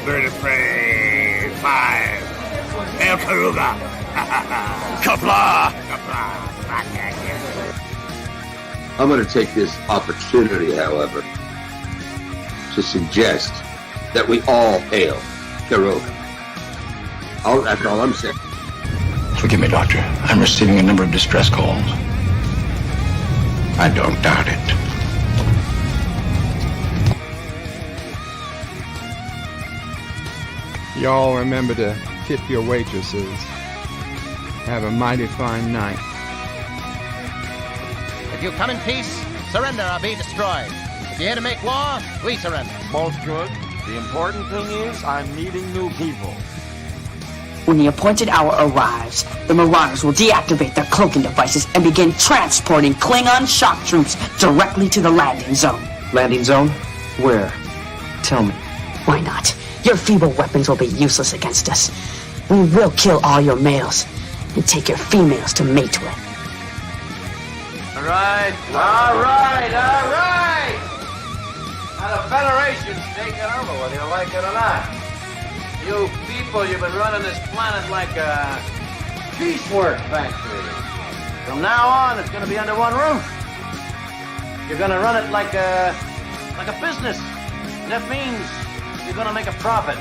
Bird of Prey 5. El Karuga. Kapla. Kapla. I'm going to take this opportunity, however, to suggest that we all hail Karuga. That's all I'm saying. Forgive me, Doctor. I'm receiving a number of distress calls. I don't doubt it. Y'all remember to tip your waitresses. Have a mighty fine night. If you come in peace, surrender or be destroyed. If you're here to make war, we surrender. Both good. The important thing is I'm meeting new people. When the appointed hour arrives, the Marauders will deactivate their cloaking devices and begin transporting Klingon shock troops directly to the landing zone. Landing zone? Where? Tell me. Why not? Your feeble weapons will be useless against us. We will kill all your males and take your females to mate with. All right. Now the Federation's taking over, whether you like it or not. You people, you've been running this planet like a piecework factory. From now on, it's going to be under one roof. You're going to run it like a business. That means you're going to make a profit.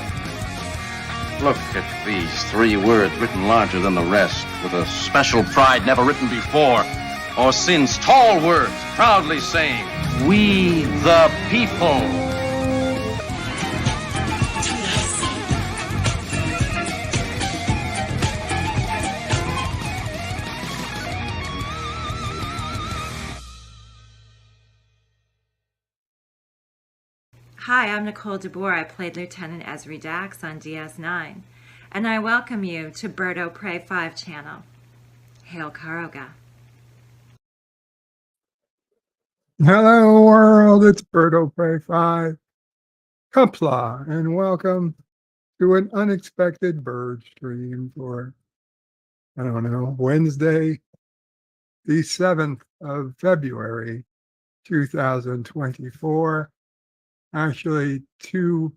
Look at these 3 words written larger than the rest, with a special pride never written before, or since. Tall words, proudly saying, "We the people." Hi, I'm Nicole DeBoer. I played Lieutenant Ezri Dax on DS9, and I welcome you to Bird of Prey 5 channel. Hail Karuga. Hello world, it's Bird of Prey 5. Kapla, and welcome to an unexpected bird stream for, Wednesday, the 7th of February, 2024. Actually, February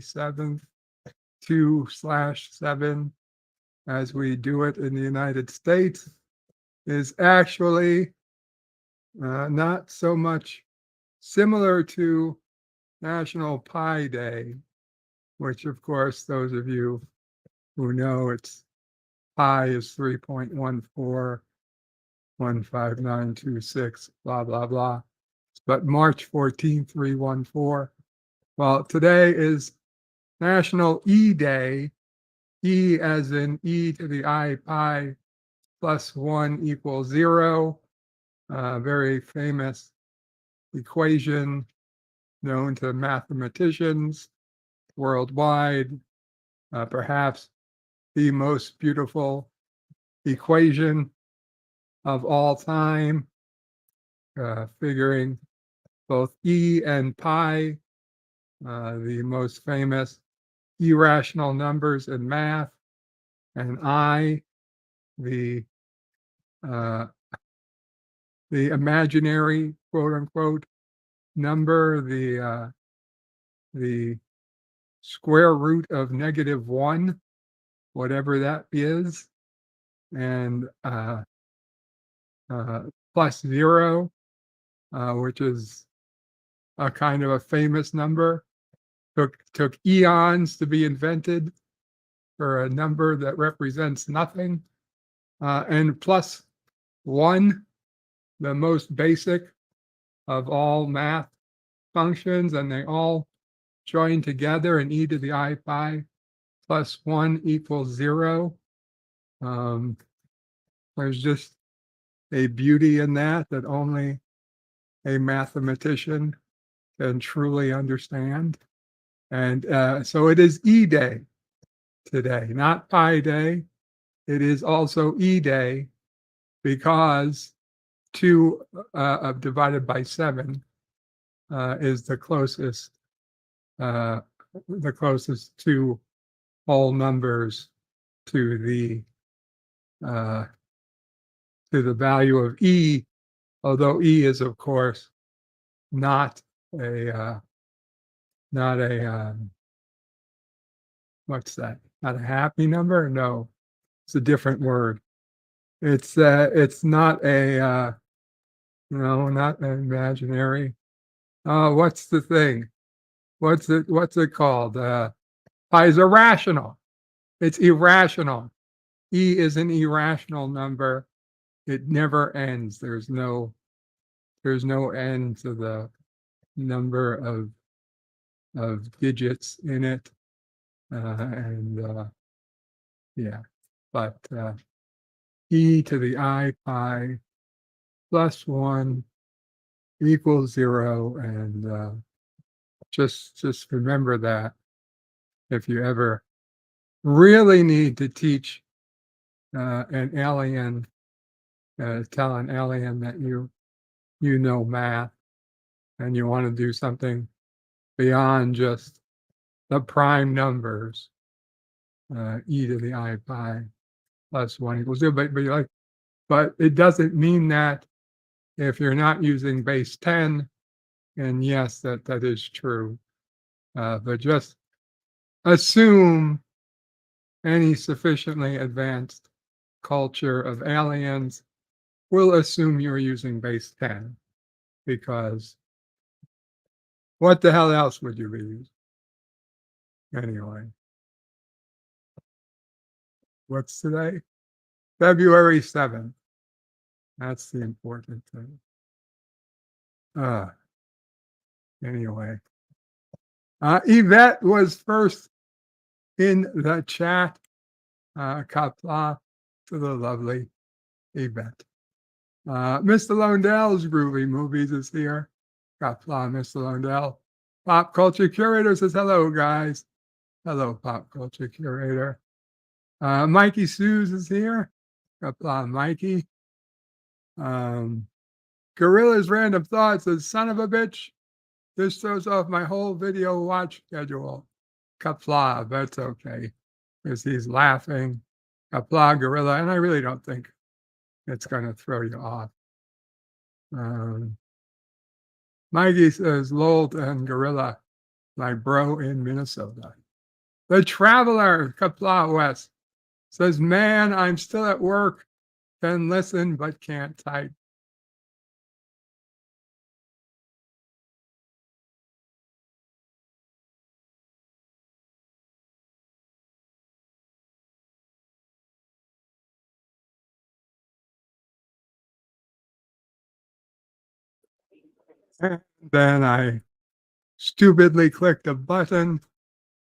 7th, 2/7, as we do it in the United States, is actually not so much similar to National Pi Day, which, of course, those of you who know it's pi is 3.1415926, blah, blah, blah. But March 14th, 314. Well, today is National E Day, E as in e to the I pi plus 1 equals 0. Very famous equation known to mathematicians worldwide. Perhaps the most beautiful equation of all time, figuring both E and pi, the most famous irrational numbers in math, and I, the imaginary quote unquote number, the square root of -1, whatever that is, and plus 0, which is a kind of a famous number. Took eons to be invented for a number that represents nothing. And plus 1, the most basic of all math functions, and they all join together in e to the I pi plus 1 equals 0. There's just a beauty in that only a mathematician can truly understand. And so it is E Day today, not Pi Day. It is also E Day because 2 divided by 7 is the closest two whole numbers to the value of E, although E is of course not a not a, what's that? Not a happy number? No, it's a different word. It's not a, no, not an imaginary. What's the thing? What's it called? It's irrational. It's irrational. E is an irrational number. It never ends. There's no end to the number of digits in it. Yeah, but e to the I pi plus 1 equals 0, and just remember that if you ever really need to teach an alien, tell an alien that you know math and you want to do something beyond just the prime numbers, e to the I pi plus 1 equals 0. But it doesn't mean that if you're not using base 10, and yes, that is true, but just assume any sufficiently advanced culture of aliens will assume you're using base 10, because what the hell else would you be using? Anyway, what's today? February 7th. That's the important thing. Anyway, Yvette was first in the chat. Kapla to the lovely Yvette. Mr. Londell's Groovy Movies is here. Kapla, Mr. Londell. Pop Culture Curator says hello, guys. Hello, Pop Culture Curator. Mikey Suze is here. Kapla, Mikey. Gorilla's Random Thoughts says, son of a bitch, this throws off my whole video watch schedule. Kapla, that's okay, because he's laughing. Kapla, Gorilla, and I really don't think it's going to throw you off. Mikey says, Lold and Gorilla, my bro in Minnesota. The Traveler, Kapla West, says, man, I'm still at work, can listen but can't type. And then I stupidly clicked a button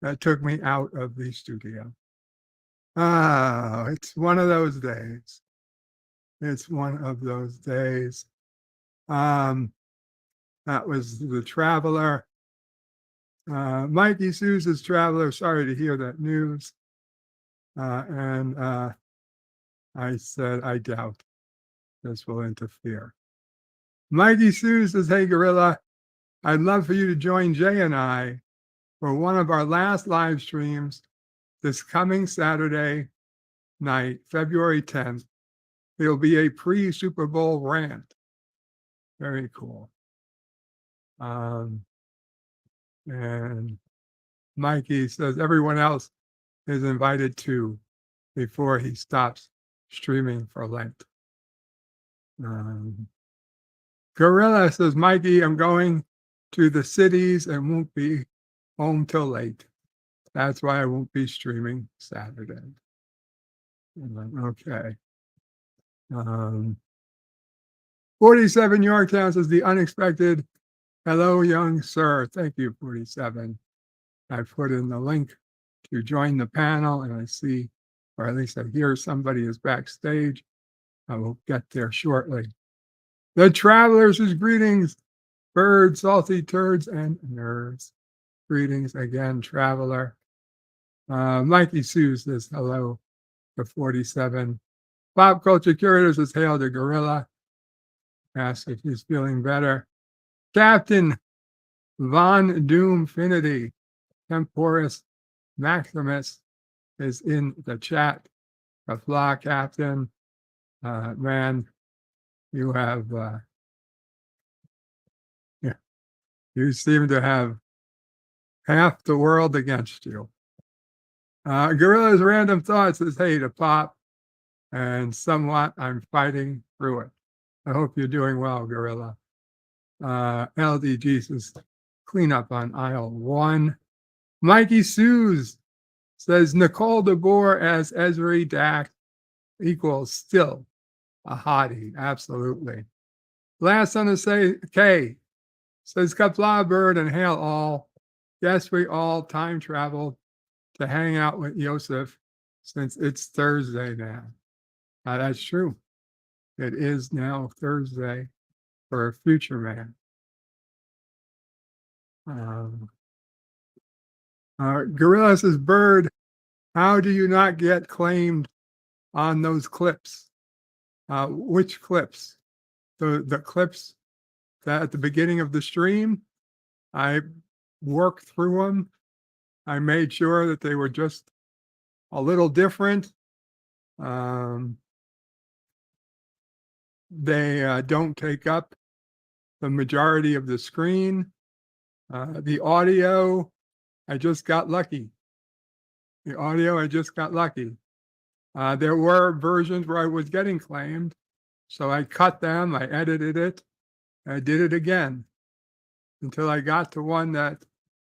that took me out of the studio. It's one of those days. It's one of those days. That was the Traveler. Mikey Sousa's Traveler, sorry to hear that news. And I said, I doubt this will interfere. Mikey Sue says, hey, Gorilla, I'd love for you to join Jay and I for one of our last live streams this coming Saturday night, February 10th. It'll be a pre-Super Bowl rant. Very cool. And Mikey says everyone else is invited too before he stops streaming for Lent. Gorilla says, Mikey, I'm going to the cities and won't be home till late. That's why I won't be streaming Saturday. Okay. 47 Yorktown says, the unexpected. Hello, young sir. Thank you, 47. I put in the link to join the panel, and I see, or at least I hear somebody is backstage. I will get there shortly. The Travelers is greetings, birds, salty turds, and nerds. Greetings again, Traveler. Mikey Sue says hello to 47. Pop Culture Curator says hail to Gorilla. Ask if he's feeling better. Captain Von Doomfinity, Temporis Maximus is in the chat. Kapla, Captain. Man, you have, you seem to have half the world against you. Gorilla's Random Thoughts says, hey to Pop, and somewhat I'm fighting through it. I hope you're doing well, Gorilla. LD Jesus, clean up on aisle 1. Mikey Suze says Nicole DeBoer as Esri Dax equals still a hottie. Absolutely. Last one to say, K says Kapla Bird and hail all. Yes, we all time traveled to hang out with Yosef since it's Thursday now. That's true. It is now Thursday for a future man. Gorilla says, Bird, how do you not get claimed on those clips? Which clips? The clips that at the beginning of the stream, I worked through them. I made sure that they were just a little different. They don't take up the majority of the screen. The audio, I just got lucky. There were versions where I was getting claimed, so I cut them, I edited it, I did it again until I got to one that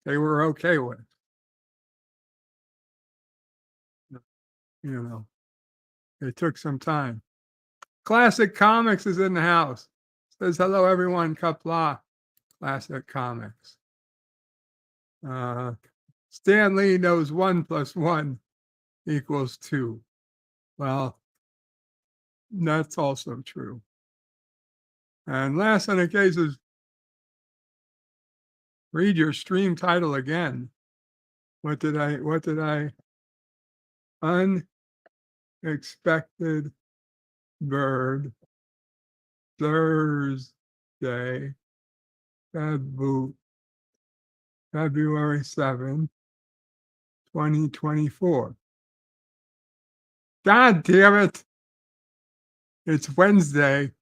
they were okay with. You know, it took some time. Classic Comics is in the house. Says, hello, everyone, Kapla. Classic Comics. Stan Lee knows 1 + 1 = 2. Well, that's also true. And last on the case is read your stream title again. What did I? Unexpected Bird, Thursday, February 7, 2024. God damn it. It's Wednesday.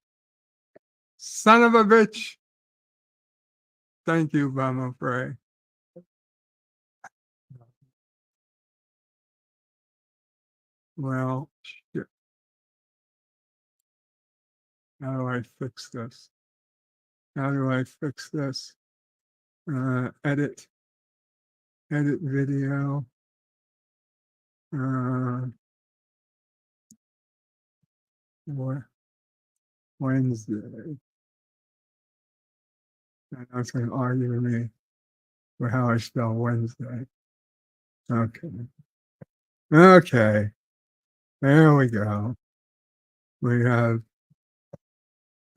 Son of a bitch. Thank you, Mama Frey. Well, shit. How do I fix this? Edit video. Wednesday. I know it's going to argue with me for how I spell Wednesday. Okay. There we go. We have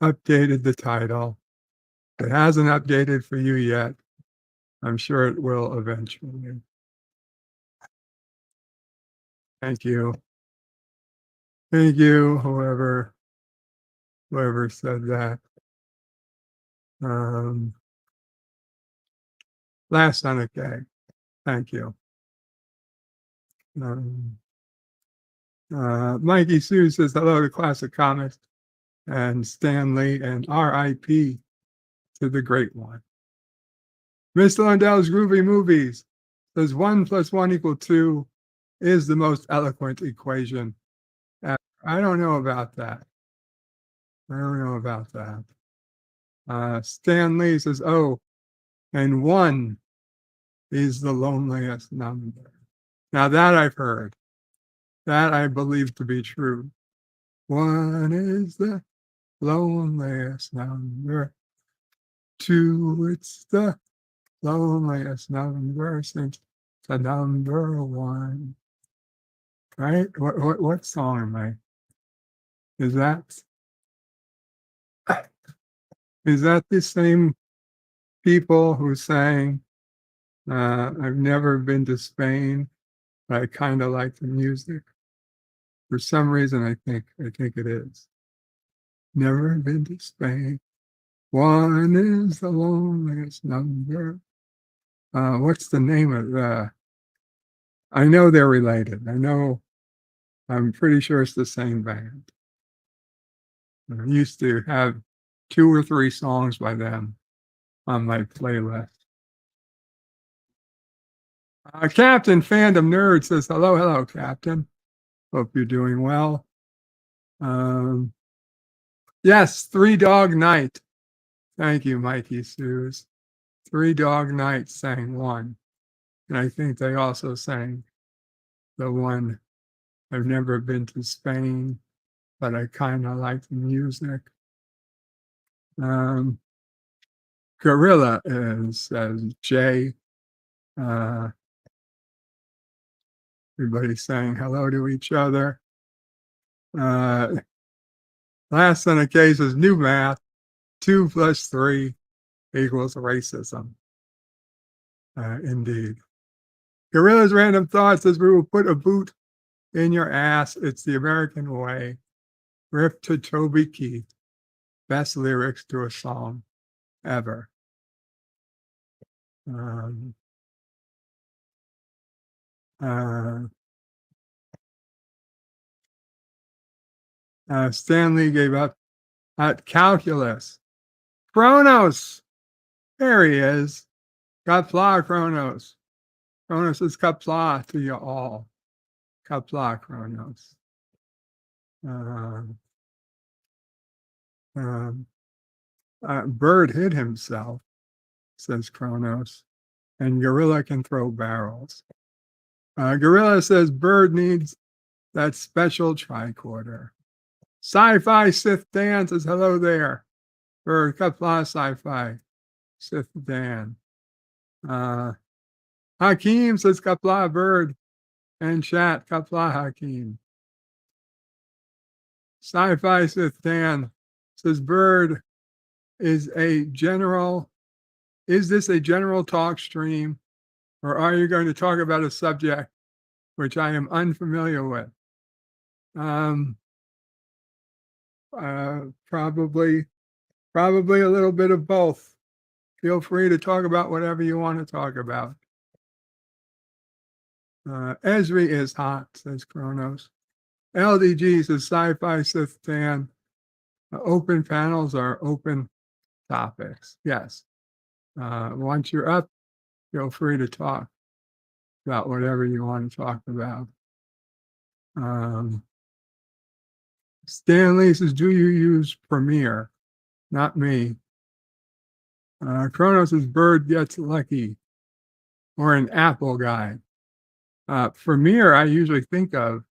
updated the title. It hasn't updated for you yet. I'm sure it will eventually. Thank you. Thank you, whoever said that. Last on okay. Thank you. Mikey Sue says hello to Classic Comics and Stan Lee and RIP to the great one. Mr. Lundell's Groovy Movies says 1 + 1 = 2 is the most eloquent equation. I don't know about that. Stan Lee says, oh, and 1 is the loneliest number. Now that I've heard. That I believe to be true. 1 is the loneliest number. 2, it's the loneliest number since the number 1. Right? What song am I? Is that the same people who sang I've never been to Spain, but I kind of like the music? For some reason, I think it is. Never been to Spain. 1 is the loneliest number. What's the name of the? I know they're related. I'm pretty sure it's the same band. I used to have 2 or 3 songs by them on my playlist. Captain Fandom Nerd says, hello, Captain. Hope you're doing well. Yes, 3 Dog Night. Thank you, Mikey Sues. 3 Dog Night sang one. And I think they also sang the one, I've never been to Spain, but I kind of like the music. Gorilla says Jay. Everybody's saying hello to each other. Last on the case is new math. 2 + 3 equals racism. Indeed. Gorilla's Random Thought says we will put a boot in your ass. It's the American way. Riff to Toby Keith. Best lyrics to a song ever. Stanley gave up at calculus. Kronos. There he is. Kapla Kronos. Kronos is kapla to you all. Kapla Kronos. Bird hid himself, says Kronos, and Gorilla can throw barrels. Gorilla says Bird needs that special tricorder. Sci-Fi Sith Dan says hello there. Bird, Kapla Sci-Fi Sith Dan. Hakeem says Kapla Bird, and chat Kapla Hakeem. Sci-Fi Sith Dan says Bird is this a general talk stream, or are you going to talk about a subject which I am unfamiliar with? Probably a little bit of both. Feel free to talk about whatever you want to talk about. Esri is hot, says Kronos. LDG says Sci-Fi Sith Dan. Open panels are open topics. Yes. Once you're up, feel free to talk about whatever you want to talk about. Stanley says, do you use Premiere? Not me. Kronos' Bird gets lucky, or an Apple guy. Premiere I usually think of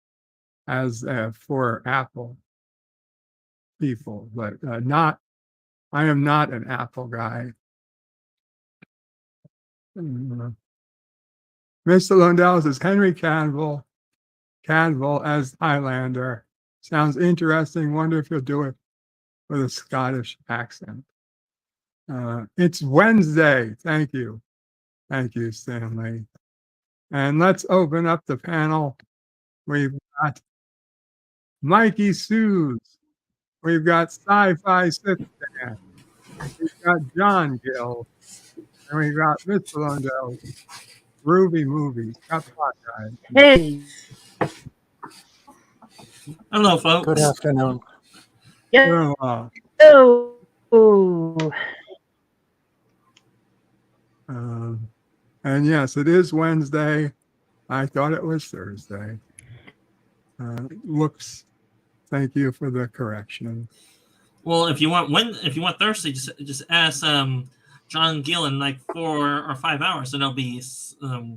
as for Apple people, but I am not an Apple guy. Mr. Lundell says Henry Cavill as Highlander. Sounds interesting. Wonder if he'll do it with a Scottish accent. It's Wednesday. Thank you. Thank you, Stanley. And let's open up the panel. We've got Mikey Sues. We've got Sci-Fi Sith Dan. We've got John Gill. And we've got Mr. Lundell. Ruby Movies. Hey. Hello, folks. Good afternoon. Yeah. And yes, it is Wednesday. I thought it was Thursday. Whoops. Thank you for the correction. Well, if you want Thursday, just ask John Gill in like 4 or 5 hours, and it'll be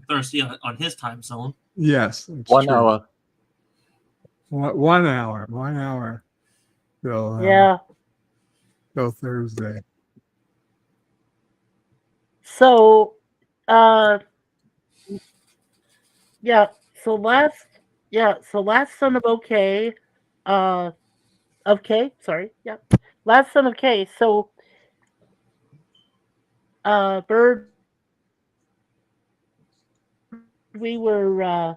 Thursday on his time zone. Yes, 1 hour. 1 hour. 1 hour. Till till Thursday. So, so last son of OK, last son of K. So, Bird, we were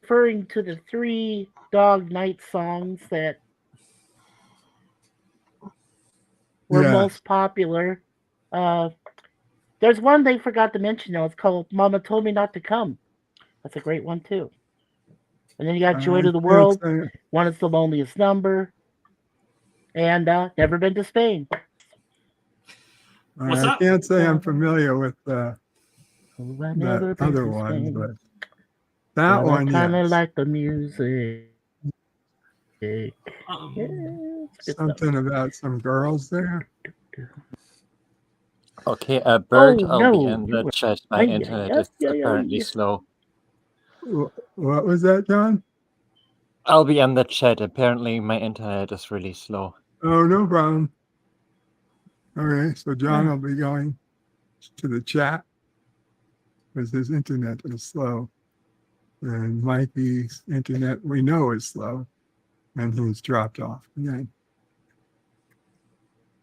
referring to the 3 Dog Night songs that were most popular. There's one they forgot to mention, though. It's called Mama Told Me Not to Come. That's a great one, too. And then you got Joy to the World. One is The Loneliest Number. And Never Been to Spain. What's I up? can't say I'm familiar with the never other been the ones, same. but that But one, I kind of yes. like the music. Yeah, Um, it's good stuff. Something about some girls there. Okay, Bird, Oh I'll be no, in you the were. chat. My Ay, ay, internet ay, is ay, ay, apparently ay. slow. What was that, John? I'll be in the chat. Apparently, my internet is really slow. Oh, no problem. Okay, so John will be going to the chat because his internet is slow. And Mikey's internet we know is slow, and he's dropped off again.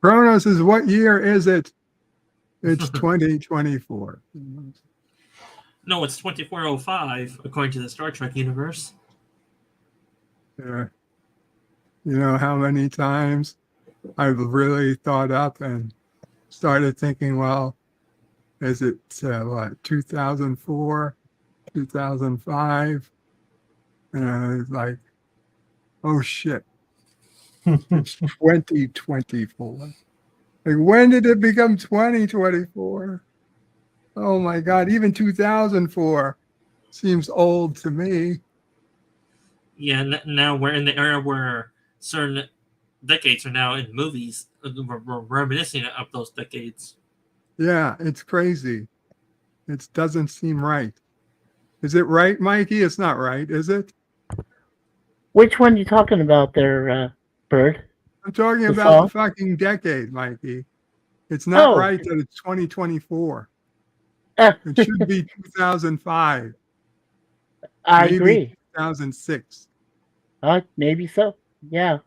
Kronos is what year is it? It's 2024. no, it's 2405 according to the Star Trek universe. Yeah. You know how many times I've really thought up and started thinking, well, is it what, 2004, 2005? And I was like, oh shit, it's 2024. Like, when did it become 2024? Oh my God, even 2004 seems old to me. Yeah, now we're in the era where certain decades are now in movies. We're reminiscing of those decades. Yeah, it's crazy. It doesn't seem right. Is it right, Mikey? It's not right, is it? Which one you talking about there, Bird? I'm talking The about song? the fucking decade, Mikey. It's not Oh. right that it's 2024. It should be 2005. I maybe agree. 2006. Maybe so. Yeah.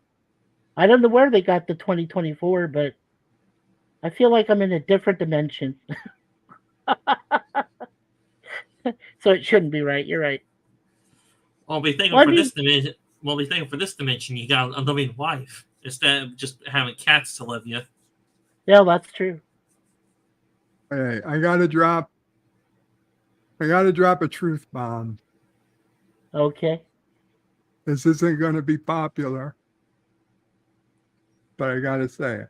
I don't know where they got the 2024, but I feel like I'm in a different dimension. So it shouldn't be right. You're right. Well, be thinking Well, I for mean- this dimension. Well, be thinking for this dimension, you got a living wife instead of just having cats to live you. Yeah, that's true. Hey, I gotta drop a truth bomb. Okay. This isn't gonna be popular, but I gotta say it.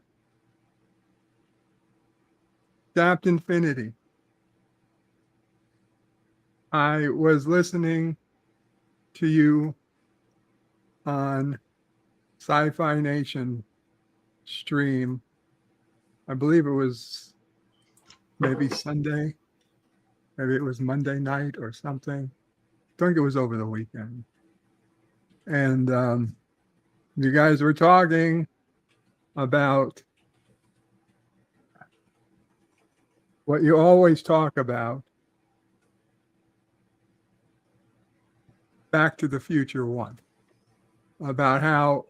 Dapt Infinity. I was listening to you on Sci-Fi Nation stream. I believe it was maybe Sunday. Maybe it was Monday night or something. I think it was over the weekend. And you guys were talking about what you always talk about, Back to the Future 1, about how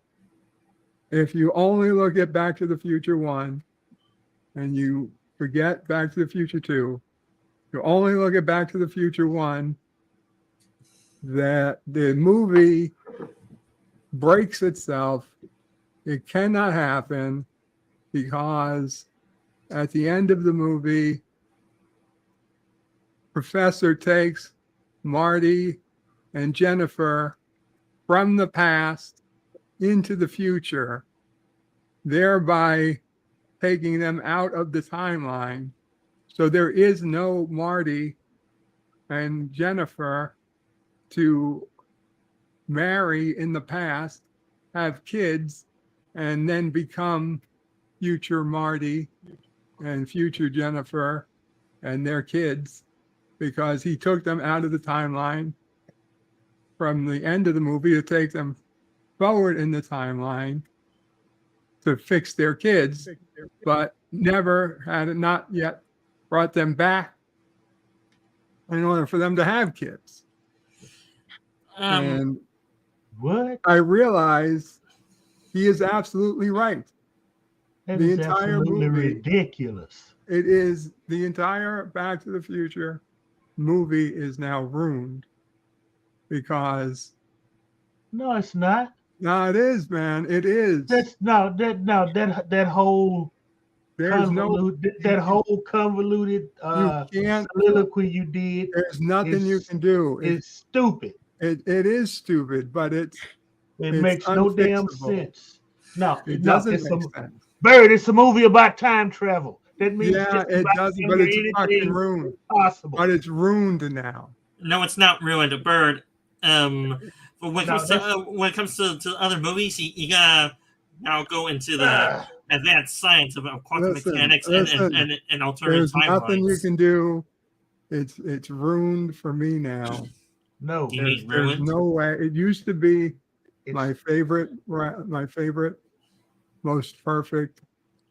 if you only look at Back to the Future 1 and you forget Back to the Future 2, you only look at Back to the Future 1, that the movie breaks itself. It cannot happen because at the end of the movie, Professor takes Marty and Jennifer from the past into the future, thereby taking them out of the timeline. So there is no Marty and Jennifer to marry in the past, have kids, and then become future Marty and future Jennifer and their kids, because he took them out of the timeline from the end of the movie to take them forward in the timeline to fix their kids, but not yet brought them back in order for them to have kids. And what? I realize he is absolutely right. That The is entire absolutely movie, ridiculous. it is the entire Back to the Future movie is now ruined because No, it's not. no, it is, man. It is. That whole There's that whole convoluted soliloquy you did. There's nothing you can do. It's stupid. It is stupid, but it's makes no damn unfixable. sense. No, It no, doesn't it's make a sense. Bird. It's a movie about time travel. That means Yeah, just it about doesn't, but it's fucking anything ruined. possible. But it's ruined now. No, it's not ruined. A bird. But when it comes to other movies, you gotta now go into the advanced science of quantum mechanics and alternate There's nothing you timelines. can do. It's ruined for me now. No, there's no way. It used to be my favorite, most perfect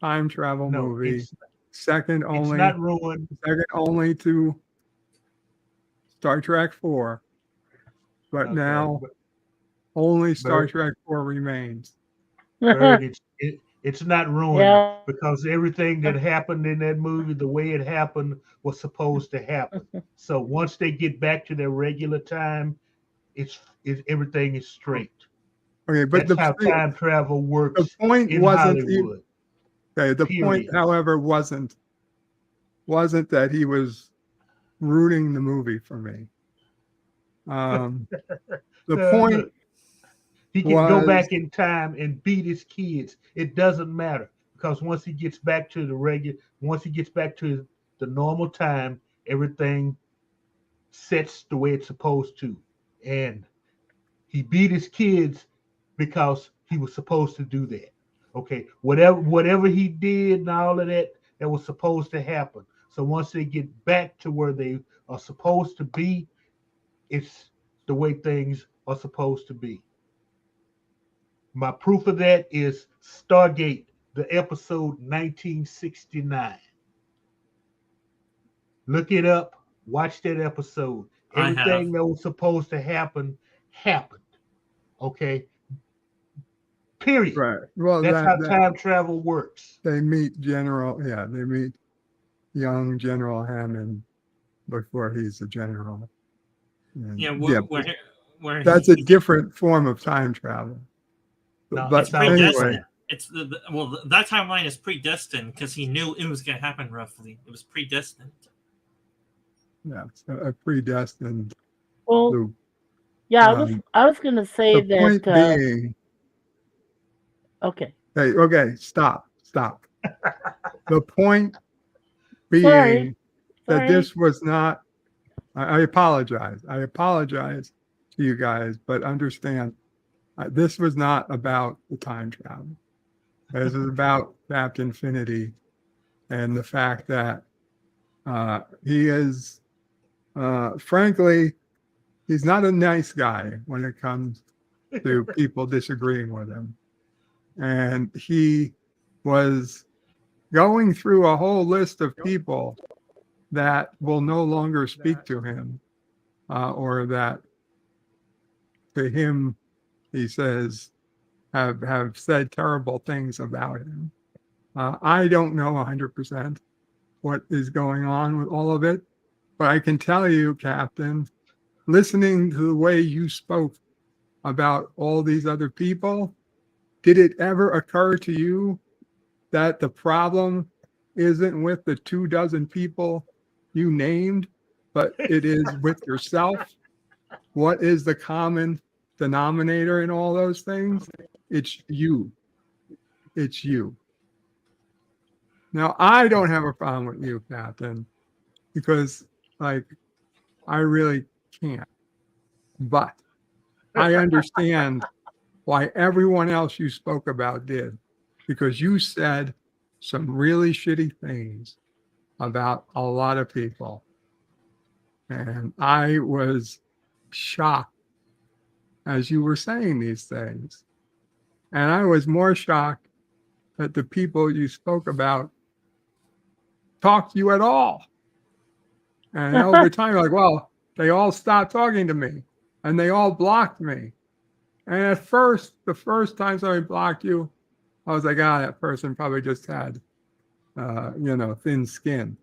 time travel movie. Second only. It's not ruined. Second only to Star Trek 4. But now only Star Trek 4 remains. Bird, it's not ruined Yeah. because everything that happened in that movie, the way it happened, was supposed to happen. So once they get back to their regular time, everything is straight. Okay, but that's how time travel works. The point in wasn't Hollywood. The point, however, wasn't that he was ruining the movie for me. The point he can go back in time and beat his kids. It doesn't matter because once he gets back to the normal time, everything sets the way it's supposed to. And he beat his kids because he was supposed to do that. Okay, whatever he did and all of that was supposed to happen. So once they get back to where they are supposed to be, it's the way things are supposed to be. My proof of that is Stargate, the episode 1969. Look it up. Watch that episode. Everything that was supposed to happen happened. Okay. Period. Right. Well, that's how time travel works. They meet young General Hammond before he's a general. And that's a different form of time travel. No, but it's predestined. anyway, It's that timeline is predestined because he knew it was going to happen roughly. It was predestined. Yeah, a predestined. Well, yeah, I was going to say the point that. Being, okay. Hey, okay, stop. The point being that this was not. I apologize. I apologize to you guys, but understand, this was not about the time travel. This is about Captain Infinity and the fact that he is, frankly, he's not a nice guy when it comes to people disagreeing with him. And he was going through a whole list of people that will no longer speak to him, or that to him, he says, have said terrible things about him. I don't know 100% what is going on with all of it, but I can tell you, Captain, listening to the way you spoke about all these other people, did it ever occur to you that the problem isn't with the 24 people you named, but it is with yourself? What is the common denominator in all those things? It's you. It's you. Now, I don't have a problem with you, Captain, because, I really can't. But I understand why everyone else you spoke about did, because you said some really shitty things about a lot of people. And I was shocked as you were saying these things. And I was more shocked that the people you spoke about talked to you at all. And over time, you're like, well, they all stopped talking to me and they all blocked me. And at first, the first time somebody blocked you, I was like, that person probably just had, thin skin.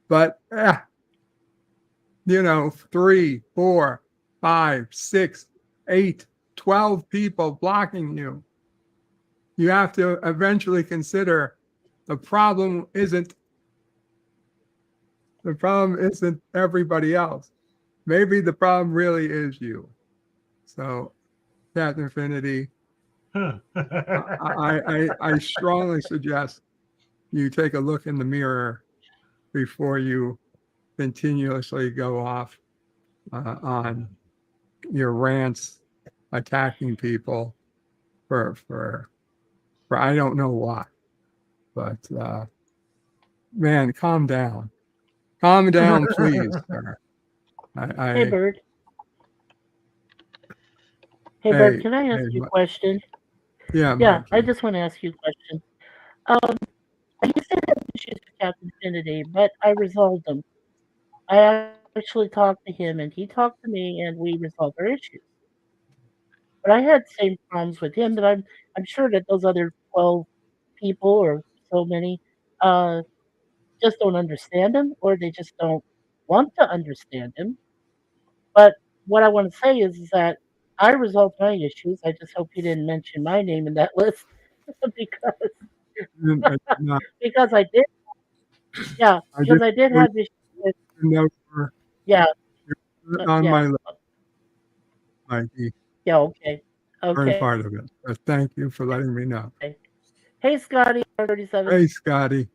But, 3, 4, 5, 6, 8, 12 people blocking you. You have to eventually consider the problem isn't everybody else. Maybe the problem really is you. So, Captain Infinity, I strongly suggest you take a look in the mirror before you continuously go off on your rants attacking people for I don't know why. But man, calm down, please, sir. Hey, Bird. Hey, Bird, can I ask you a question? Yeah, I just want to ask you a question. I used to have issues with Captain Infinity, but I resolved them. I actually talked to him, and he talked to me, and we resolved our issues. But I had the same problems with him that I'm sure that those other 12 people or so many just don't understand him, or they just don't want to understand him. But what I want to say is that I resolved my issues. I just hope you didn't mention my name in that list because I did. Yeah, because I did have issues with. Yeah. On my list, Mikey. Yeah. Okay. Very part of it. But thank you for letting me know. Okay. Hey, Scotty. 37. Hey, Scotty.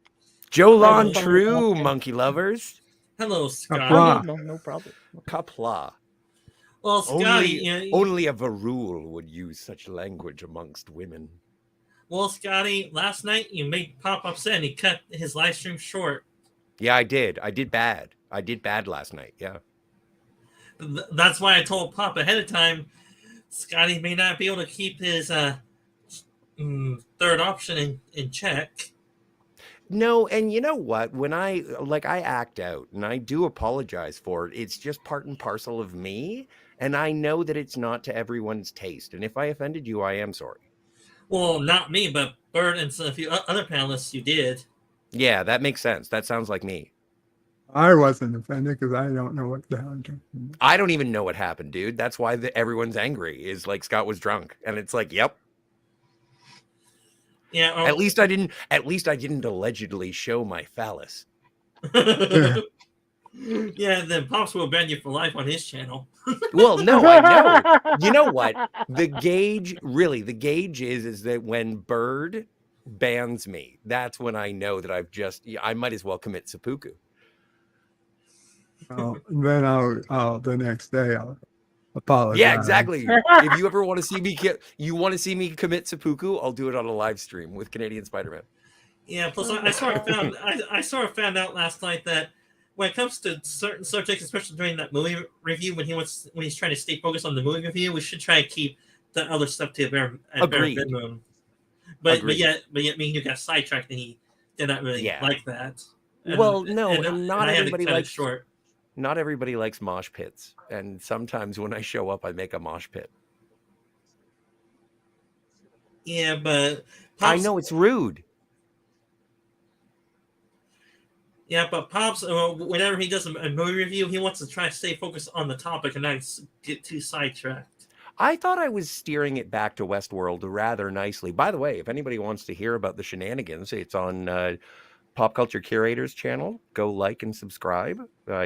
Jolan True, monkey lovers. Hello, Scotty. No problem. Kapla. Well, Scotty, only a Varul would use such language amongst women. Well, Scotty, last night you made Pop upset and he cut his live stream short. Yeah, I did. I did bad last night. Yeah. That's why I told Pop ahead of time, Scotty may not be able to keep his third option in check. No, and you know what? When I act out, and I do apologize for it, it's just part and parcel of me, and I know that it's not to everyone's taste. And if I offended you, I am sorry. Well, not me, but Bird and a few other panelists, you did. Yeah, that makes sense. That sounds like me. I wasn't offended because I don't know what the hell happened. I don't even know what happened, dude. That's why everyone's angry. Is like Scott was drunk, and it's like, yep. Yeah. At least I didn't allegedly show my phallus. Yeah, then Pops will ban you for life on his channel. Well, no, I know. You know what? The gauge is that when Bird bans me, that's when I know that I might as well commit seppuku. Then I'll the next day I'll apologize. Yeah, exactly. If you ever want to see me commit seppuku, I'll do it on a live stream with Canadian Spider-Man. Yeah. Plus, I sort of found out last night that when it comes to certain subjects, especially during that movie review, when he's trying to stay focused on the movie review, we should try to keep the other stuff to a bare minimum. But yet, me and you got sidetracked, and he did not really like that. And not everybody likes short. Not everybody likes mosh pits, and sometimes when I show up, I make a mosh pit. Yeah, but I know it's rude. Yeah, but Pops, whenever he does a movie review, he wants to try to stay focused on the topic and not get too sidetracked. I thought I was steering it back to Westworld rather nicely. By the way, if anybody wants to hear about the shenanigans, it's on Pop Culture Curator's channel. Go like and subscribe.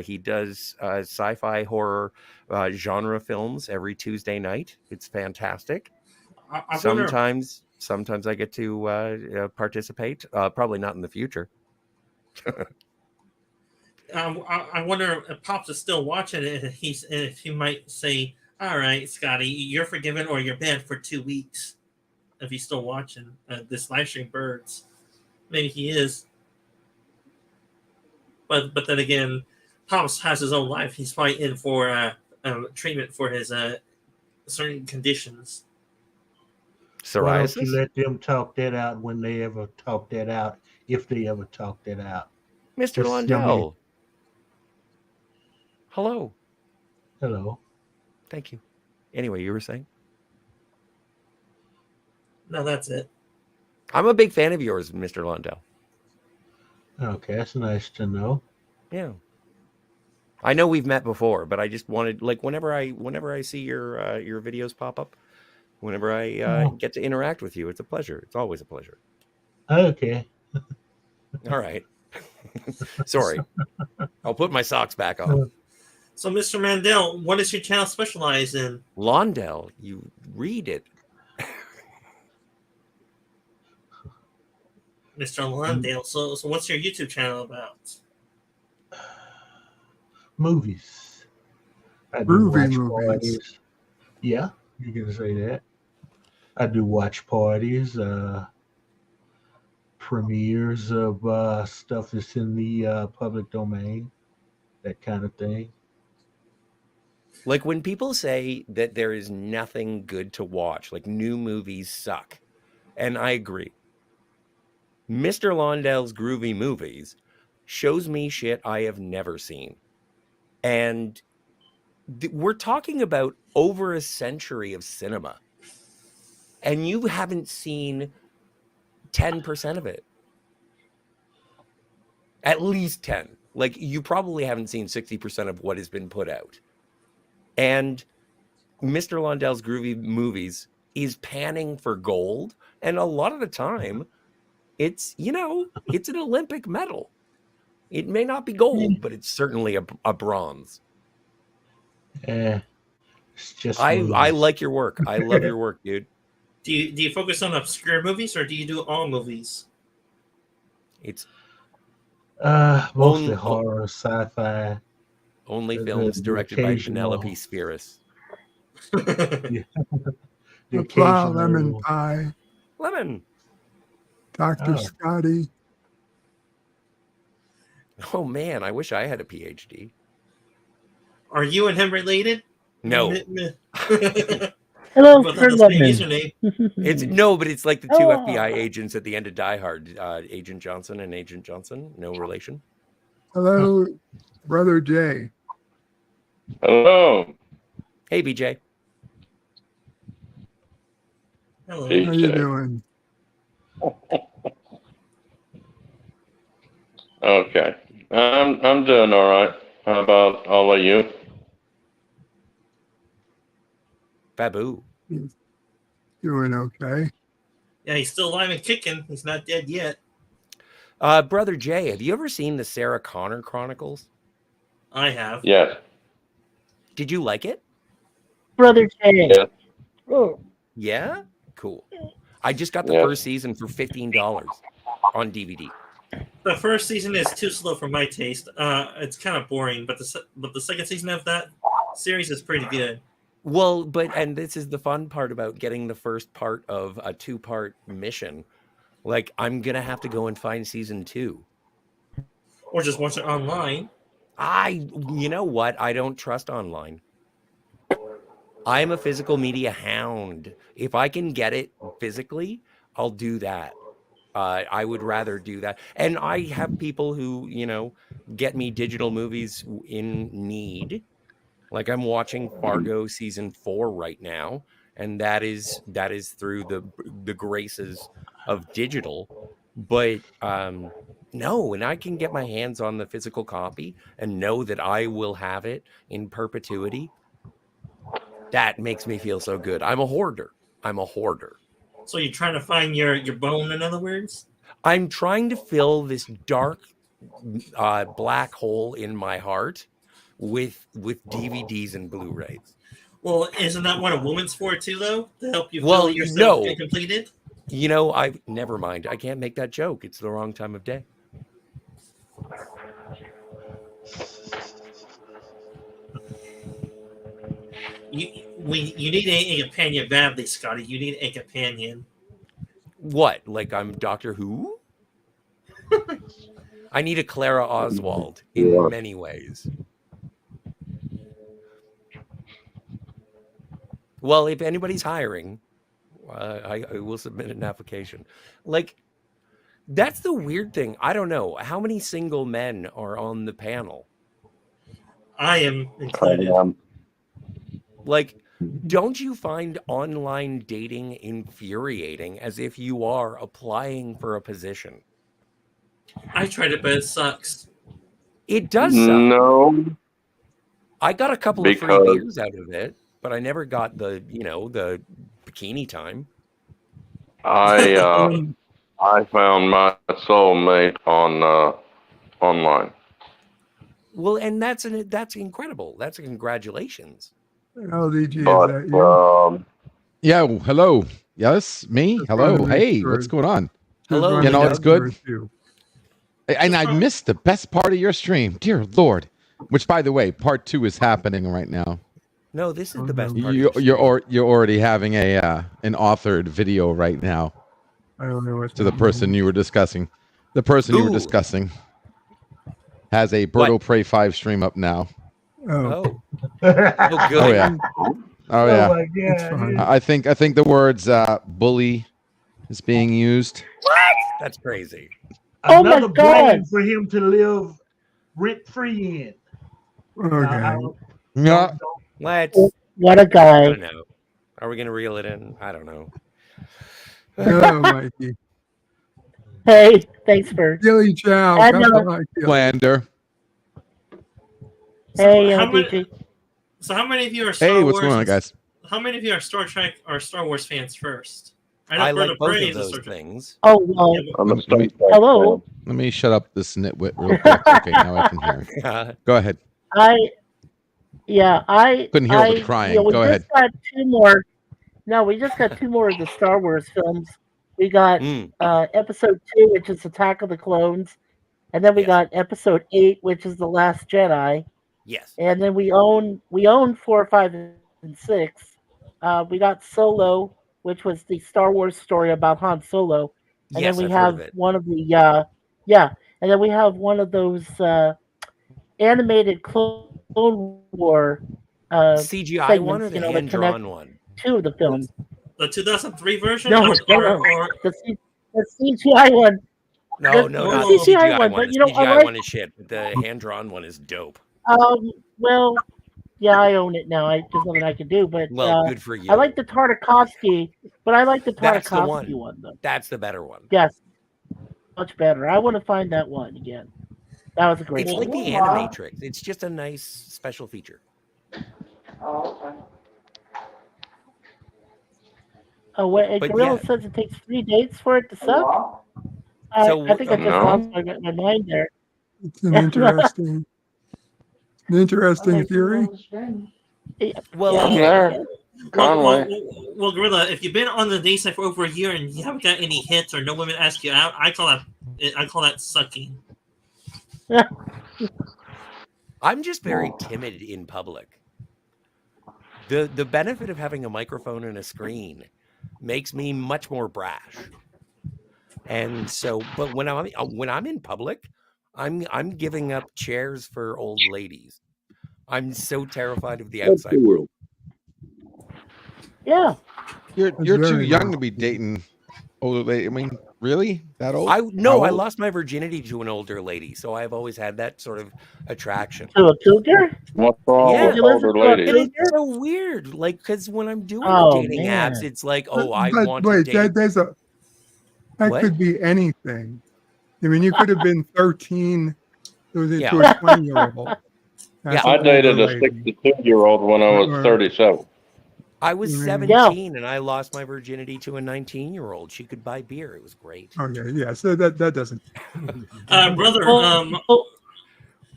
He does sci-fi horror genre films every Tuesday night. It's fantastic. Sometimes I get to participate. Probably not in the future. I wonder if Pops is still watching it. If he might say, "All right, Scotty, you're forgiven or you're banned for 2 weeks." If he's still watching this live stream, Birds, maybe he is. But then again, Pops has his own life. He's probably in for treatment for his certain conditions. Psoriasis. Why don't you let them talk that out when they ever talk that out, if they ever talk that out? Mr. Lundell. Hello. Hello. Thank you. Anyway, you were saying? No, that's it. I'm a big fan of yours, Mr. Lundell. Okay, that's nice to know. Yeah. I know we've met before, but I just wanted, like, whenever I see your videos pop up, whenever I get to interact with you, it's a pleasure. It's always a pleasure. Okay. All right. Sorry. I'll put my socks back on. So, Mr. Mandel, what does your channel specialize in? Londell, you read it. Mr. Lawndale. So what's your YouTube channel about? Movies. I do Groovy watch movies. parties. Yeah, you can say that. I do watch parties, premieres of stuff that's in the public domain, that kind of thing. Like when people say that there is nothing good to watch, like new movies suck. And I agree. Mr. Lawndale's Groovy Movies shows me shit I have never seen. And we're talking about over a century of cinema. And you haven't seen 10% of it. At least 10. Like you probably haven't seen 60% of what has been put out. And Mr. Lawndale's Groovy Movies is panning for gold. And a lot of the time, it's, it's an Olympic medal. It may not be gold, but it's certainly a bronze. It's just I like your work. I love your work, dude. Do you focus on obscure movies or do you do all movies? It's mostly horror, sci-fi. Only films directed by Penelope Spheris. Plow, Lemon Pie. Lemon. Dr. Scotty. Oh man, I wish I had a PhD. Are you and him related? No. Hello, But Sir that's the Lemon. username. It's no, but it's like the two FBI agents at the end of Die Hard, Agent Johnson and Agent Johnson. No relation. Hello, Brother Jay. Hello. Hey, BJ. Hello. How you doing? Okay. I'm doing all right. How about all of you? Babu. Doing okay. Yeah, he's still alive and kicking. He's not dead yet. Brother Jay, have you ever seen the Sarah Connor Chronicles? I have. Yes. Did you like it? Brother Jay. Yes. Oh. Yeah? Cool. I just got the Yes. first season for $15 on DVD. The first season is too slow for my taste. It's kind of boring, but the second season of that series is pretty good. Well, and this is the fun part about getting the first part of a 2-part mission. Like, I'm going to have to go and find season 2. Or just watch it online. You know what? I don't trust online. I'm a physical media hound. If I can get it physically, I'll do that. I would rather do that. And I have people who, get me digital movies in need. Like I'm watching Fargo season 4 right now, and that is through the graces of digital. But no, and I can get my hands on the physical copy and know that I will have it in perpetuity. That makes me feel so good. I'm a hoarder. So you're trying to find your bone, in other words? I'm trying to fill this dark black hole in my heart with DVDs and Blu-rays. Well, isn't that what a woman's for too, though? To help you feel yourself get completed? Never mind. I can't make that joke. It's the wrong time of day. You need a companion badly, Scotty. You need a companion. What? Like I'm Doctor Who? I need a Clara Oswald in many ways. Well, if anybody's hiring, I will submit an application. Like, that's the weird thing. I don't know. How many single men are on the panel? I am included. Like, don't you find online dating infuriating as if you are applying for a position? I tried it, but it sucks. It does suck. No. I got a couple of free beers out of it, but I never got the bikini time. I found my soulmate on online. Well, and that's incredible. That's LDG, But, is that you? Yeah, hello. Yes, me. Hello. Hey, what's going on? Hello, You know, it's good. Too. And I missed the best part of your stream. Dear Lord. Which, by the way, part 2 is happening right now. No, this is the best part. You're already having an authored video right now. I don't know what to the person you were discussing. The person you were discussing has a Birdo Prey 5 stream up now. Oh, good. Oh yeah. Oh yeah. my God. I think the words bully is being used. What? That's crazy. Another brain for him to live rent free in. Okay. Yeah. Let's. What a guy. I don't know. Are we gonna reel it in? I don't know. Oh, Mikey. Hey, thanks for Dilly Chow. Slander. Hey, So how many of you are Star Hey, what's Wars going on, guys? How many of you are Star Trek or Star Wars fans first? I know like Bird both Prey of is a those Star Trek- things. Oh, well. Hello. Let me shut up this nitwit real quick. Okay, now I can hear. Go ahead. I Couldn't hear it with crying. We Go just ahead. got two more. No, we just got two more of the Star Wars films. We got Episode 2, which is Attack of the Clones, and then we got Episode 8, which is The Last Jedi. Yes. And then we own 4, 5, and 6. We got Solo, which was the Star Wars story about Han Solo, and Yes, then we I've heard have of it. one of the and then we have one of those animated Clone War CGI one or segments, the that hand-drawn connect one? to the film. The 2003 version? No, or, the CGI one. No, The not the CGI one. but The you know, I CGI like. one is shit. But the hand-drawn one is dope. Well, yeah, I own it now. There's nothing I can do, but Well, good for you. I like the Tartakovsky, but I like the That's the Tartakovsky one. one though. That's the better one. Yes, much better. I want to find that one again. That was a great It's one. like the Animatrix. It's just a nice special feature. Oh, wait, But Gorilla yeah. says it takes 3 days for it to suck. So, I think I just no. lost my mind there. It's an interesting theory. Well, Well, Gorilla, if you've been on the day site for over a year and you haven't got any hits or no women ask you out, I call that sucking. I'm just very timid in public. The benefit of having a microphone and a screen makes me much more brash. And so, but when I'm in public, I'm giving up chairs for old ladies. I'm so terrified of the outside world. Yeah. You're very too young well. to be dating older lady. I mean, really? That old? I How old? lost my virginity to an older lady, so I've always had that sort of attraction. To a cougar? What's wrong Yeah. with older And ladies? it's so weird, like because when I'm doing Oh, dating man. apps, it's like, oh, I But want to wait, date. that What? could be anything. I mean, you could have been 13. It was into Yeah. a 20-year-old. I dated a 62-year-old when I was 37. I was Mhm. 17 and I lost my virginity to a 19-year-old. She could buy beer. It was great. Okay, yeah. So that doesn't. Brother,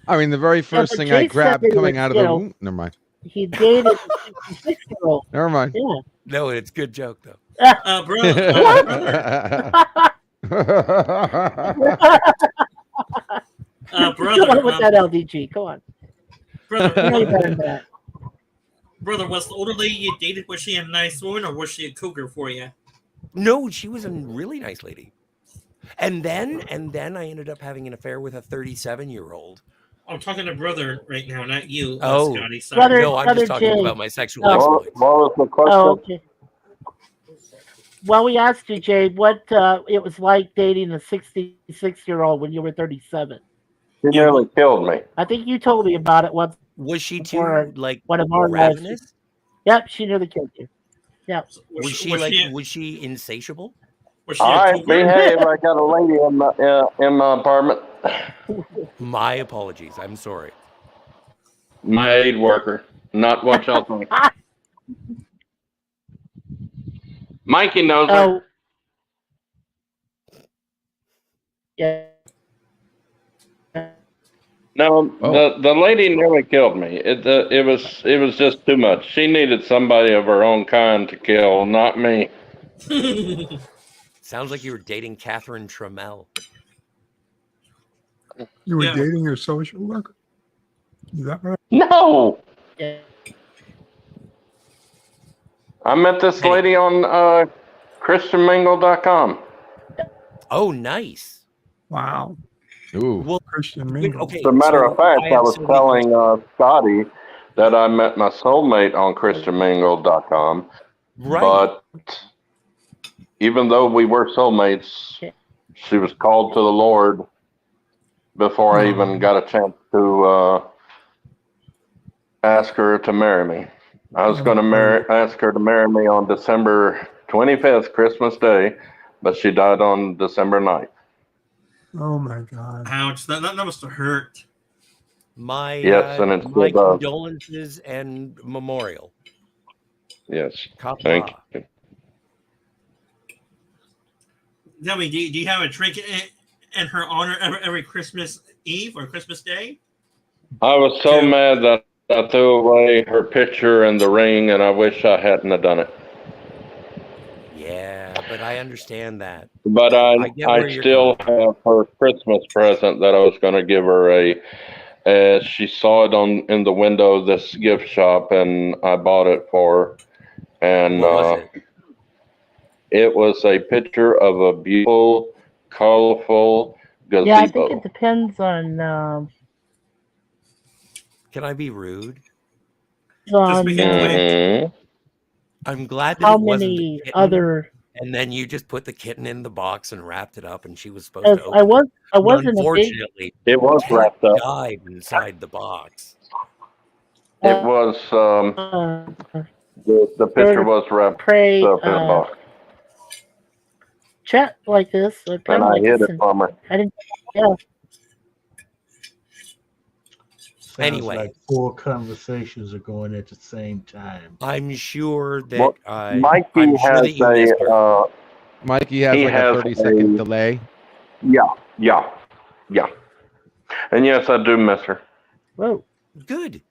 I mean, the very first but thing Jay I said grabbed that he coming was, out of you the know, womb. Never mind. He dated a 66-year-old. Never mind. Yeah. No, it's a good joke though. Brother, Come on with that LDG. Come on. brother, You know better than that. brother, was the older lady you dated, was she a nice woman or was she a cougar for you? No, she was a really nice lady. And then I ended up having an affair with a 37-year-old. I'm talking to brother right now, not you, Oh, Scotty. Sorry. Brother- no, I'm just talking Jay. about my sexual Oh. exploits. What was the question? Oh, okay. Well, we asked you, Jay, what it was like dating a 66-year-old when you were 37. She nearly killed me. I think you told me about it once. Was she too Before, like one of our lives. ravenous? Yep, she nearly killed you. Yep. Was she insatiable? Was she All a right, cougar? behave. I got a lady in my apartment. My apologies. I'm sorry. My aid worker. Not what y'all think. Mikey knows her. Oh. Yeah. No, the lady nearly killed me. It was just too much. She needed somebody of her own kind to kill, not me. Sounds like you were dating Catherine Trammell. You were dating your social worker? Is that right? No, Yeah. I met this lady on ChristianMingle.com. Oh, nice. Wow. Ooh. Well, Christian Mingle. okay. As a matter so of fact, I have was so many telling Scotty that I met my soulmate on ChristianMingle.com. Right. But even though we were soulmates, she was called to the Lord before I even got a chance to ask her to marry me. I was going to ask her to marry me on December 25th, Christmas Day, but she died on December 9th. Oh my God. Ouch. That must have hurt. My Yes, and it's my still does. condolences and memorial. Yes. Kapla. Thank you. Tell me, do you have a drink in her honor every Christmas Eve or Christmas Day? I was so mad that I threw away her picture and the ring, and I wish I hadn't have done it. Yeah, but I understand that. But I get where I you're still have her Christmas present that I was going to give her she saw it in the window of this gift shop, and I bought it for her. And What was it? It was a picture of a beautiful, colorful gazebo. Yeah, I think it depends on. Can I be rude? Mhm. I'm glad that How it wasn't the many kitten, other? and then you just put the kitten in the box and wrapped it up, and she was supposed to open I it. wasn't But a big. unfortunately, It was the cat wrapped up. died inside the box. It was the picture was wrapped Pray, up in a box, chat like this. and I hid it from her. I didn't. Yeah. Sounds Anyway. like 4 conversations are going at the same time. I'm sure that Well, Mikey I'm sure has that you missed her. Mikey has he like has a 30-second delay. Yeah. And yes, I do miss her. Whoa. Good.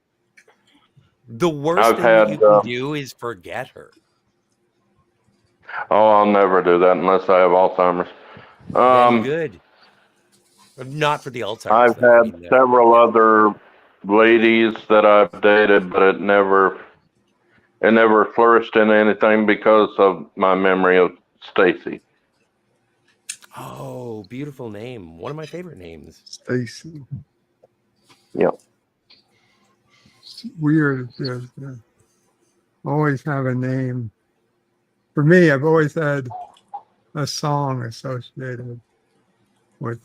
The worst I've thing that had, you can do is forget her. Oh, I'll never do that unless I have Alzheimer's. Then good. Not for the Alzheimer's. I've though. I had mean, several other ladies that I've dated, but it never flourished in anything because of my memory of Stacy. Oh, beautiful name. One of my favorite names. Stacy. Yep. It's weird. Always have a name. For me, I've always had a song associated with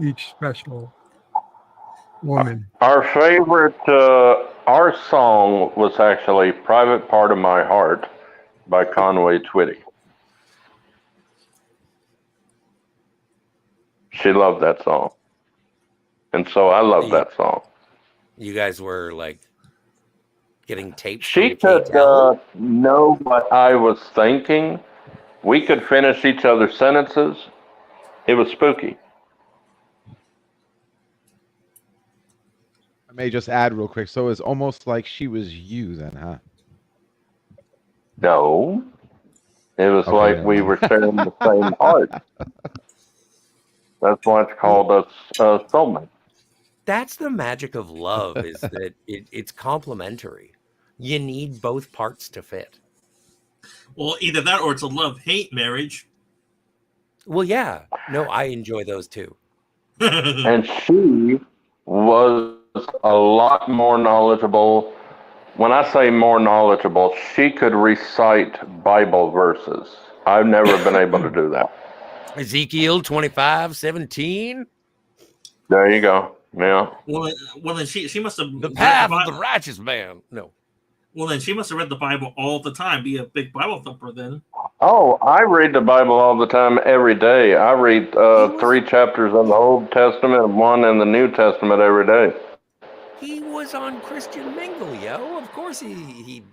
each special woman. Our favorite, our song was actually "Private Part of My Heart" by Conway Twitty. She loved that song, and so I love that song. You guys were like getting taped. She from could KTEL? know what I was thinking. We could finish each other's sentences. It was spooky. I may just add real quick. So it's almost like she was you then, huh? No, it was Okay, like never we mind. were sharing the same heart. That's why it's called a soulmate. That's the magic of love, is that it's complementary. You need both parts to fit. Well, either that or it's a love-hate marriage. Well, yeah. No, I enjoy those too. And she was a lot more knowledgeable. When I say more knowledgeable, she could recite Bible verses. I've never been able to do that. Ezekiel 25:17. There you go. Yeah. Well, then she must have The path of the righteous man. No. Well, then she must have read the Bible all the time. Be a big Bible thumper then. Oh, I read the Bible all the time, every day. I read 3 chapters in the Old Testament and 1 in the New Testament every day. He was on Christian Mingle, yo. Of course he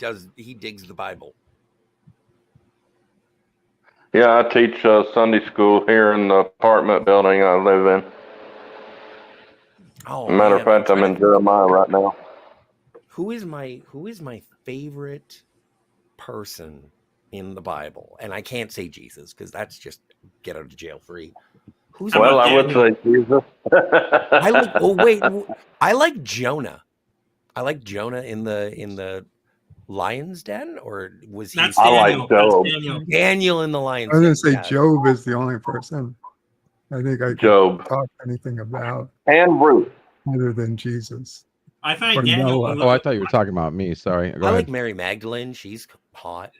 digs the Bible. Yeah, I teach Sunday school here in the apartment building I live in. Oh, Matter of fact, I'm in Jeremiah right now. Who is my favorite person in the Bible, and I can't say Jesus because that's just get out of jail free. Who's Well, I would say Jesus. I like. Oh wait, I like Jonah. I like Jonah in the lion's den, or was he? That's I Daniel. like Job. That's Daniel. Daniel in the lion's I was den. going to say yeah. Job is the only person I think I could Job talk anything about and Ruth. other than Jesus. I find Or Daniel. Noah. Oh, I thought you were talking about me. Sorry. Go I ahead. like Mary Magdalene. She's hot.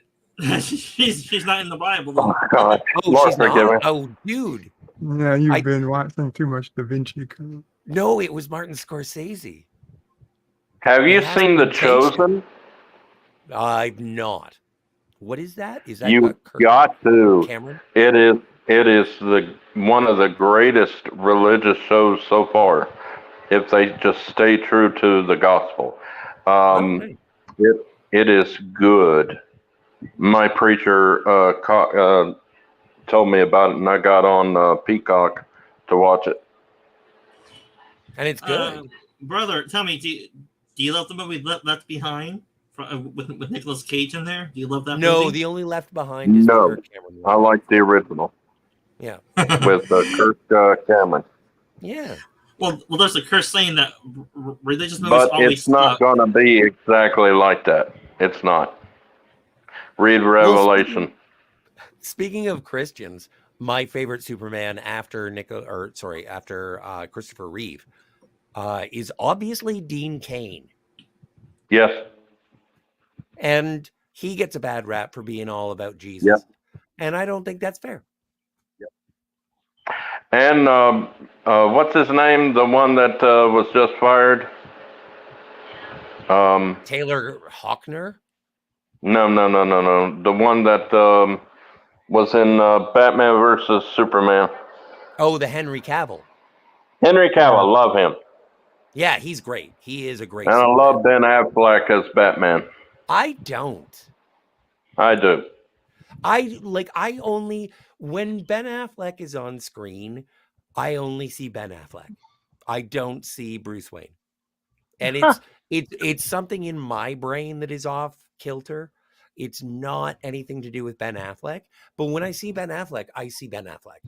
she's not in the Bible Oh though. my God. Oh, Lord she's forgive me. not. Oh, dude. Yeah, you've been watching too much Da Vinci Code. No, it was Martin Scorsese. Have you It has seen The temptation. Chosen? I've not. What is that? Is that You got to. Cameron? It is the one of the greatest religious shows so far. If they just stay true to the gospel, it is good. My preacher told me about it, and I got on Peacock to watch it. And it's good. Brother, tell me, do you love the movie Left Behind with Nicolas Cage in there? Do you love that No, movie? the only Left Behind is No, Kirk Cameron. I like the original Yeah. with Kirk Cameron. Yeah. Well, there's a curse saying that religious movies But always it's not going to be exactly like that. It's not. Read Revelation. Speaking of Christians, my favorite Superman after Christopher Reeve is obviously Dean Cain. Yes. And he gets a bad rap for being all about Jesus. Yep. And I don't think that's fair. And what's his name? The one that was just fired? Taylor Hockner? No. The one that was in Batman versus Superman. Oh, the Henry Cavill. Henry Cavill, love him. Yeah, he's great. He is a great And I Superman. love Ben Affleck as Batman. I don't. I do. When Ben Affleck is on screen, I only see Ben Affleck. I don't see Bruce Wayne. And it's something in my brain that is off kilter. It's not anything to do with Ben Affleck. But when I see Ben Affleck, I see Ben Affleck.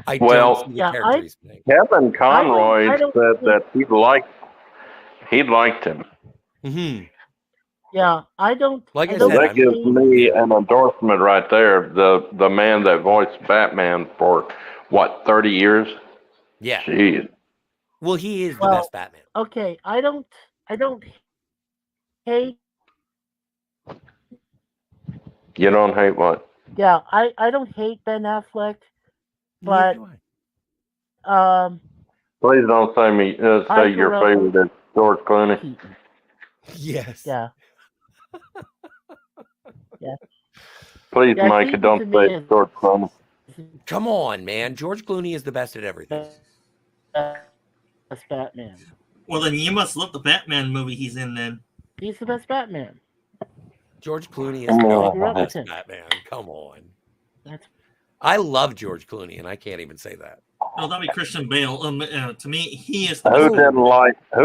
I don't see the character he's playing. Kevin Conroy I don't said that he liked him. Mm-hmm. Yeah, I don't. Like I don't said, That gives me an endorsement right there. The man that voiced Batman for 30 years? Yeah. Jeez. Well, he is the Well, best Batman. Okay, I don't hate. You don't hate what? Yeah, I don't hate Ben Affleck, but Please don't say your Carell. favorite is George Clooney. Yes. Yeah. Yeah. Please, Yeah, Micah, Keaton don't to say me it's George Clooney. Come on, man. George Clooney is the best at everything. Best Batman. Well, then you must love the Batman movie he's in. Then He's the best Batman. George Clooney is Come not on. the best Batman. Come on. That's I love George Clooney, and I can't even say that. no, that'd be Christian Bale. To me, he is the Who best.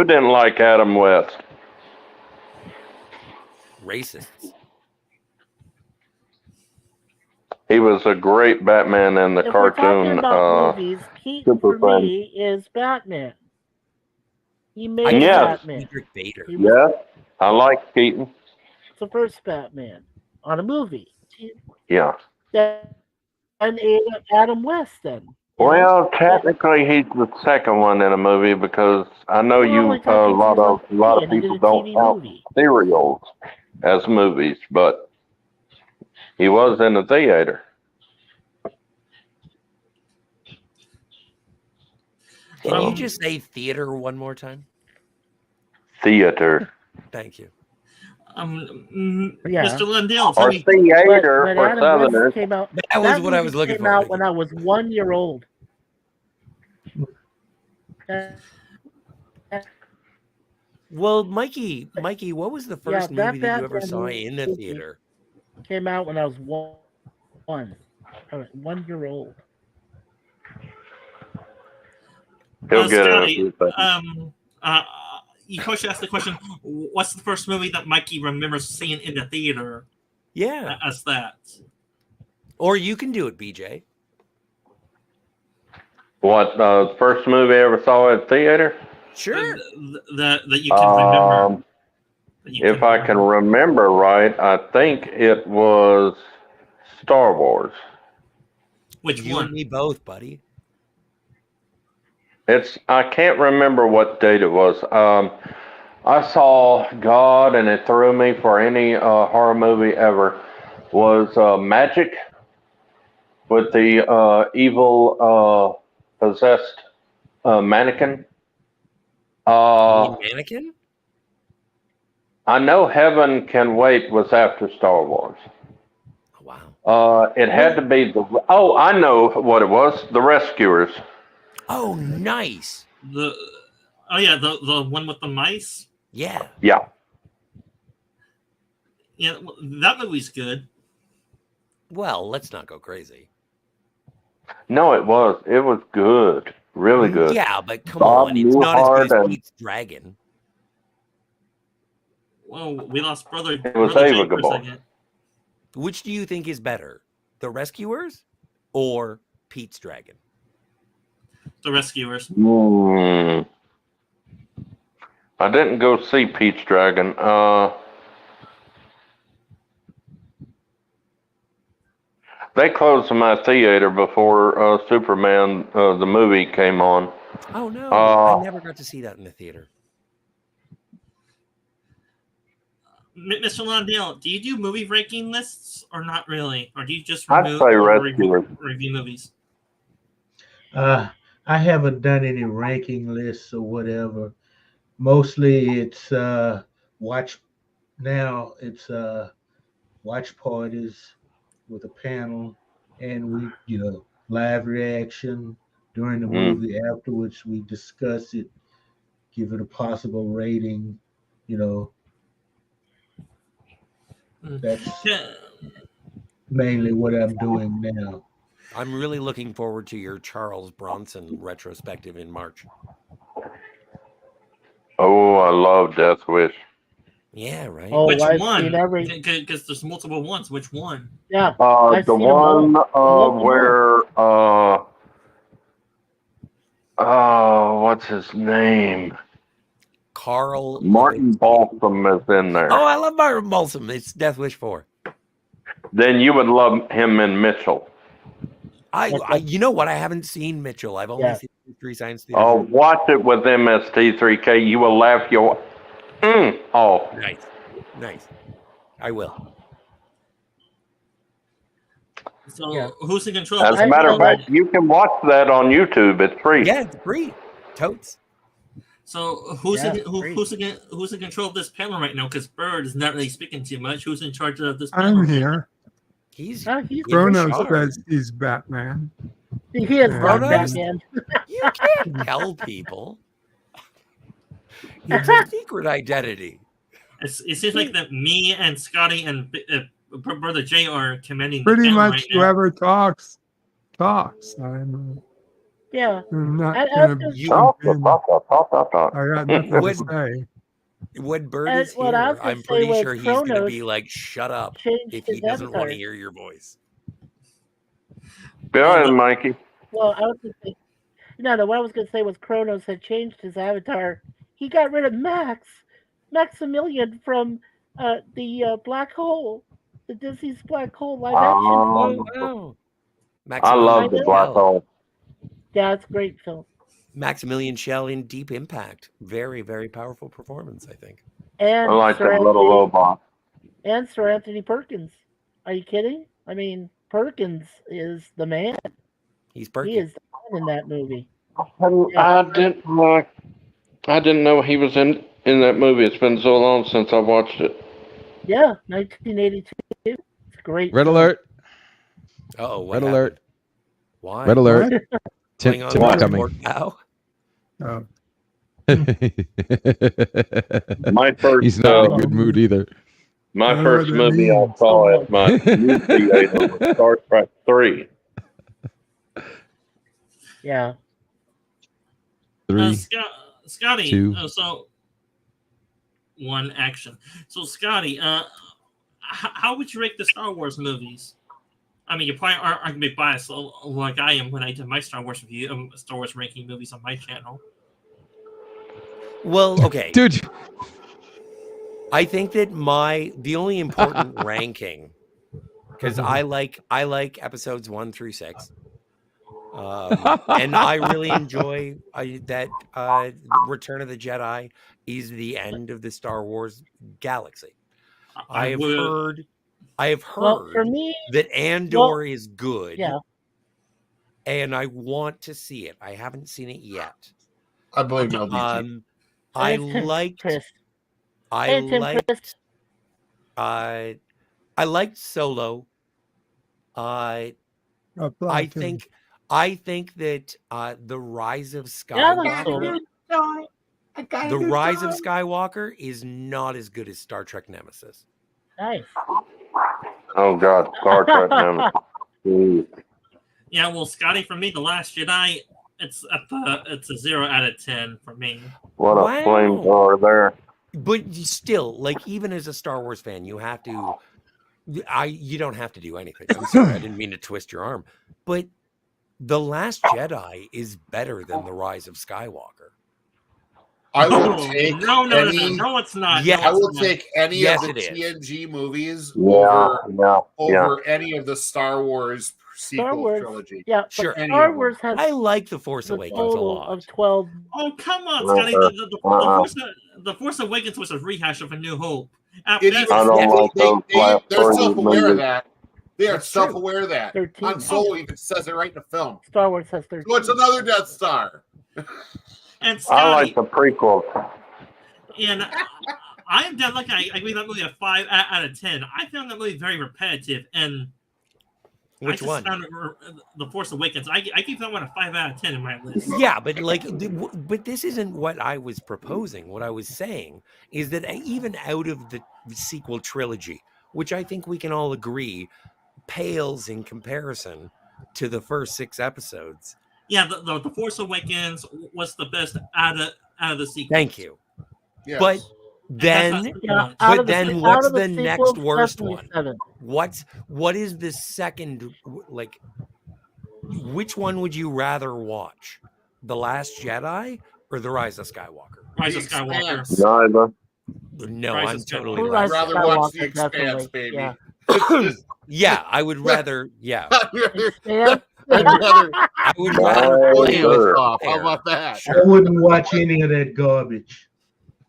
didn't like Adam West? Racists. If He was a great Batman in the we're talking cartoon. about movies, Keaton Super for Friends. me is Batman. He made Yes. Batman. Cedric Bader. He was Yes, I like Keaton. the first Batman on a movie. Yeah. And Adam West then. Well, technically, he's the second one in a movie because I know Well, you I thought a he lot was of on TV and he people did a don't TV count movie. serials as movies, but he was in the theater. Can you just say theater one more time? Theater. Thank you. Yeah. Mr. Lindell, tell Or me. theater But for Adam Southerners. West came out. That was what I movie was looking came for. out when I was 1 year old. Well, Mikey, what was the first Yeah, movie that you ever Batman saw in the movie theater? Came out when I was one. 1 year old. He'll get Scotty, it. you coach asked the question, what's the first movie that Mikey remembers seeing in the theater? Yeah. as that. Or you can do it, BJ. What, the first movie I ever saw at theater? Sure. That you can remember. If I can remember right, I think it was Star Wars. Which you one? And me both, buddy. I can't remember what date it was. I saw God, and it threw me for any horror movie ever. Was Magic with the evil possessed mannequin. Mannequin? I know Heaven Can Wait was after Star Wars. Wow. It had to be I know what it was. The Rescuers. Oh, nice. The one with the mice. Yeah. Yeah. Yeah, that movie's good. Well, let's not go crazy. No, it was. It was good. Really good. Yeah, but come Bob on. It's not as good Newhart as Pete's Dragon. Well, we lost brother. It was Brother Jay for a Ava second. Which do you think is better? The Rescuers or Pete's Dragon? The Rescuers. I didn't go see Pete's Dragon. They closed my theater before Superman, the movie, came on. Oh, no. I never got to see that in the theater. Mr. Londale, do you do movie ranking lists or not really? Or do you just I'd say Rescuers. review movies? I haven't done any ranking lists or whatever. Mostly it's watch parties with a panel, and we live reaction during the movie. Afterwards we discuss it, give it a possible rating. That's mainly what I'm doing now. I'm really looking forward to your Charles Bronson retrospective in March. Oh, I love Death Wish. Yeah, right. Oh, Which I've one? seen every- Because there's multiple ones. Which one? Yeah. The one where what's his name? Carl Martin Balsam is in there. Oh, I love Martin Balsam. It's Death Wish 4. Then you would love him in Mitchell. I you know what? I haven't seen Mitchell. I've only seen Three Science Theater. Oh, watch it with MST3K. You will laugh your off. Nice. I will. So who's in control? As a matter of fact, you can watch that on YouTube. It's free. Yeah, it's free. Totes. So who's in control of this panel right now? Because Bird is not really speaking too much. Who's in charge of this panel? I'm here. He's Chronos says he's Batman. He is Chronos? Batman. You can't tell people. It's a secret identity. It seems like that me and Scotty and Brother Jay are commanding the Pretty panel much right now. whoever talks. I'm Yeah. not I- gonna I just- jump in. I got nothing to When- say. When Bird And is what I here, was gonna I'm say pretty was sure he's going to Chronos be like, shut up, changed if he his doesn't want avatar. to hear your voice. Go ahead, Mikey. Well, I was gonna say, what I was going to say was Kronos had changed his avatar. He got rid of Maximilian from the Black Hole, the Disney's Black Hole live action film. I love the Black Hole. Yeah, it's a great film. Maximilian Schell in Deep Impact. Very, very powerful performance, I think. And I like Sir that little Anthony- robot. And Sir Anthony Perkins. Are you kidding? I mean, Perkins is the man. He's He is the man in that movie. I didn't know he was in that movie. It's been so long since I watched it. Yeah, 1982. It's a great. Red film. alert. Uh-oh, what Red happened? alert. Why? Red alert. Going on Tim's with coming. Pork Now? Oh. My first. He's not in a good mood either. My Oh, first that movie I means saw at my new theater was Star Trek 3. Yeah. 3, Scotty, 2. so one action. So Scotty, how would you rate the Star Wars movies? I mean, you probably aren't going to be biased like I am when I did my Star Wars review, Star Wars ranking movies on my channel. Well, okay, dude. I think that the only important ranking, because I like episodes 1 through 6, and I really enjoy that Return of the Jedi is the end of the Star Wars galaxy. I have heard Well, for me, that Andor is good. Yeah. And I want to see it. I haven't seen it yet. I believe no. I liked Solo. I think that the Rise of Skywalker, the Rise of Skywalker is not as good as Star Trek Nemesis. Nice. Oh God, Star Trek Nemesis. Yeah, well, Scotty, for me, The Last Jedi, it's a 0 out of 10 for me. What a flamethrower there. But still, like, even as a Star Wars fan, you have to. You don't have to do anything. I'm sorry, I didn't mean to twist your arm, but The Last Jedi is better than The Rise of Skywalker. I will take no, it's not. Yes, I will take any yes, of the it is. TNG movies over any of the Star Wars sequel trilogy. Yeah, sure. Star Wars has. I like The Force Awakens a lot. Of 12. Oh, come on, Scotty. The Force Awakens was a rehash of A New Hope. They're self-aware of that. They are self-aware of that. 13. Han Solo even says it right in the film. Star Wars has 13. So it's another Death Star. And Scotty, I like the prequel. And I am down. Like I give that movie a 5 out of 10. I found that movie very repetitive. And which one? The Force Awakens. I give that one a 5 out of 10 in my list. Yeah, but but this isn't what I was proposing. What I was saying is that even out of the sequel trilogy, which I think we can all agree pales in comparison to the first 6 episodes. Yeah, the Force Awakens was the best out of the sequel. Thank you. Yes. But then, what's the next worst one? 7. What is the second? Like, which one would you rather watch? The Last Jedi or The Rise of Skywalker? Rise of Skywalker. Neither. No, Rise I'm of totally Skywalker. I'd rather watch The Definitely, Expanse, baby. yeah. Yeah, I would rather. Yeah, Yeah. I would rather play with How fire. about that? I wouldn't watch any of that garbage.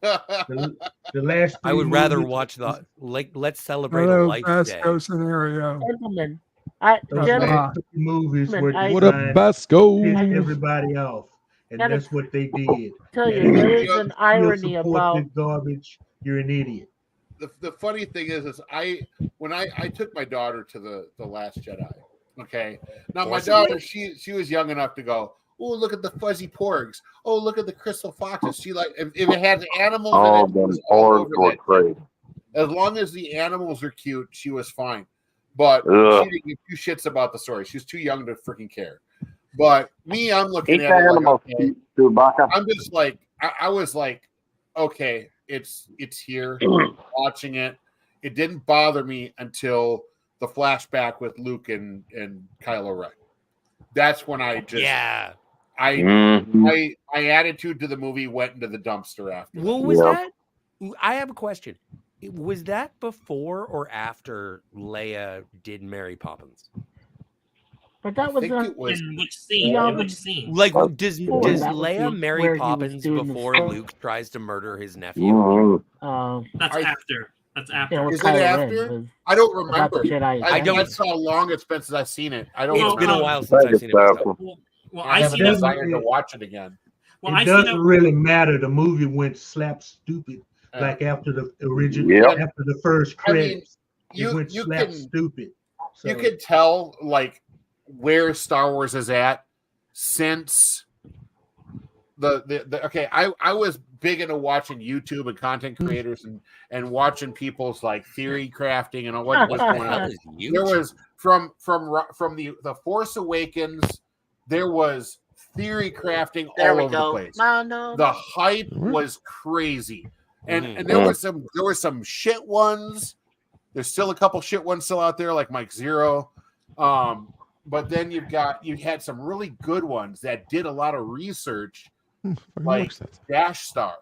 The last I would three rather movies- watch let's celebrate a Hello, life day. Basco scenario. Gentlemen, Those gentlemen, last three movies were What a designed Basco. to piss everybody off, and Gotta that's what they did. tell you, And there if is you an still irony support about this garbage, you're an idiot. The funny thing is when I took my daughter to the Last Jedi. Okay, now my daughter she was young enough to go. Oh, look at the fuzzy porgs. Oh, look at the crystal foxes. She like if it had animals Oh, in it, it them was all porgs over were that. crazy. As long as the animals are cute, she was fine. But Ugh. she didn't give 2 shits about the story. She was too young to freaking care. But me, I'm looking Eat the at it like, animals, okay, Chewbacca. I'm just like I was like, okay, it's here. Watching it, it didn't bother me until the flashback with Luke and Kylo Ren. That's when I just my attitude to the movie went into the dumpster after. What was that? I have a question. Was that before or after Leia did Mary Poppins? but that was think it was In which scene? Yeah, In which scene? Like, does Before, that was Leia where marry he was Poppins doing the before stuff. Luke tries to murder his nephew? That's after. That's after. with Is it Kylo Ren after? was I don't about the remember. Jedi. I don't- That's how long it's been since I've seen it. I don't It's remember. been a while since I've seen it myself. Well, I I have see a that. desire to watch it again. Well, It I see doesn't that. really matter. The movie went slap stupid, like after the original, Yep. after the first I mean, credits, you it went you slap can stupid. So, you can tell like where Star Wars is at since the okay. I was big into watching YouTube and content creators and watching people's like theory crafting and all what was going on. There was from the Force Awakens, there was theory crafting There all we over go. the place. No. The hype was crazy, and Mhm. and there were some shit ones, There's still a couple shit ones still out there, like Mike Zero. But then you had some really good ones that did a lot of research, like Dash Star.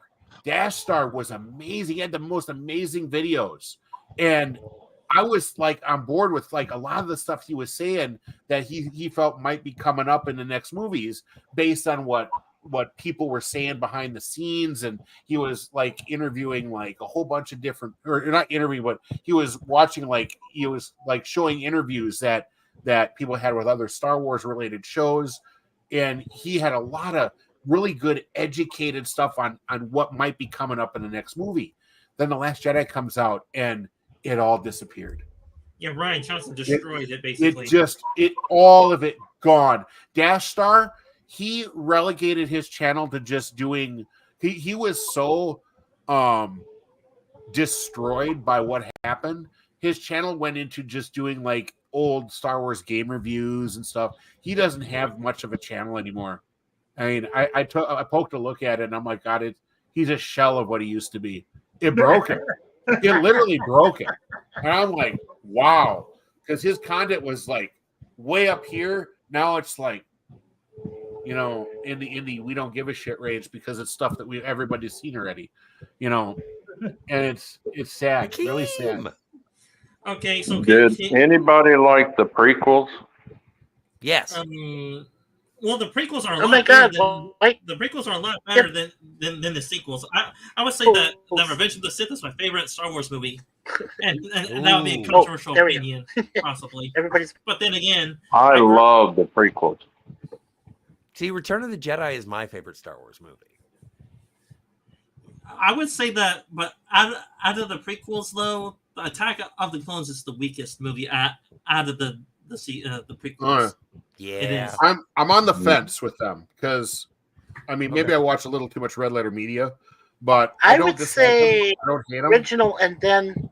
Dash Star was amazing. He had the most amazing videos. And I was like on board with like a lot of the stuff he was saying that he felt might be coming up in the next movies based on what people were saying behind the scenes. And he was like interviewing like a whole bunch of different, or not interviewing, but he was watching, like he was like showing interviews that people had with other Star Wars related shows. And he had a lot of really good educated stuff on what might be coming up in the next movie. Then The Last Jedi comes out and it all disappeared. Yeah, Rian Johnson destroyed it basically. All of it gone. Dash Star, he relegated his channel to just doing, he was so destroyed by what happened. His channel went into just doing like old Star Wars game reviews and stuff. He doesn't have much of a channel anymore. I mean, I poked a look at it and I'm like, God, he's a shell of what he used to be. It broke him. It literally broke him. And I'm like, wow. Because his content was like way up here. Now it's like, you know, in the we don't give a shit range because it's stuff that everybody's seen already. You know, and it's sad. Really sad. Okay, so did anybody like the prequels? Yes. Well, the prequels are a Oh lot my God! the prequels are a lot better than the sequels. I would say that Revenge of the Sith is my favorite Star Wars movie, and that would be a controversial opinion, possibly. But then again, I love the prequels. See, Return of the Jedi is my favorite Star Wars movie. I would say that, but out of the prequels, though, the Attack of the Clones is the weakest movie out of the prequels. Yeah, I'm on the fence with them because, I mean, maybe I watch a little too much Red Letter Media, but I don't would dislike say them. I don't hate them. original and then.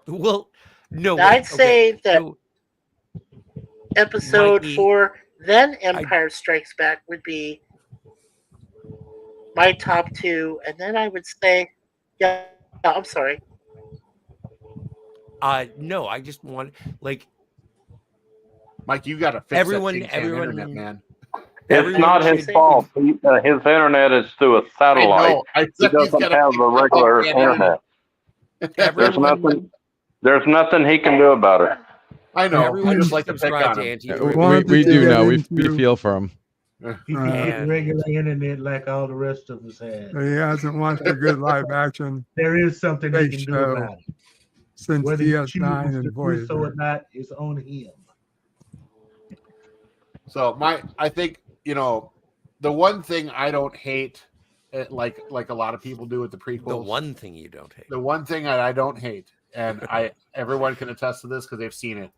Well, no, I'd say that Episode 4, then Empire Strikes Back would be my top two, and then I would say, yeah, I'm sorry. No, I just want like. Mike, you got to fix everyone. that internet, man. It's not his fault. His internet is through a satellite. He doesn't have a regular internet. There's nothing he can do about it. I know. Everyone I just like to pick subscribe on to him. We do know. We feel for him. He can get regular internet like all the rest of us have. He hasn't watched a good live action. There is something he can do about it. Since Whether he DS9 chooses and to do Voyager. so or not is on him. So I think, you know, the one thing I don't hate, like a lot of people do with the prequels. The one thing you don't hate. The one thing that I don't hate, and everyone can attest to this because they've seen it.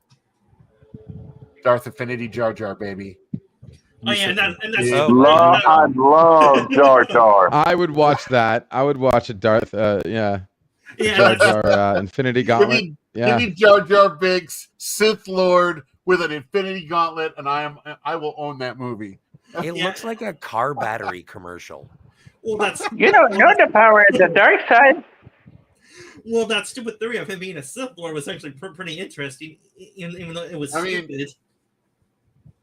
Darth Affinity Jar Jar, baby. Oh yeah, and that's I love Jar Jar. I would watch that. I would watch a Darth. Jar Jar Infinity Gauntlet. Give me Jar Jar Binks, Sith Lord with an Infinity Gauntlet, and I will own that movie. It looks like a car battery commercial. Well, that's you don't know the power of the dark side. Well, that stupid theory of him being a Sith Lord was actually pretty interesting, even though it was stupid.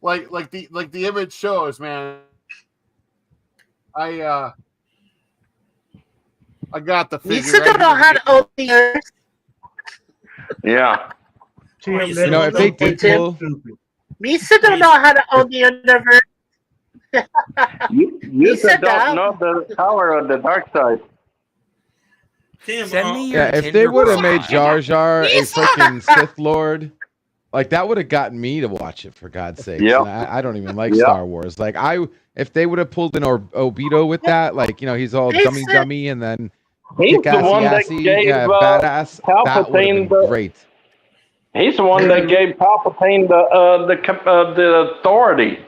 Like the image shows, man. I got the figure. You still don't know how to open the earth. Yeah. If they did pull, Me still don't know how to own the universe. You said don't know the power of the dark side. Send me if they would have made Jar Jar a freaking Sith Lord, like that would have gotten me to watch it, for God's sake. Yep. I don't even like Star Wars. Like if they would have pulled in Obito with that, like, you know, he's all dummy and then he's the one that gave badass. That would have been great. He's the one that gave Palpatine the authority.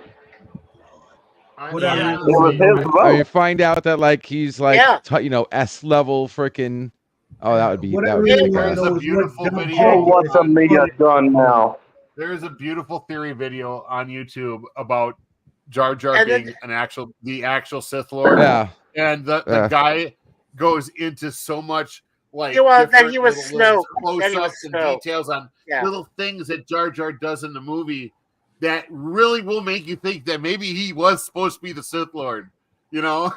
It was his vote. You find out that like he's like S level freaking. Oh, that would be. There's a beautiful video. Oh, what's Mia done now? There is a beautiful theory video on YouTube about Jar Jar being the actual Sith Lord. Yeah. And the guy goes into so much like that different he was little Snoke. That he was close-ups and Snoke. details on Yeah. little things that Jar Jar does in the movie that really will make you think that maybe he was supposed to be the Sith Lord, you know?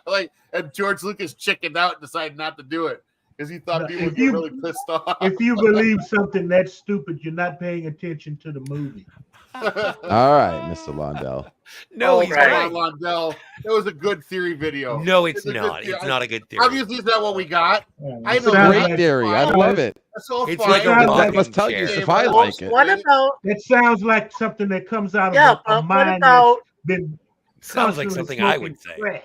Like, and George Lucas chickened out and decided not to do it because he thought people would get really pissed off. If you believe something that stupid, you're not paying attention to the movie. All right, Mr. Londell. No, he's right. Londell. It was a good theory video. No, it's a good not. theory. It's not a good theory. Obviously, it's not what we got. I It's a great theory. I love it. That's all It's fine. like a That rocking must tell you chair. if I like it. What about? That sounds like something that comes out of Yeah, a but what mind about? that's been Sounds like constantly something I smoking would say. crack.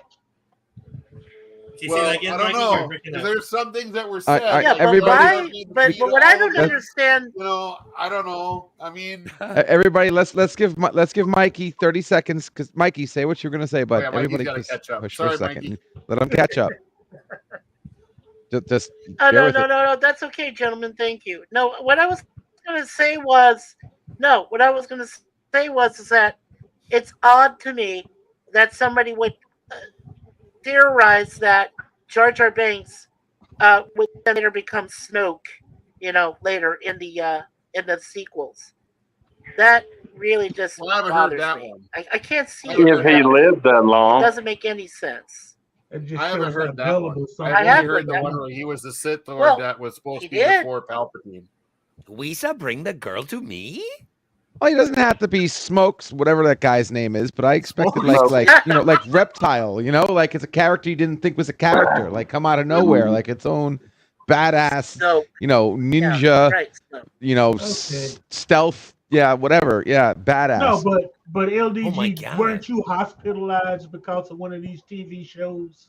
Can you Well, say that again, I don't Mikey? know. You're breaking up. There's some things that were said. I- Yeah, but everybody- why? But what I don't understand. You know, I don't know. I mean, Everybody, let's give Mikey 30 seconds because Mikey, say what you're gonna say, but yeah, Mikey's everybody gotta just catch up. push Sorry, for a second. Mikey. Let him catch up. Just Oh, bear no, with no, it. no. That's okay, gentlemen. Thank you. No, what I was going to say was, is that it's odd to me that somebody would theorize that Jar Jar Binks would then later become Snoke, later in the sequels. That really just Well, I haven't heard bothers that me. one. I can't see it. If he lived that It long. doesn't make any sense. It just I haven't shows how heard that one. gullible some I've I only have heard heard the that one where he was the Sith Lord Well, that was supposed he to be did. before Palpatine. Lisa, bring the girl to me. Well, he doesn't have to be Smokes, whatever that guy's name is, but I expected Smoke. like like Reptile, like it's a character you didn't think was a character, like come out of nowhere, like its own badass, No. ninja, Yeah, right. No. stealth, whatever, badass. No, but Oh my LDG, God. weren't you hospitalized because of one of these TV shows?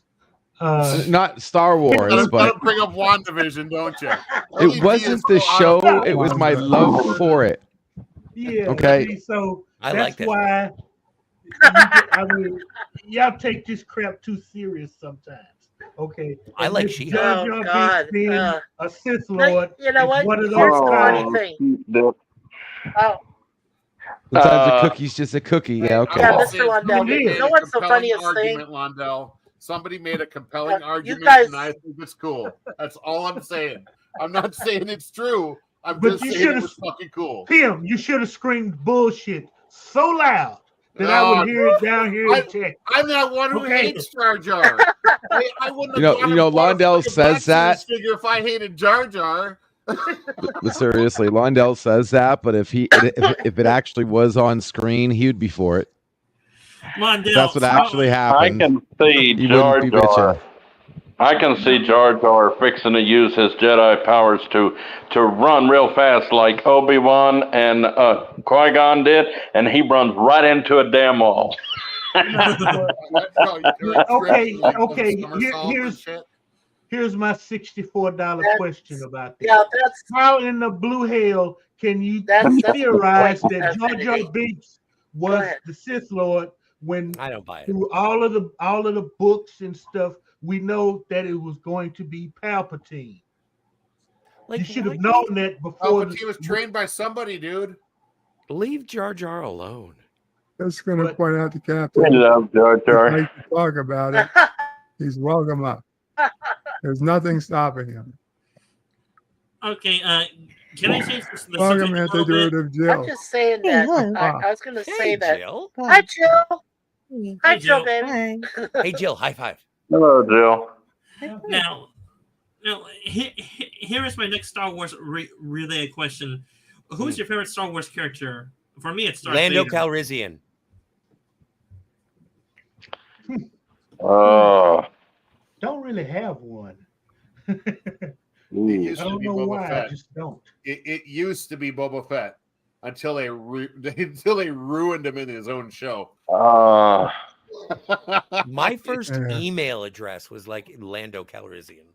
Not Star Wars, but Don't bring up WandaVision, don't you? it wasn't the show, it was my love for it. Yeah. Okay. I mean, so I that's like that. why. Y'all take this crap too serious sometimes. Okay. I And like this She-Hulk. Jar Oh, Jar God. Binks being a Sith But Lord. you know is what? One of Here's those the funny thing. Oh, Sometimes a cookie's just a cookie. Yeah, okay. Yeah, I'll Mr. say Lundell, somebody you made know a what's the compelling funniest thing? argument, Londell. Somebody made a compelling You argument, guys- and I think it's cool. That's all I'm saying. I'm not saying it's true. I'm But just you saying it should've- was fucking cool. Tim, you should have screamed bullshit so loud that I would hear it down here in Texas. I'm that one who Okay. hates Jar Jar. I wouldn't You have know, gone you know, and bought a Londell fucking says Black that. Series figure if I hated Jar Jar. But seriously, Londell says that, but if if it actually was on screen, he would be for it. Londell, That's what actually I happened. can see He Jar wouldn't be Jar. bitching. I can see Jar Jar fixing to use his Jedi powers to run real fast like Obi-Wan and Qui-Gon did, and he runs right into a damn wall. Here's my $64 question about this. Yeah, that's how in the blue hell can you that's theorize the point. that Jar Jar Hey, Binks go was ahead. the Sith Lord when I don't buy it. through all of the books and stuff we know that it was going to be Palpatine. Like, you should have why known that before. Palpatine was trained by somebody, dude. Leave Jar Jar alone. Just going to point out to Captain. We love Jar Jar. He'd like to talk about it. He's welcome up. There's nothing stopping him. Okay, can I change the subject Welcome a into little bit? the Jill. I'm just saying Hey, that. hello. I was going to say Hey, that. Jill. Hi, Jill. Hi, Hey, Jill, Jill. baby. Hey, Jill, high five. Hello, Jill. Now, here is my next Star Wars related question. Who is your favorite Star Wars character? For me, it's Darth Lando Vader. Calrissian. Don't really have one. It used I to don't be know Boba why. I Fett. just don't. It used to be Boba Fett until they ruined him in his own show. My first Yeah. email address was like Lando Calrissian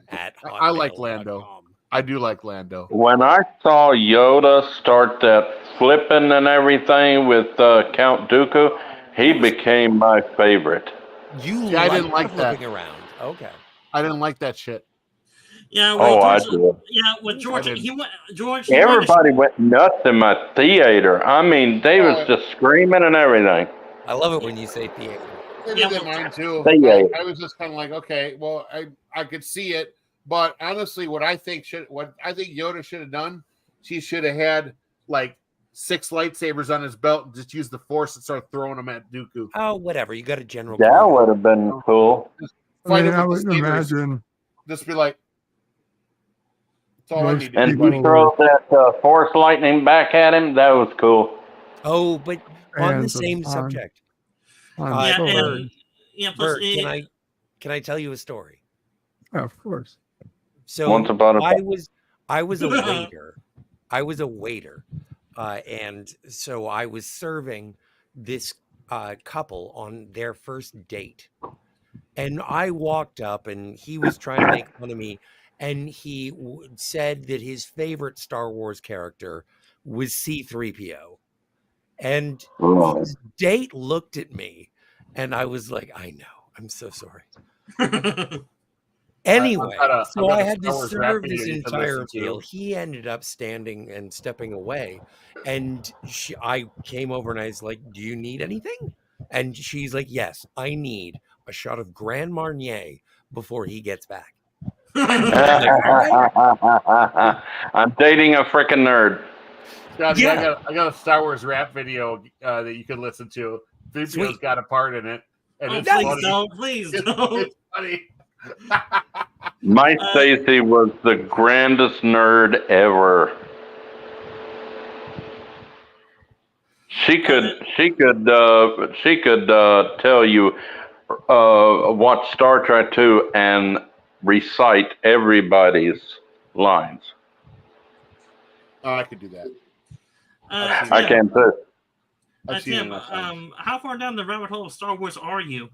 at I like hotmail.com. Lando. I do like Lando. When I saw Yoda start that flipping and everything with Count Dooku, he became my favorite. You See, I didn't like like that. flipping around. Okay. I didn't like that shit. Yeah, Oh, I George, do. yeah, with George, didn't. he went. George, he wanted to- Everybody went nuts in my theater. I mean, they was just screaming and everything. I love it when you say theater. They Yeah, did well, mine too. They- I was just kind of like, okay, well, I could see it, But honestly, what I think Yoda should have done, she should have had like 6 lightsabers on his belt and just use the Force and start throwing them at Dooku. Oh, whatever. You got a general. That would have been cool. Fight him I with would the sabers. imagine. Just be like, that's all I need to And do. he throw that Force lightning back at him. That was cool. Oh, but on the And same on- subject. on Yeah, Thor. and yeah. Plus, Bert, can I tell you a story? Of course. So Once upon a I time. was a waiter. I was a waiter, and so I was serving this couple on their first date. And I walked up, and he was trying to make fun of me, and he said that his favorite Star Wars character was C-3PO. And his date looked at me, and I was like, "I know, I'm so sorry." Anyway, so I had to serve this entire meal. He ended up standing and stepping away, and I came over and I was like, "Do you need anything?" And she's like, "Yes, I need a shot of Grand Marnier before he gets back." I'm dating a freaking nerd. Scotty, I got a Star Wars rap video that you can listen to. 3PO's got a part in it. And it's please funny. don't. Please don't. It's funny. My Stacy was the grandest nerd ever. She could tell you watch Star Trek 2 and recite everybody's lines. Oh, I could do that. I can too. Tim, how far down the rabbit hole of Star Wars are you?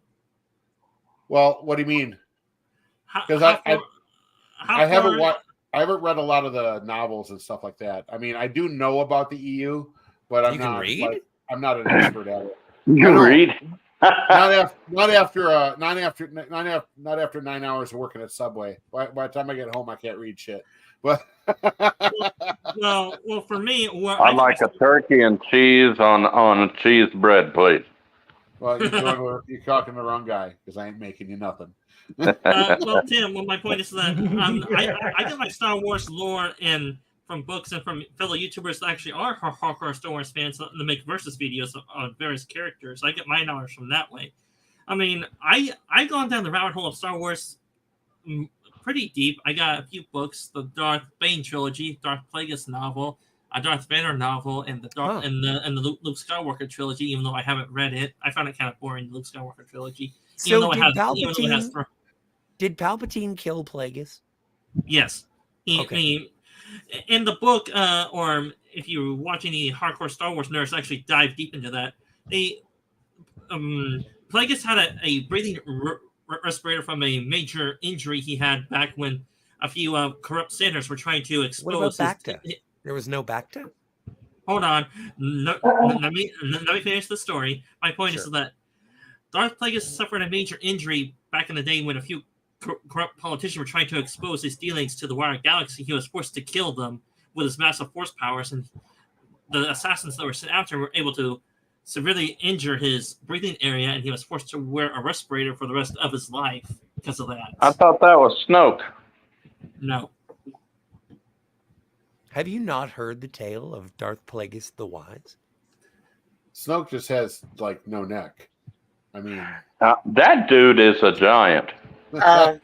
Well, what do you mean? Because I haven't read a lot of the novels and stuff like that. I mean, I do know about the EU, but I'm not an expert at it. You read? not after 9 hours of working at Subway. By the time I get home, I can't read shit. But well, for me, I'd like a turkey and cheese on a cheese bread, please. Well, you're talking to the wrong guy because I ain't making you nothing. Well, Tim, my point is that I get my Star Wars lore from books and from fellow YouTubers that actually are hardcore Star Wars fans that make versus videos on various characters. I get my knowledge from that way. I mean, I've gone down the rabbit hole of Star Wars pretty deep. I got a few books: the Darth Bane trilogy, Darth Plagueis novel, a Darth Vader novel, and the Luke Skywalker trilogy. Even though I haven't read it, I found it kind of boring. The Luke Skywalker trilogy. So did Palpatine kill Plagueis? Yes. Okay. In the book, or if you're watching the hardcore Star Wars nerds actually dive deep into that, Plagueis had a breathing respirator from a major injury he had back when a few corrupt senators were trying to expose. What about Bacta? There was no Bacta? Hold on. Let me finish the story. My point is that Darth Plagueis suffered a major injury back in the day when a few corrupt politicians were trying to expose his dealings to the wider galaxy. He was forced to kill them with his massive force powers, and the assassins that were sent after were able to severely injure his breathing area, and he was forced to wear a respirator for the rest of his life because of that. I thought that was Snoke. No. Have you not heard the tale of Darth Plagueis the Wise? Snoke just has like no neck. I mean, that dude is a giant. No,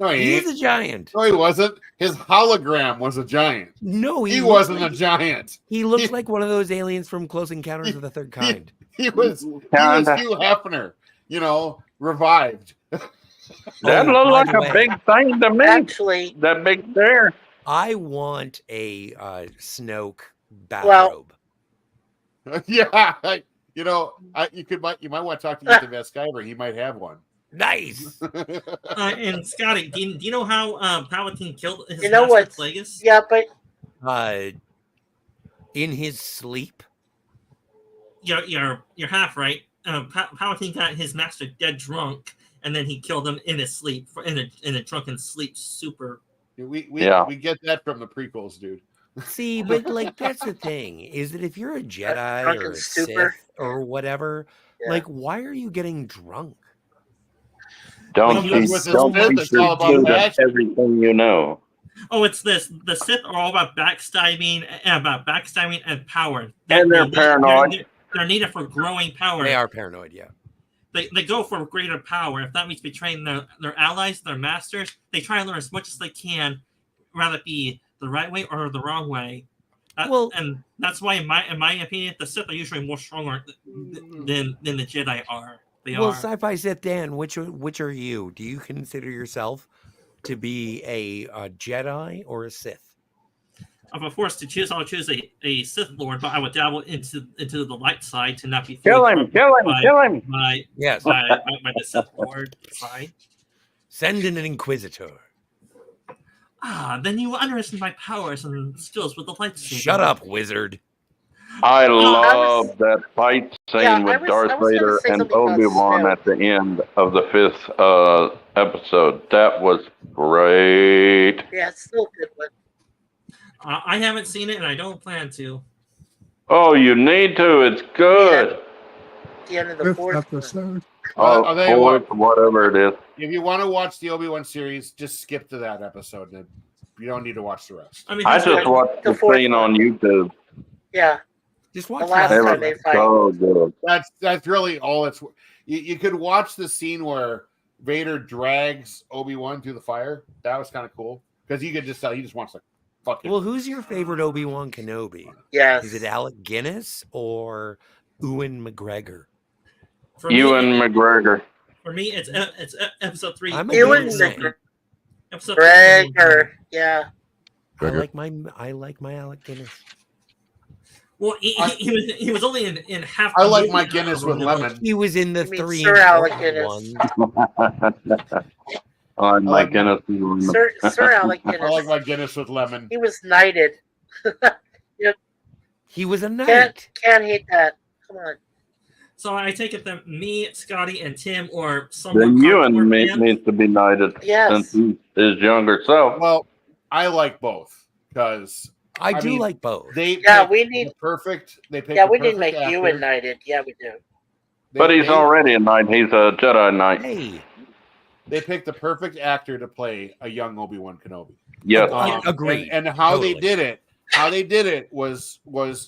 He's a giant. No, he wasn't. His hologram was a giant. No, he wasn't a giant. He looks like one of those aliens from Close Encounters of the Third Kind. He was Hugh Hefner, revived. That looked like a big thing to me. Actually, that big bear. I want a Snoke bathrobe. Yeah, you might want to talk to Ethan Van Sciver. He might have one. Nice. And Scotty, do you know how Palpatine killed his master Plagueis? Yeah, but in his sleep. You're half right. Palpatine got his master dead drunk, and then he killed him in his sleep, in a drunken sleep. Super. We get that from the prequels, dude. See, but that's the thing, is that if you're a Jedi or a Sith or whatever, why are you getting drunk? Don't He teach, was don't so teach much- your all about children that. everything you know. Oh, it's this. The Sith are all about backstabbing and power. And they're paranoid. They're needed for growing power. They are paranoid, yeah. They go for greater power. If that means betraying their allies, their masters, they try and learn as much as they can, rather it be the right way or the wrong way. And that's why, in my opinion, the Sith are usually more stronger than the Jedi are. They Well, are. Sci-Fi Sith Dan, which are you? Do you consider yourself to be a Jedi or a Sith? If I'm forced to choose, I'll choose a Sith Lord, but I would dabble into the light side to not be Kill him, kill him, kill him. Yes. by the Sith Lord side. Send in an Inquisitor. Then you will underestimate my powers and skills with the lightsaber. Shut up, wizard. I love that fight scene Yeah, with I was Darth gonna Vader say and something about Obi-Wan Snow. at the end of the 5th episode. That was great. Yeah, it's still a good one. I haven't seen it, and I don't plan to. Oh, you need to. It's good. The end of the Fifth fourth episode. Oh, I'll tell you what. whatever it is. If you want to watch the Obi-Wan series, just skip to that episode. Then you don't need to watch the rest. I just watched the scene on YouTube. Yeah. Just watch the last It time was they fight. so good. That's really all it's. You could watch the scene where Vader drags Obi-Wan through the fire. That was kind of cool because you could just tell he just wants to fucking. Well, who's your favorite Obi-Wan Kenobi? Yes. Is it Alec Guinness or Ewan McGregor? For me, Ewan McGregor. For me, it's episode 3. I'm a Ewan Ewan McGregor. Episode Gregor. Yeah. I like my Alec Guinness. Well, he was only in half. I the like movie. my Guinness with lemon. He was in the You mean 3 Sir and Alec 4 Guinness. ones. Oh, my goodness. Sir Alec Guinness. I like my Guinness with lemon. He was knighted. He was a knight. Can't hate that. Come on. So I take it that me, Scotty, and Tim, or someone. Then Ewan needs to be knighted Yes. since he is younger self. Well, I like both because I do mean, like both. They Yeah, picked we need. the perfect. They picked Yeah, the we need to perfect make actor. Ewan knighted. Yeah, we do. But he's already a knight. He's a Jedi knight. Hey. They picked the perfect actor to play a young Obi-Wan Kenobi. Yes. Agreed. And how Totally. they did it was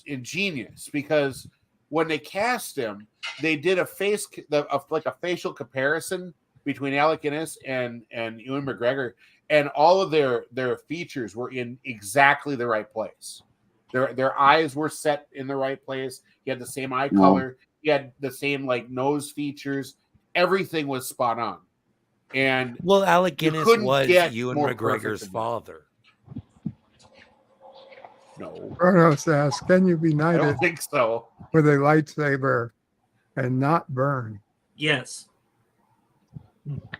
ingenious because when they cast him, they did a facial comparison between Alec Guinness and Ewan McGregor, and all of their features were in exactly the right place. Their eyes were set in the right place. He had the same eye color. He had the same nose features. Everything was spot on. And Well, Alec you Guinness couldn't was get Ewan more McGregor's perfect than that. father. No, Kronos asks, can you be I knighted don't think so. with a lightsaber and not burn? Yes.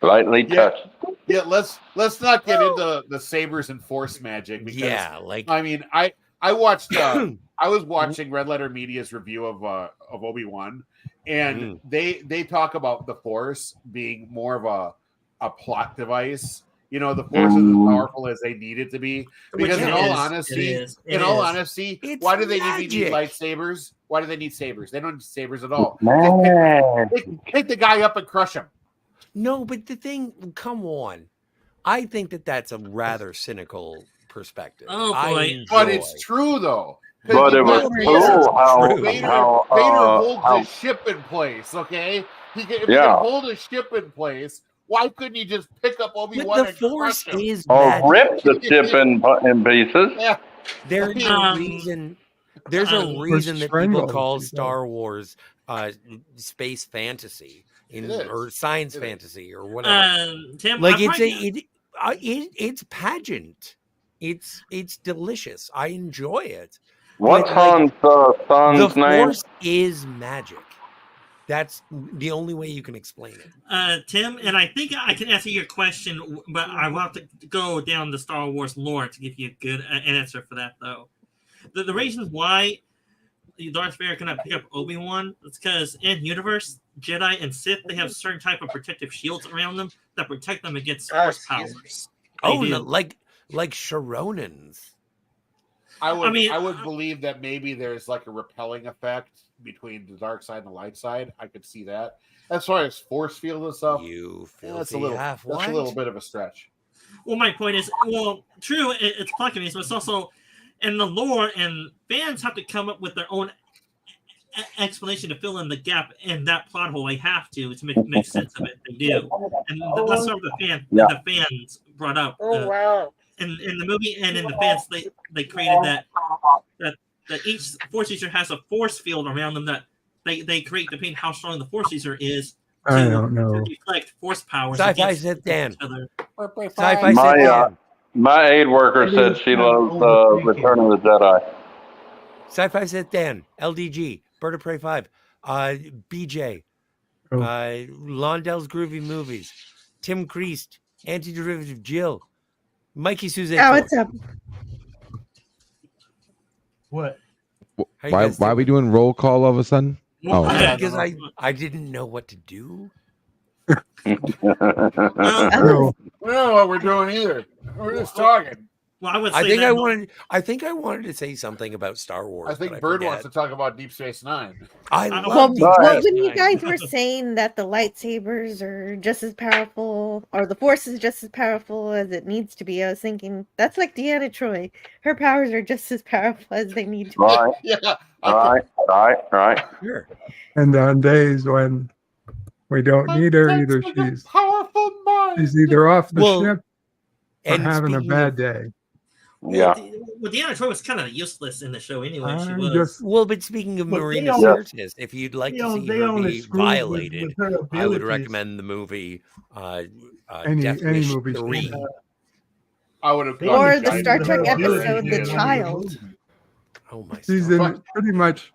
Lightly touched. Yeah, let's not get into the sabers and force magic because Yeah, like I mean, I watched I was watching Red Letter Media's review of Obi-Wan, and they talk about the force being more of a plot device. You know, the force is as powerful as they need it to be. Because in all honesty, It's why do they need magic. lightsabers? Why do they need sabers? They don't need sabers at all. Man. Pick the guy up and crush him. No, but the thing, come on. I think that's a rather cynical perspective. Oh, I boy. enjoy- But it's true though. But it was cool how Vader how holds his ship in place. Okay, if he can hold his ship in place, why couldn't he just pick up Obi-Wan But the and force crush him? is or magic. rip the ship in pieces. Yeah, There's a reason. There's a reason that people strangled call people. Star Wars space fantasy It is. or science fantasy or whatever. Tim, Like I'm it's pageant. It's delicious. I enjoy it. What's But, Han's son's the name? force is magic. That's the only way you can explain it. Tim, and I think I can answer your question, but I will have to go down the Star Wars lore to give you a good answer for that, though. The reasons why Darth Vader cannot pick up Obi-Wan is because in universe, Jedi and Sith, they have certain type of protective shields around them that protect them against force powers. Oh, They no, do. like Sharonans. I would mean, I would believe that maybe there's like a repelling effect between the dark side and the light side. I could see that. As far as force field and stuff, You that's a filthy little half that's a little bit of a stretch. Well, my point is, true, it's Pocahontas, but it's also in the lore, and fans have to come up with their own explanation to fill in the gap in that plot hole. They have to make sense of it. They do, and that's sort of the fans brought up. Wow! In the movie and in the fans, they created that each force user has a force field around them that they create depending how strong the force user is. I don't know. To deflect force powers. Sci-fi against said Dan. each other. Sci-fi said Dan. My aid worker said she loves Return of the Jedi. Sci-fi said Dan. LDG. Bird of Prey 5. BJ. Londell's Groovy Movies. Tim Creast. Antiderivative Jill. Mikey Suzanne. Oh, what's up? What? Why are we doing roll call all of a sudden? Oh, because I didn't know what to do. We don't know what we're doing either. We're just talking. Well, I would I say think that I think I wanted to say something about Star Wars. I think but Bird forget. wants to talk about Deep Space Nine. I Well, love Deep Space when you Nine. guys were saying that the lightsabers are just as powerful, or the Force is just as powerful as it needs to be, I was thinking that's like Deanna Troi. Her powers are just as powerful as they need to Right. Yeah. Right. Sure. And on days when we don't need her, either she's either off the ship or and having a speaking bad of- day. Yeah. Well, Deanna Troi was kind of useless in the show anyway. She I'm was. just- Well, but speaking of Look, Marina they only- Sirtis, if you'd like they to only- see they her only be screwed with violated, her I would abilities. recommend the movie Any Death any Wish movie. 3. I would have. Or the Star Trek episode, The Child. Oh my! She's in pretty much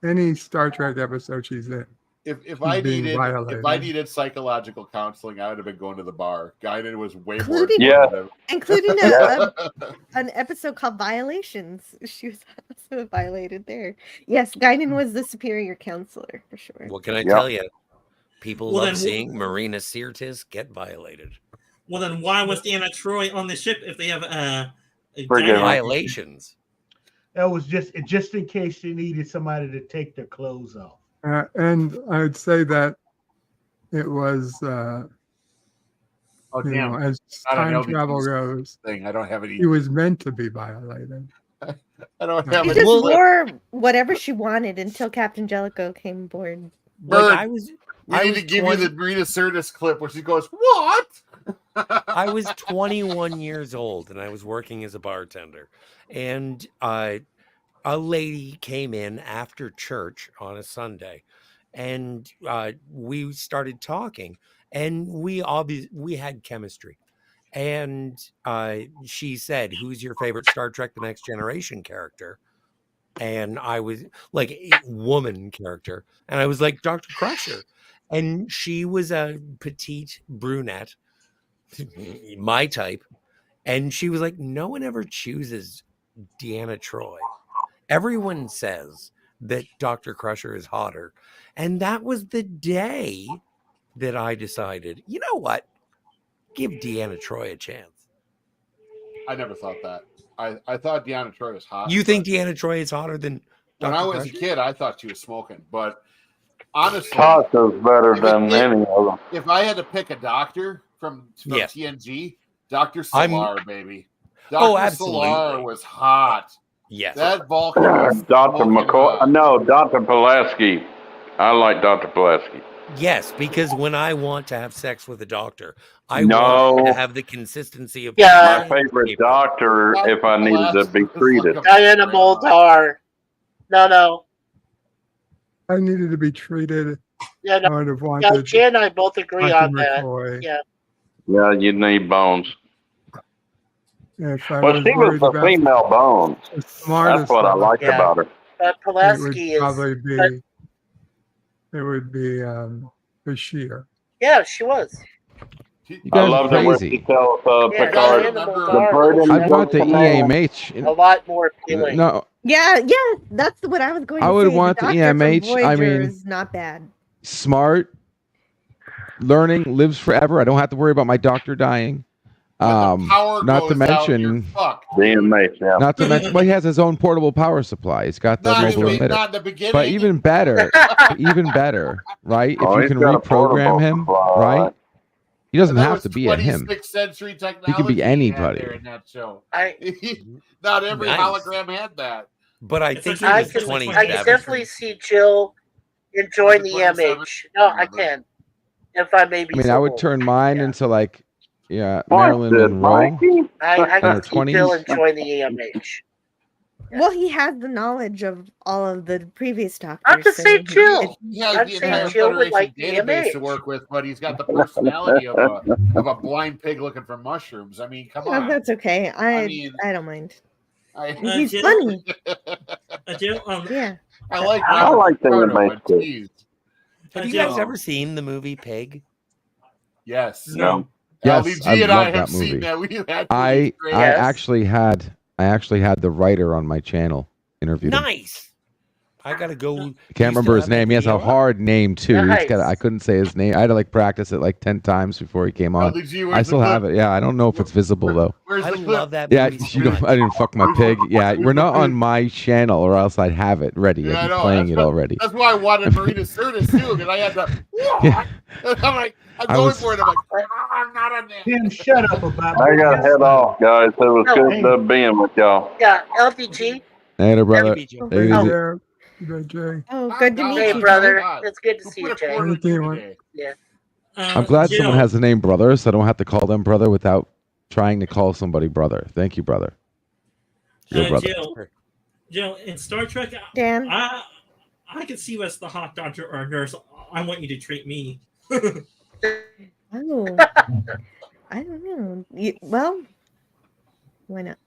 any Star Trek episode she's in. If I being needed violated. if I needed psychological counseling, I would have been going to the bar. Guinan was way more Including- informative. Including an episode called Violations. She was also violated there. Yes, Guinan was the superior counselor for sure. What can I Yep. tell you? People Well, love then- seeing Marina Sirtis get violated. Well, then why was Deanna Troi on the ship if they have a Forget it. Violations. That was just in case they needed somebody to take their clothes off. And I'd say that it was, Oh you know, damn! as I don't time know travel these goes, thing. I don't have any. he was meant to be violated. I don't Yeah. have She any. just Well, wore whatever she wanted until Captain Jellicoe came aboard. Bird, Like, I was we I need was to give 20 you the Marina Sirtis clip where she goes, "What?" I was 21 years old and I was working as a bartender. And a lady came in after church on a Sunday and we started talking and we had chemistry. And she said, "Who's your favorite Star Trek The Next Generation character?" And I was like, a woman character. And I was like, Dr. Crusher. And she was a petite brunette, my type. And she was like, no one ever chooses Deanna Troi. Everyone says that Dr. Crusher is hotter. And that was the day that I decided, you know what? Give Deanna Troi a chance. I never thought that. I thought Deanna Troi was hot. You think Deanna Troi is hotter than When Dr. I was a Crusher? kid, I thought she was smoking. But honestly, Tasha's better than any of them. if I had to pick a doctor from Yes. TNG, Dr. I'm- Solar, baby. Oh, Dr. absolutely. Solar was hot. Yes. That Vulcan was Dr. smoking McCoy. hot. No, Dr. Pulaski. I like Dr. Pulaski. Yes, because when I want to have sex with a doctor, I No. want to have the consistency of My favorite doctor, if I needed to be treated. Diana Muldaur. No. I needed to be treated. Yeah, I would have wanted. Yeah, Jay and I both agree Dr. on that. McCoy. Yeah. Yeah, you need bones. If I Well, was she was worried a about female bones. the smartest That's what I one, liked Yeah. about her. But it would Pulaski is. probably be. but- It would be Bashir. yeah, she was. You I guys love are the way crazy. she tells Yeah, Picard Diana the Muldaur burden was I'd want the of man. EMH. a lot more appealing. No, Yeah, that's what I was going to I say. would The want the doctor from EMH. I Voyager mean- is not bad. smart, learning, lives forever. I don't have to worry about my doctor dying. When the power Not goes to out, you're mention, fucked. DMH, yeah. Not to mention, well, he has his own portable power supply. He's got the Not mobile in the- emitter. not in the beginning. But even better, right? Oh, If you he's can got a reprogram portable him, supply, right? He doesn't That have was to be a him. 26th century technology. He could be he had anybody. there in that show. I Not every Nice. hologram had that. But I think it I was can 27. definitely see Jill enjoying the 27? MH. No, I can. If I may be I mean, so I would bold. turn mine into like, yeah, Why Marilyn did Monroe. Mikey? I in her can see Jill 20s. enjoying the EMH. Well, he has the knowledge of all of the previous doctors. I'm just so saying he- Jill. He has I'm the saying entire Jill would Federation like the database to EMH. work with, but he's got the personality of a blind pig looking for mushrooms. I mean, come Oh, on. that's okay. I mean, don't mind. I, He's Jill- funny. Jill, Yeah. I like I like the Ricardo, MH but too. geez. Have you Jill- guys ever seen the movie Pig? Yes. No. Ali Yes, G I and I love have that seen movie. that. We had I Yes. actually had the writer on my channel interviewed him. Nice. I gotta go. I can't remember his name. He has a hard name too. He's got. I couldn't say his name. I had to like practice it like 10 times before he came on. LDG, where's I the still have clip? it. Yeah, I don't know if it's visible though. Where's I the clip? love that Yeah, movie. so you don't, much. I didn't fuck my pig. Yeah, we're not on my channel, or else I'd have it ready. Yeah, I I'd be know. playing That's it what- already. That's why I wanted Marina Sirtis too, because I had to. Yeah. I'm like, I'm I going was- for it. I'm like, I'm not on that. Tim, shut up about I got to head off, guys. It was Oh, good being with y'all. Yeah, LDG. Later, brother. Meet you. Take it Hey easy. there. Good Jay. Oh, good to meet Hey, you. brother. God. It's good to Who see put you, a Jay. quarter in Thank you. today? Yeah. I'm glad Jill, someone has the name brother, so I don't have to call them brother without trying to call somebody brother. Thank you, brother. Your brother. Jill, in Star Trek, Dan. I can see you as the hot doctor or nurse. I want you to treat me. Oh. I don't know. Well, why not?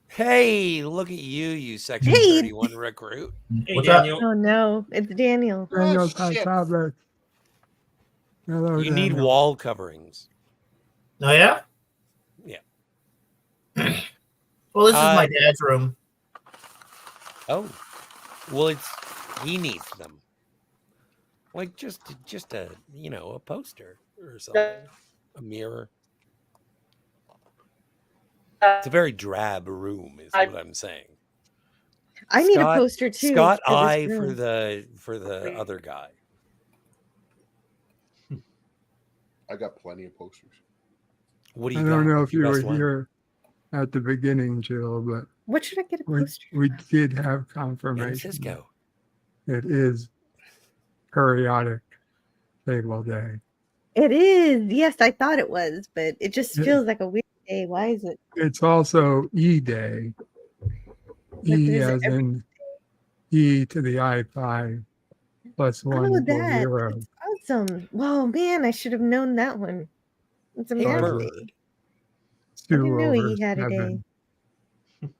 Hey, look at you, you Section Hey. 31 recruit. Hey, What's up? Daniel. Oh no, it's Daniel. Daniel's hot shit. topic. Hello, You need Daniel. wall coverings. Oh yeah. Yeah. Well, this is Uh, my dad's room. Oh, well, he needs them. Like just a a poster or something, a mirror. It's a very drab room, is what I'm saying. I need Scott- a poster too. Scott, for this eye room. for the other guy. I got plenty of posters. What do I you don't got? know What's if you your were best one? here at the beginning, Jill, but What should I get a we, poster? we did have San confirmation. Francisco. It is periodic table day. It is. Yes, I thought it was, but it just Yeah. feels like a weird day. Why is it? It's also E Day. E there's as every- in E to the I5 plus one Oh, equals that. 0. That's awesome. Whoa, man, I should have known that one. It's a Hey, math Bird. day. I 2 didn't know over he had a day. 7.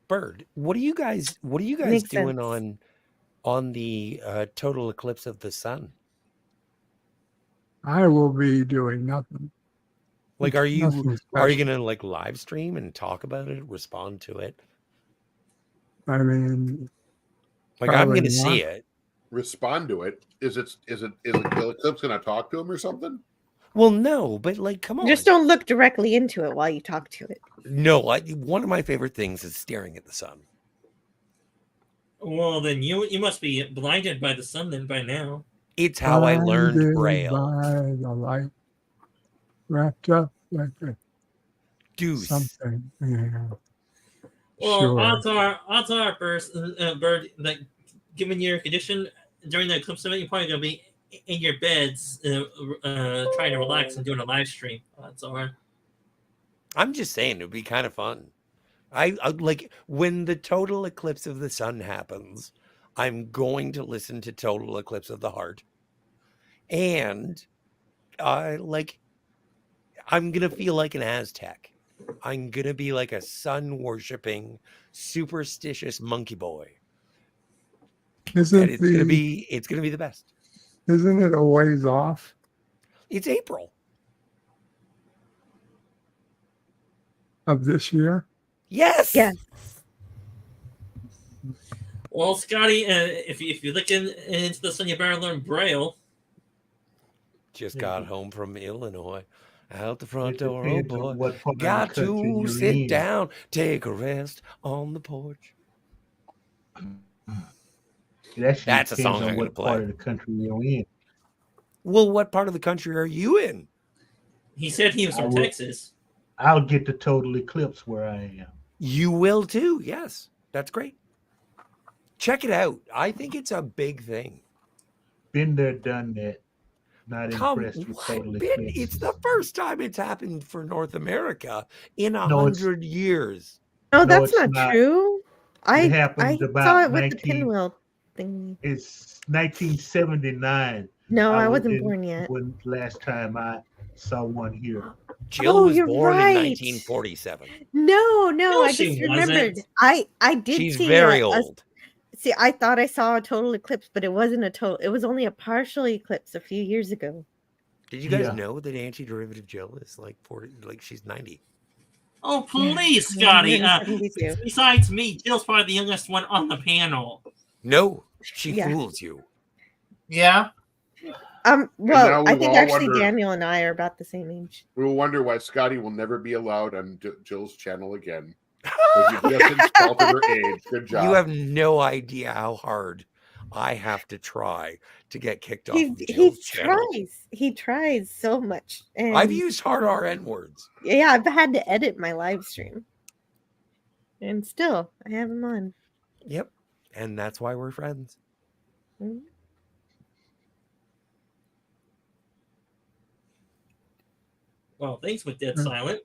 Bird, what are you guys Makes doing sense. on the total eclipse of the sun? I will be doing nothing. Like, are you Nothing special. gonna like live stream and talk about it, respond to it? I mean, Like, I'm Probably gonna see not. it. Respond to it. Is the Eclipse going to talk to him or something? Well, no, but like, come on. Just don't look directly into it while you talk to it. No, one of my favorite things is staring at the sun. Well, then you must be blinded by the sun then by now. It's how I learned blinded Braille. By the light, wrapped up like a Deuce. something. Yeah. Well, Sure. odds are, Bird, like given your condition during the eclipse event, you're probably gonna be in your beds, trying to relax and doing a live stream. Odds are. I'm just saying it would be kind of fun. I like when the total eclipse of the sun happens, I'm going to listen to Total Eclipse of the Heart. And I'm gonna feel like an Aztec. I'm gonna be like a sun worshipping, superstitious monkey boy. Isn't And it's gonna be the best. Isn't it a ways off? It's April. Of this year? Yes. Yes. Well, Scotty, if you look into the sun, you better learn Braille. Just got home from Illinois. Out the front It door, oh depends on boy. what part of the Got country to you're sit in. down, take a rest on the porch. It actually That's a depends song on I'm gonna what part play. of the country you're in. Well, what part of the country are you in? He said he was from Texas. I'll get the total eclipse where I am. You will too. Yes, that's great. Check it out. I think it's a big thing. Been there, done that. Not Come, impressed with total Ben, eclipse. it's the first time it's happened for North America in No, it's- 100 years. Oh, No, that's it's not not. true. It I happened saw about it with the 19 pinwheel thing. It's 1979. No, I was wasn't in- born yet. When last time I saw one here. Jill Oh, was you're born right. in 1947. No, No, I she just remembered. wasn't. I did She's see very a- old. See, I thought I saw a total eclipse, but it wasn't a total. It was only a partial eclipse a few years ago. Did you guys Yeah. know that antiderivative Jill is like 40, like she's 90? Oh, please, Yeah, Scotty. 172. Besides me, Jill's probably the youngest one on the panel. No, she Yeah. fools you. Yeah. now Well, we I think all actually wonder- Daniel and I are about the same age. We will wonder why Scotty will never be allowed on Jill's channel again. 'Cause you just insulted her age. Good job. You have no idea how hard I have to try to get kicked off of He Jill's channel. tries. He tries so much. And I've used hard RN words. yeah, I've had to edit my live stream. And still, I have him on. Yep. And that's why we're friends. Mhm. Well, things went dead silent.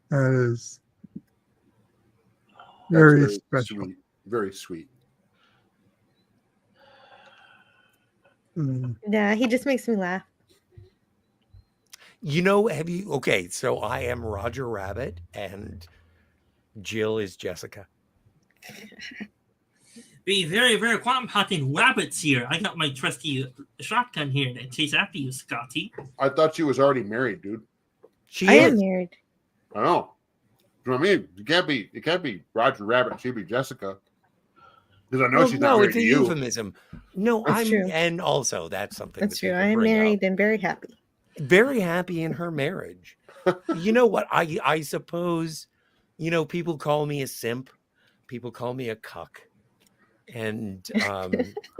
That is very That's special. Sweet. Very sweet. Mm. Yeah, he just makes me laugh. You know, have you? Okay, so I am Roger Rabbit and Jill is Jessica. Be very, very quiet. I'm hunting rabbits here. I got my trusty shotgun here to chase after you, Scotty. I thought she was already married, dude. She I is. am married. I know. You know what I mean? It can't be Roger Rabbit. She'd be Jessica. Because I know Well, she's not no, married it's a to you. euphemism. No, That's I'm, true. and also that's something That's that true. people I am bring up. married and very happy. Very happy in her marriage. You know what? I suppose, you know, people call me a simp. People call me a cuck. And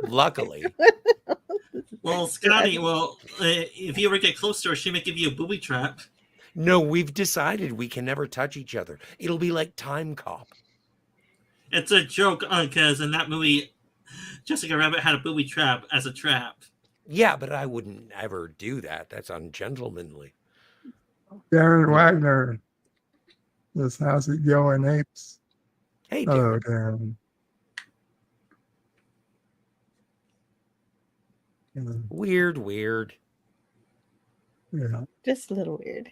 luckily, Well, Scotty, if you ever get close to her, she may give you a booby trap. no, we've decided we can never touch each other. It'll be like Time Cop. It's a joke because in that movie, Jessica Rabbit had a booby trap as a trap. Yeah, but I wouldn't ever do that. That's ungentlemanly. Darren Wagner. This house at Yo and Apes. Hey, Hello, Darren. Weird. Yeah. Just a little weird.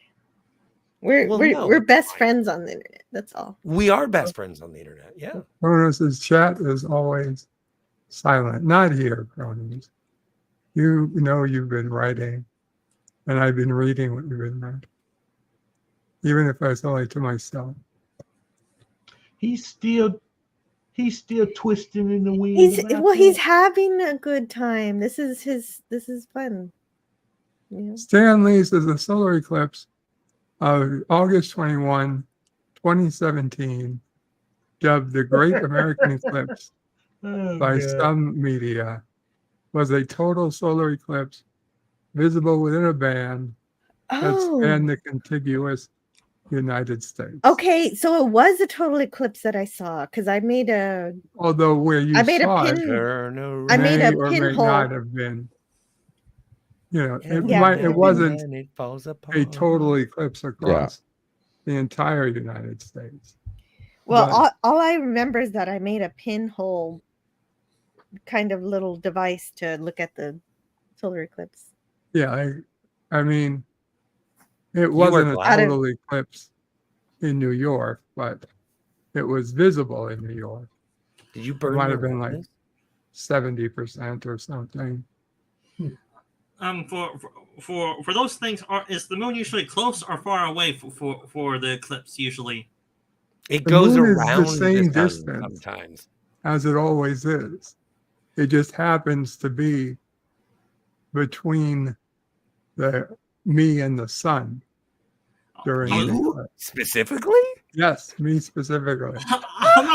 We're Well, we're no, we're best friends on the internet. That's all. We are best friends on the internet. Yeah. Cronus's chat is always silent. Not here, Cronus. You know you've been writing, and I've been reading what you've been writing. Even if it's only to myself. He's still twisting in the wind. He's having a good time. This is fun. Yeah. Stan Lee says the solar eclipse of August 21, 2017, dubbed the Great American Eclipse by some media, was a total solar eclipse visible within a band that spanned the contiguous United States. Okay, so it was a total eclipse that I saw because I made a. Although where you I made a saw pin. it, I made a may or may pinhole. not have been. You know, Yeah. it wasn't And it falls apart. a total eclipse across the entire United States. Well, But- all I remember is that I made a pinhole kind of little device to look at the solar eclipse. Yeah, I mean, it were wasn't a glad. total eclipse in New York, but it was visible in New York. Did you It burn might your have been like retinas? 70% or something. For those things, is the moon usually close or far away for the eclipse usually? It The goes moon is the around same the sun distance. sometimes. As it always is. It just happens to be between the me and the sun during the You eclipse. specifically? Yes, me specifically. I'm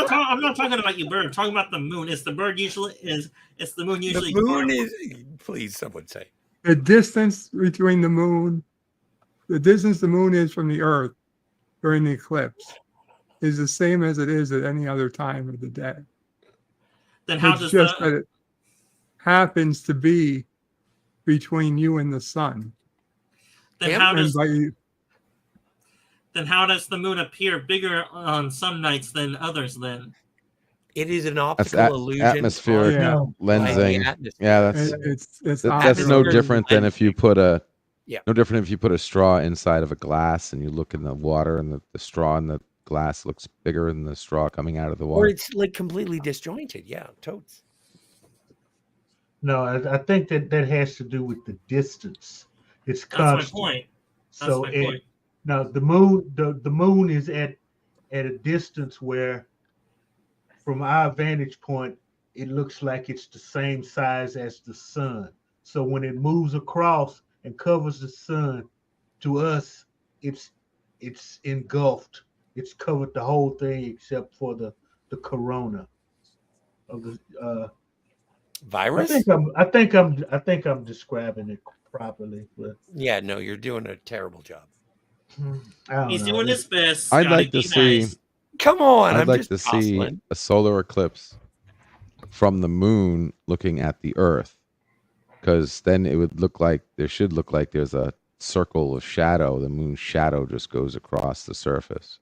not talking about you, bird. I'm talking about the moon. Is the moon usually? The moon is. Please, someone say. The distance between the moon is from the Earth during the eclipse is the same as it is at any other time of the day. Then how It's does just that it happens to be between you and the sun. Then how And does by- then how does the moon appear bigger on some nights than others? Then It is an That's optical illusion. atmospheric Yeah. lensing. atmosphere. Yeah, that's it's that's no optical different than if you put a Yeah. no different if you put a straw inside of a glass and you look in the water and the straw in the glass looks bigger than the straw coming out of the Or water. it's like completely disjointed. Yeah, totes. No, I think that has to do with the distance. It's that's my constant. point. That's So my point. now the moon is at a distance where, from our vantage point, it looks like it's the same size as the sun. So when it moves across and covers the sun, to us, it's engulfed. It's covered the whole thing except for the corona of the Virus? I think I'm describing it properly, but Yeah, no, you're doing a terrible job. I don't He's know. doing his best. I'd Scotty, like to be see nice. Come on, I'd I'm like just to see jostling. a solar eclipse from the moon looking at the Earth, because then it would look like there's a circle of shadow. The moon's shadow just goes across the surface.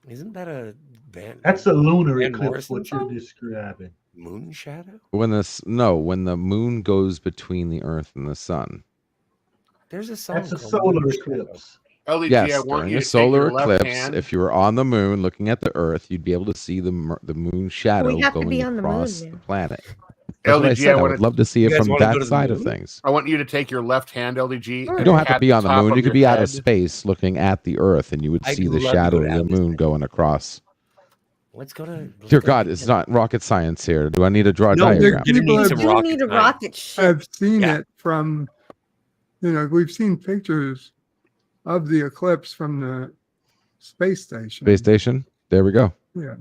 Isn't that a band? That's a lunar Van eclipse. Morrison What you're song? describing? Moon shadow? When the moon goes between the Earth and the sun. There's a song. That's a called solar Moon Shadow. eclipse. LDG, I Yes, want during you a to take solar your left eclipse, hand. if you were on the moon looking at the Earth, you'd be able to see the moon shadow have to going be on the moon, across man. the planet. That's what I LDG, said. I wanna- would love to see You it guys from wanna go that to the side of moon? things. I want you to take your left hand, LDG. You don't have to at be on the top moon. of You could your be out of head. space looking at the Earth, and you would I'd see the love to shadow go of to the outer moon space. going across. Let's go to. Dear God, it's not rocket science here. Do I need to draw a No, diagram? you're gonna People need have- some You rocket need a science. rocket ship. I've seen Yeah. it from, we've seen pictures of the eclipse from the space station. Space station. There we go. Yeah.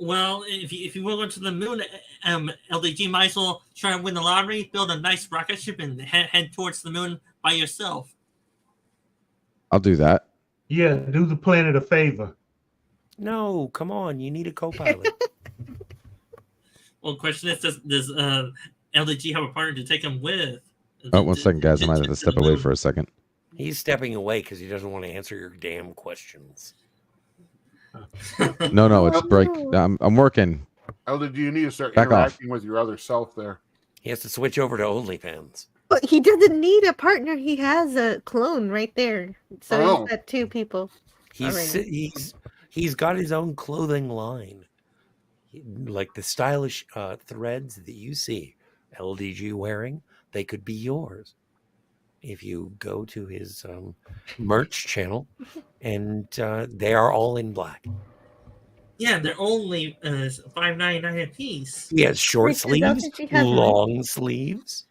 Well, if you will go to the moon, LDG might as well try and win the lottery, build a nice rocket ship, and head towards the moon by yourself. I'll do that. Yeah, do the planet a favor. No, come on. You need a co-pilot. Well, the question is, does LDG have a partner to take him with? Oh, one second, guys. I might have to step away for a second. He's stepping away because he doesn't want to answer your damn questions. No, it's break. I'm working. LDG, you need to start Back off. interacting with your other self there. He has to switch over to OnlyFans. But he doesn't need a partner. He has a clone right there. So Oh. he's got two people. already. He's got his own clothing line, like the stylish threads that you see LDG wearing. They could be yours if you go to his merch channel, and they are all in black. Yeah, they're only $5.99 a piece. He has short Wait, is that sleeves, what she has, long sleeves,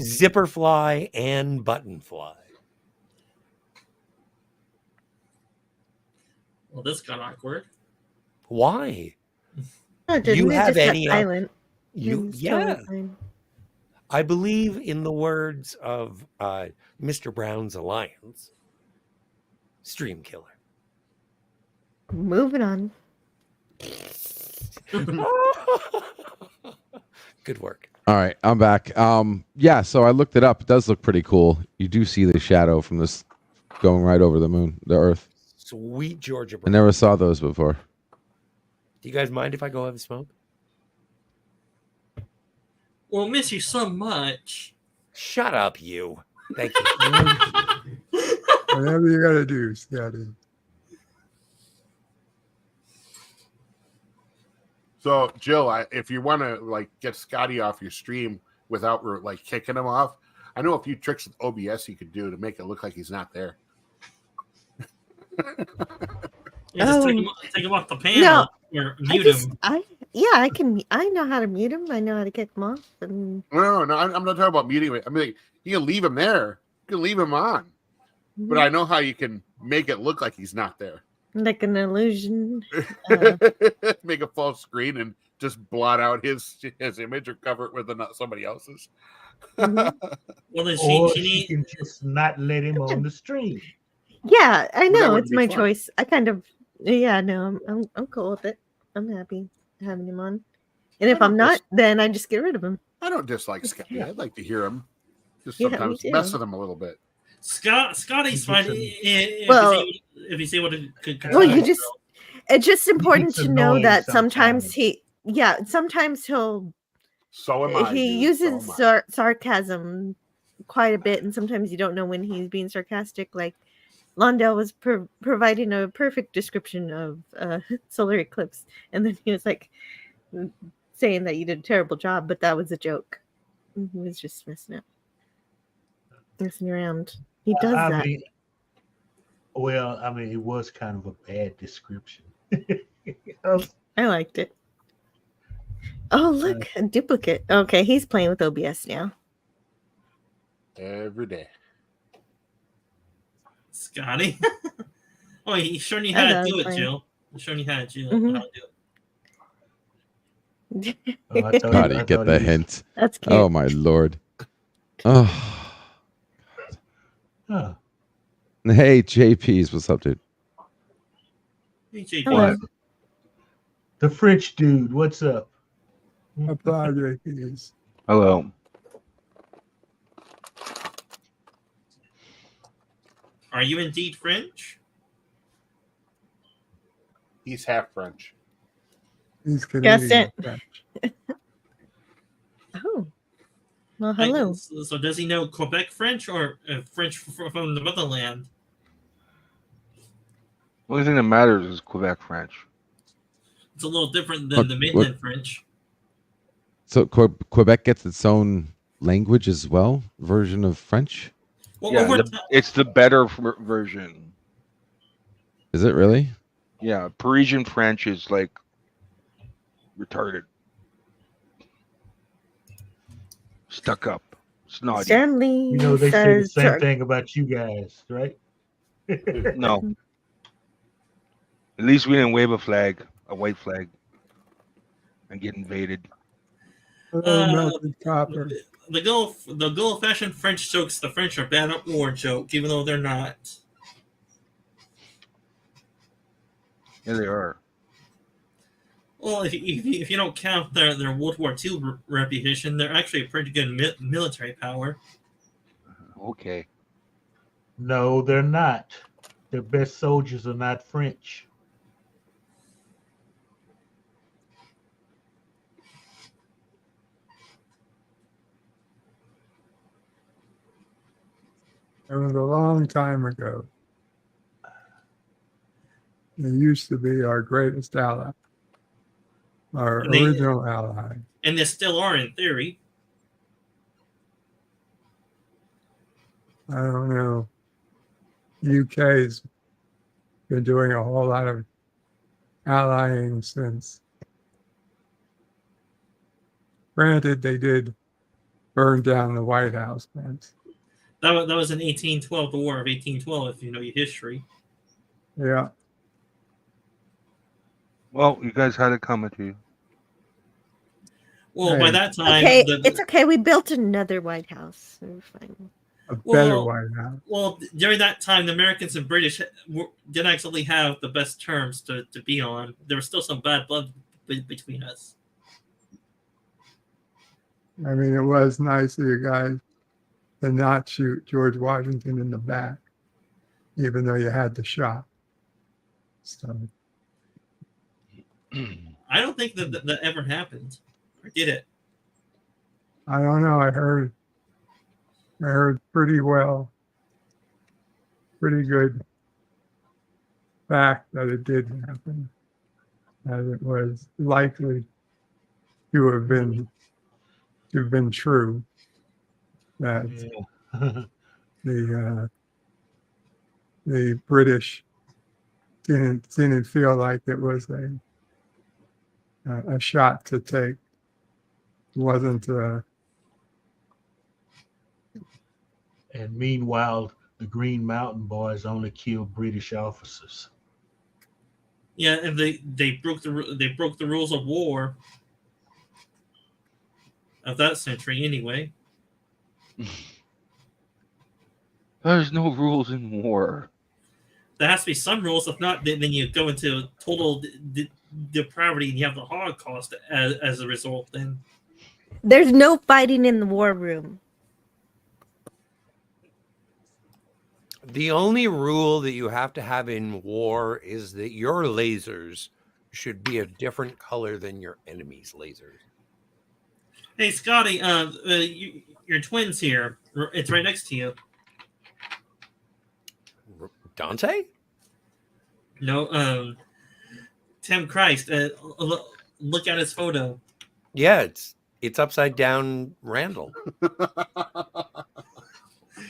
zipper fly, and button fly. Well, this got awkward. Why? No, didn't You it have just got any? silent? You It's totally yeah. fine. I believe in the words of Mr. Brown's Alliance, Stream Killer. Moving on. Good work. All right, I'm back. Yeah, so I looked it up. It does look pretty cool. You do see the shadow from this going right over the moon, the Earth. Sweet Georgia I Brown. never saw those before. Do you guys mind if I go have a smoke? Well, miss you so much. Shut up, you. Thank you. Whatever you gotta do, Scotty. So, Jill, if you want to get Scotty off your stream without kicking him off, I know a few tricks with OBS you could do to make it look like he's not there. Yeah, just take him off the panel or mute him. Yeah, I know how to mute him. I know how to kick him off. And No, I'm not talking about muting him. I mean, you can leave him there. You can leave him on. But I know how you can make it look like he's not there. like an illusion. Make a false screen and just blot out his image or cover it with somebody else's. Well, then Or she she can just not let him on the stream. Yeah, I Well, that know would it's be my fun. choice. I kind of, yeah, no, I'm cool with it. I'm happy having him on. And if I'm not, then I just get rid of him. I don't dislike Scotty. I'd like to hear him. Just Yeah, me sometimes too. mess with him a little bit. Scotty's fine if Well- he's able to Well, control it's just important gets to know annoying that sometimes sometimes So am I. he dude. uses So am I. sarcasm quite a bit, and sometimes you don't know when he's being sarcastic. Like Londell was providing a perfect description of solar eclipse, and then he was like saying that you did a terrible job, but that was a joke. And he was just messing around. He does I that. mean, it was kind of a bad description. I liked it. Oh, look, a duplicate. Okay, he's playing with OBS now. Every day. Scotty. Oh, he's showing you I how know, to do I'm it, fine. Jill. He's showing you how to do Mhm. how to do it. Scotty, get the hint. That's cute. Oh my lord. Oh. Huh. Hey, JP's, what's up, dude? Hey, JP. Hello. The French dude, what's up? JP's. Hello. Are you indeed French? He's half French. He's Guess Canadian. it. Oh, well, hello. So does he know Quebec French or French from the motherland? The only thing that matters is Quebec French. It's a little different than the mainland French. So Quebec gets its own language as well, version of French. Well, Yeah, it's the better version. Is it really? Yeah, Parisian French is like retarded, stuck up, snotty. Stanley You know, they say the says, same thing about you guys, right? No. At least we didn't wave a flag, a white flag, and get invaded. Melted copper. The good old-fashioned French jokes, the French are bad at war joke, even though they're not. Yeah, they are. Well, if you don't count their World War II reputation, they're actually a pretty good military power. Okay. No, they're not. Their best soldiers are not French. It was a long time ago. They used to be our greatest ally, our And they- original ally. And they still are in theory. I don't know. UK's been doing a whole lot of allying since. Granted, they did burn down the White House once. That was in 1812, the War of 1812, if you know your history. Yeah. Well, you guys had it coming to you. Well, by that time, Okay, it's okay. We built another White House. We're fine. A better White House. Well, during that time, the Americans and British didn't actually have the best terms to be on. There was still some bad blood between us. I mean, it was nice of you guys to not shoot George Washington in the back, even though you had the shot. So, I don't think that ever happened. Or did it? I don't know. I heard pretty good fact that it did happen, that it was likely to have been true, that the British didn't feel like it was a shot to take. It wasn't. And meanwhile, the Green Mountain Boys only killed British officers. Yeah, and they broke the rules of war of that century anyway. There's no rules in war. There has to be some rules. If not, then you go into total depravity and you have the Holocaust as a result. Then There's no fighting in the war room. The only rule that you have to have in war is that your lasers should be a different color than your enemy's lasers. Hey, Scotty, your twins here. It's right next to you. Dante? No, Tim Christ. Look at his photo. Yeah, it's upside down Randall.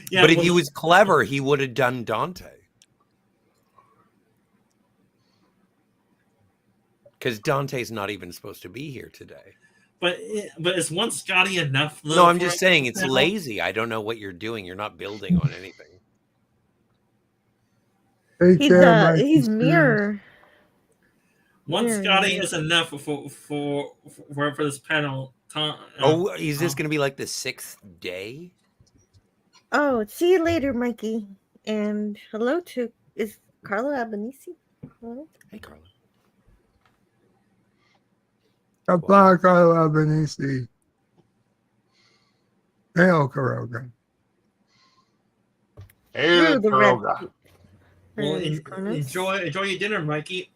Yeah, but if he was clever, he would have done Dante. Because Dante's not even supposed to be here today. But is one Scotty enough? No, I'm just saying it's lazy. I don't know what you're doing. You're not building on anything. He's mirror. One Mirror. Scotty is enough for this panel. Oh, is this going to be like the 6th day? Oh, see you later, Mikey. And hello to is Carla Albanese? Hello? Hey, Carla. Kapla Carla Albanese. Hail Karoga. Hail the red- Karoga. Well, Praise Kronos. enjoy your dinner, Mikey.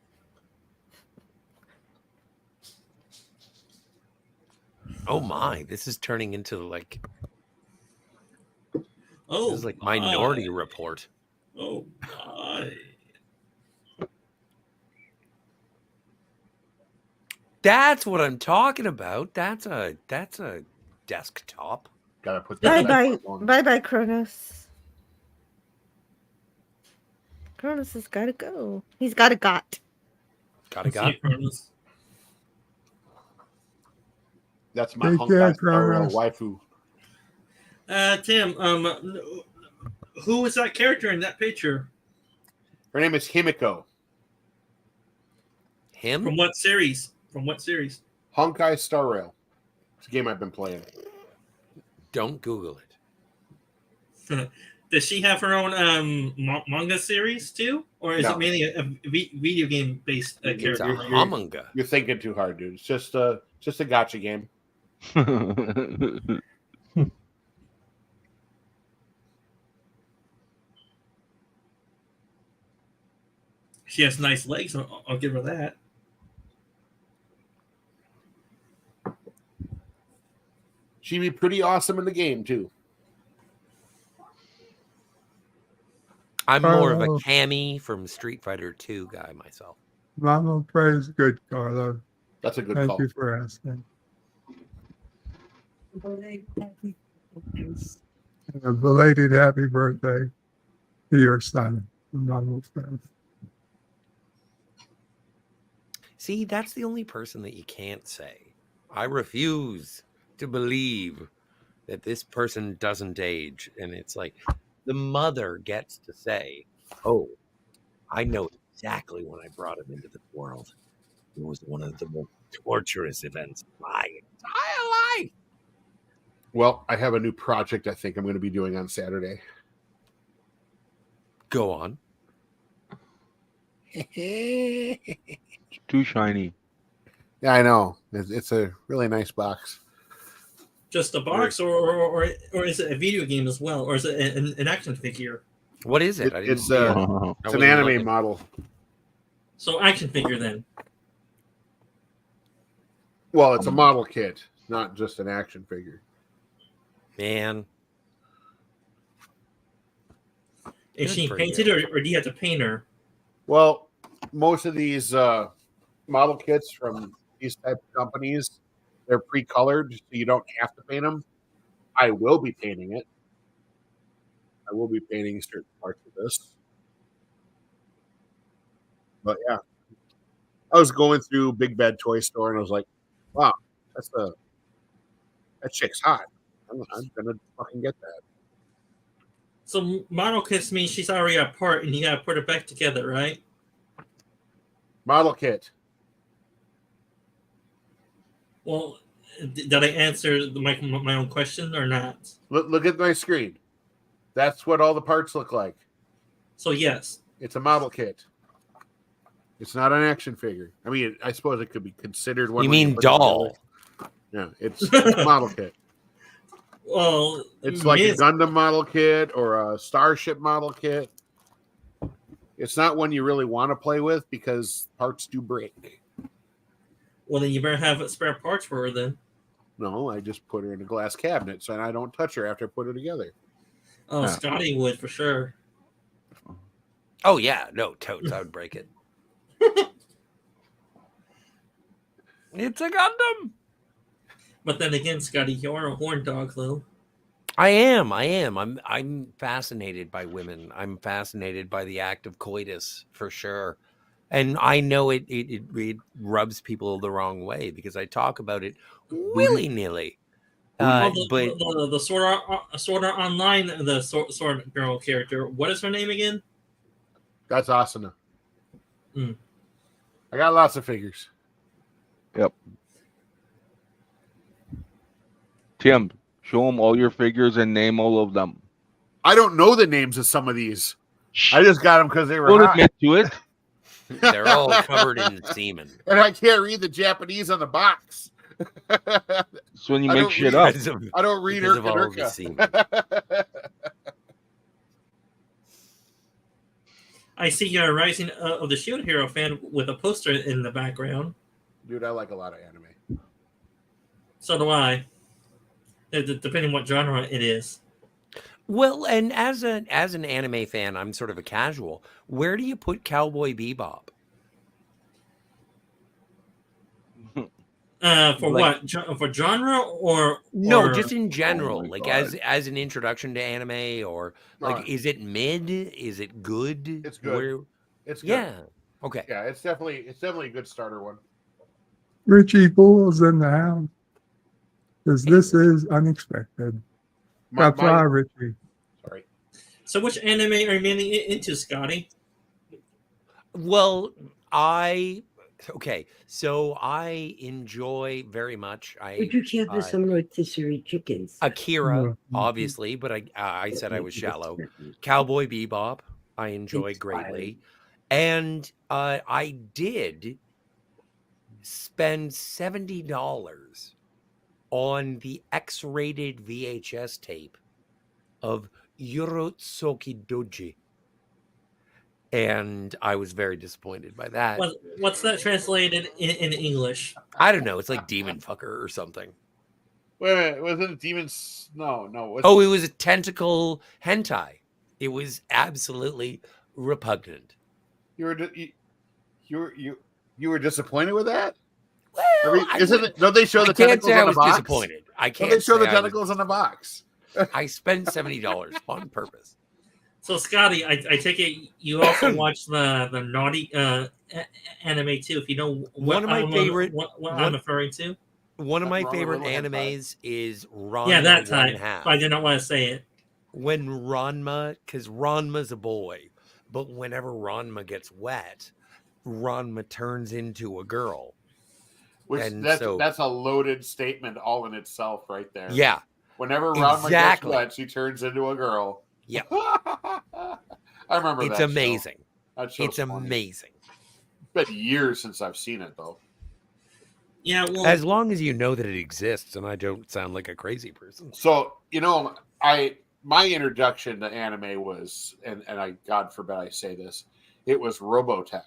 Oh my, this is turning into like Oh, this is like Minority Report. Oh my. That's what I'm talking about. That's a desktop. Gotta put Bye that bye. Bye bye, Kronos. Kronos has gotta go. He's got a got. Gotta got. That's my Take care, Honkai Star Rail Kronos. waifu. Tim, who is that character in that picture? Her name is Himiko. Him? From what series? From what series? Honkai Star Rail. It's a game I've been playing. Don't Google it. Does she have her own manga series too, or is No. it mainly a video game based It's character? a humanga. You're thinking too hard, dude. It's just a gotcha game. She has nice legs. I'll give her that. She'd be pretty awesome in the game too. I'm more of a Carlo. Cammy from Street Fighter 2 guy myself. Mama praise good, Carlo. That's a good Thank call. you for asking. And a belated happy birthday to your son, Mama praise. See, that's the only person that you can't say. I refuse to believe that this person doesn't age. And it's like the mother gets to say, oh, I know exactly when I brought him into this world. It was one of the most torturous events of my entire life. Well, I have a new project I think I'm going to be doing on Saturday. Go on. Too shiny. Yeah, I know. It's a really nice box. Just a box, or is it a video game as well, or is it an action figure? What is it? I didn't It's see it. I an wasn't anime looking. model. So action figure then. Well, it's a model kit, not just an action figure. Man. Is Good she for painted, you. or do you have to paint her? Well, most of these model kits from these type of companies, they're pre-colored, so you don't have to paint them. I will be painting it. I will be painting certain parts of this. But yeah, I was going through Big Bad Toy Store and I was like, wow, that chick's hot. I'm gonna fucking get that. So model kits means she's already apart, and you gotta put her back together, right? Model kit. Well, did I answer my own question or not? Look at my screen. That's what all the parts look like. So yes, it's a model kit. It's not an action figure. I mean, I suppose it could be considered one. You when mean put it doll? together. Yeah, it's a model kit. Well, it's like a Gundam model kit or a Starship model kit. It's not one you really want to play with because parts do break. Well, then you better have spare parts for her then. No, I just put her in a glass cabinet so I don't touch her after I put her together. Oh, Scotty would for sure. Oh yeah, no, totes. I would break it. It's a Gundam. But then again, Scotty, you're a horn dog, though. I am. I'm fascinated by women. I'm fascinated by the act of coitus for sure. And I know it rubs people the wrong way because I talk about it willy-nilly. But the Sword Art Online, the Sword Girl character, what is her name again? That's Asuna. Mm. I got lots of figures. Yep. Tim, show them all your figures and name all of them. I don't know the names of some of these. I just got them because they were Don't hot. admit to it. They're all covered in semen. And I can't read the Japanese on the box. So when you make shit up. I don't read Because of all of the semen. I see you're a Rising of the Shield Hero fan with a poster in the background. Dude, I like a lot of anime. So do I. Depending what genre it is. Well, and as an anime fan, I'm sort of a casual. Where do you put Cowboy Bebop? For what? For genre or no? Just in general, Oh like as an introduction to anime, or like, Right. is it mid? Is it good? It's good. It's good. Yeah. Okay. Yeah, it's definitely a good starter one. Richie Bull's in the house. Because this is unexpected. That's why, Richie. Sorry. So which anime are you mainly into, Scotty? Well, so I enjoy very much. Would you care for some rotisserie chickens? Akira, obviously, but I said I was shallow. Cowboy Bebop, I enjoy greatly. And I did spend $70 on the X-rated VHS tape of Urotsuki Doji. And I was very disappointed by that. What's that translated in English? I don't know. It's like Demon Fucker or something. Wait, was it a demon's? No. It was a tentacle hentai. It was absolutely repugnant. You were disappointed with that? Well, don't they show the can't tentacles say I on the was box? disappointed. I Don't can't they show say the I was- tentacles on the box? I spent $70 on purpose. So, Scotty, I take it you also watch the naughty anime too. If you know what I'm referring to. One of my favorite animes is Ranma. Yeah, that 1.5. time. I did not want to say it. When Ranma, because Ranma's a boy, but whenever Ranma gets wet, Ranma turns into a girl. That's a loaded statement all in itself, right there. Yeah. Whenever Ranma gets wet, she turns into a girl. Yeah. I remember It's that. amazing. Show. That show's It's funny. amazing. It's been years since I've seen it, though. Yeah, well, as long as you know that it exists, and I don't sound like a crazy person. So my introduction to anime was, and I God forbid I say this, it was Robotech.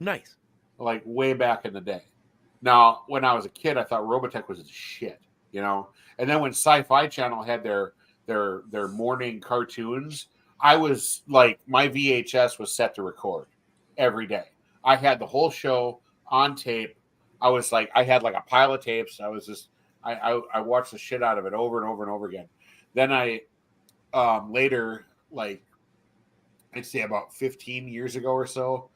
Nice. Like way back in the day. Now, when I was a kid, I thought Robotech was shit, And then when Sci-Fi Channel had their morning cartoons, I was like, my VHS was set to record every day. I had the whole show on tape. I was like, I had like a pile of tapes. I was just, I watched the shit out of it over and over and over again. Then I later, like, I'd say about 15 years ago or so,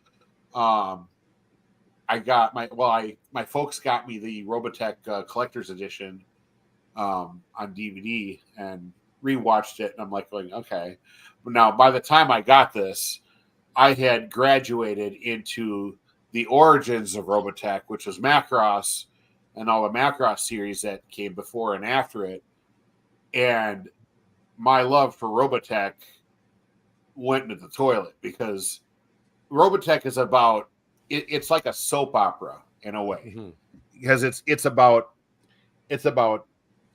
I got my folks got me the Robotech collector's edition on DVD and rewatched it, and I'm like going, okay. But now by the time I got this, I had graduated into the origins of Robotech, which was Macross and all the Macross series that came before and after it. And my love for Robotech went into the toilet because Robotech is about it's like a soap opera in a way, because it's about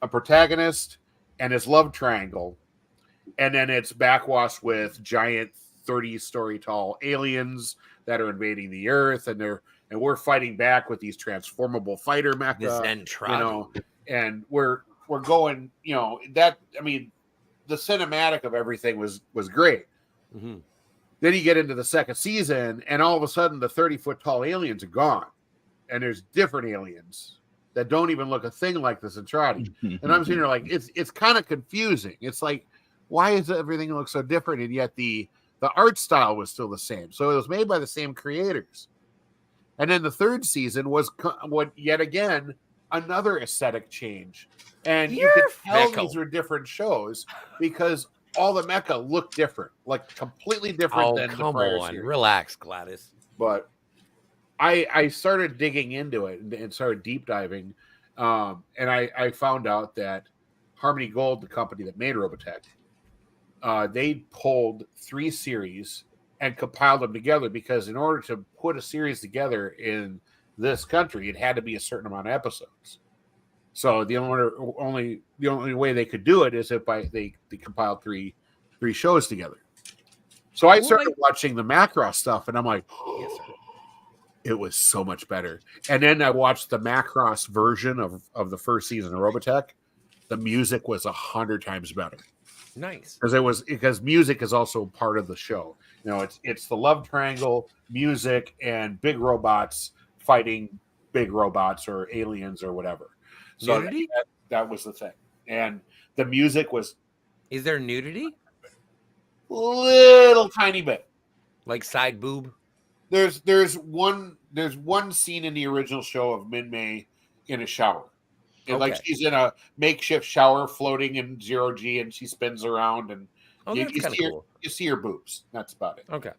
a protagonist and his love triangle, and then it's backwash with giant 30-story tall aliens that are invading the Earth, and we're fighting back with these transformable fighter mecha, and we're going, that, I mean, the cinematic of everything was great. Then you get into the second season, and all of a sudden the 30-foot tall aliens are gone, and there's different aliens that don't even look a thing like the Centrati. And I'm sitting there like, it's kind of confusing. It's like, why does everything look so different? And yet the art style was still the same. So it was made by the same creators. And then the third season was yet again another aesthetic change. And you could tell these were different shows because all the mecha looked different, like completely different than the prior series. Relax, Gladys. But I started digging into it and started deep diving, and I found out that Harmony Gold, the company that made Robotech, they pulled 3 series and compiled them together, because in order to put a series together in this country, it had to be a certain amount of episodes. So the only way they could do it is if they compiled three shows together. So I started watching the Macross stuff, and I'm like, it was so much better. And then I watched the Macross version of the first season of Robotech. The music was 100 times better. Nice, because music is also part of the show. It's the love triangle, music, and big robots fighting big robots or aliens or whatever. So that was the thing, and the music was. Is there nudity? Little tiny bit, like side boob. There's one scene in the original show of Min-Mei in a shower. Like she's in a makeshift shower floating in 0G, and she spins around, and you see her boobs. That's about it. Okay.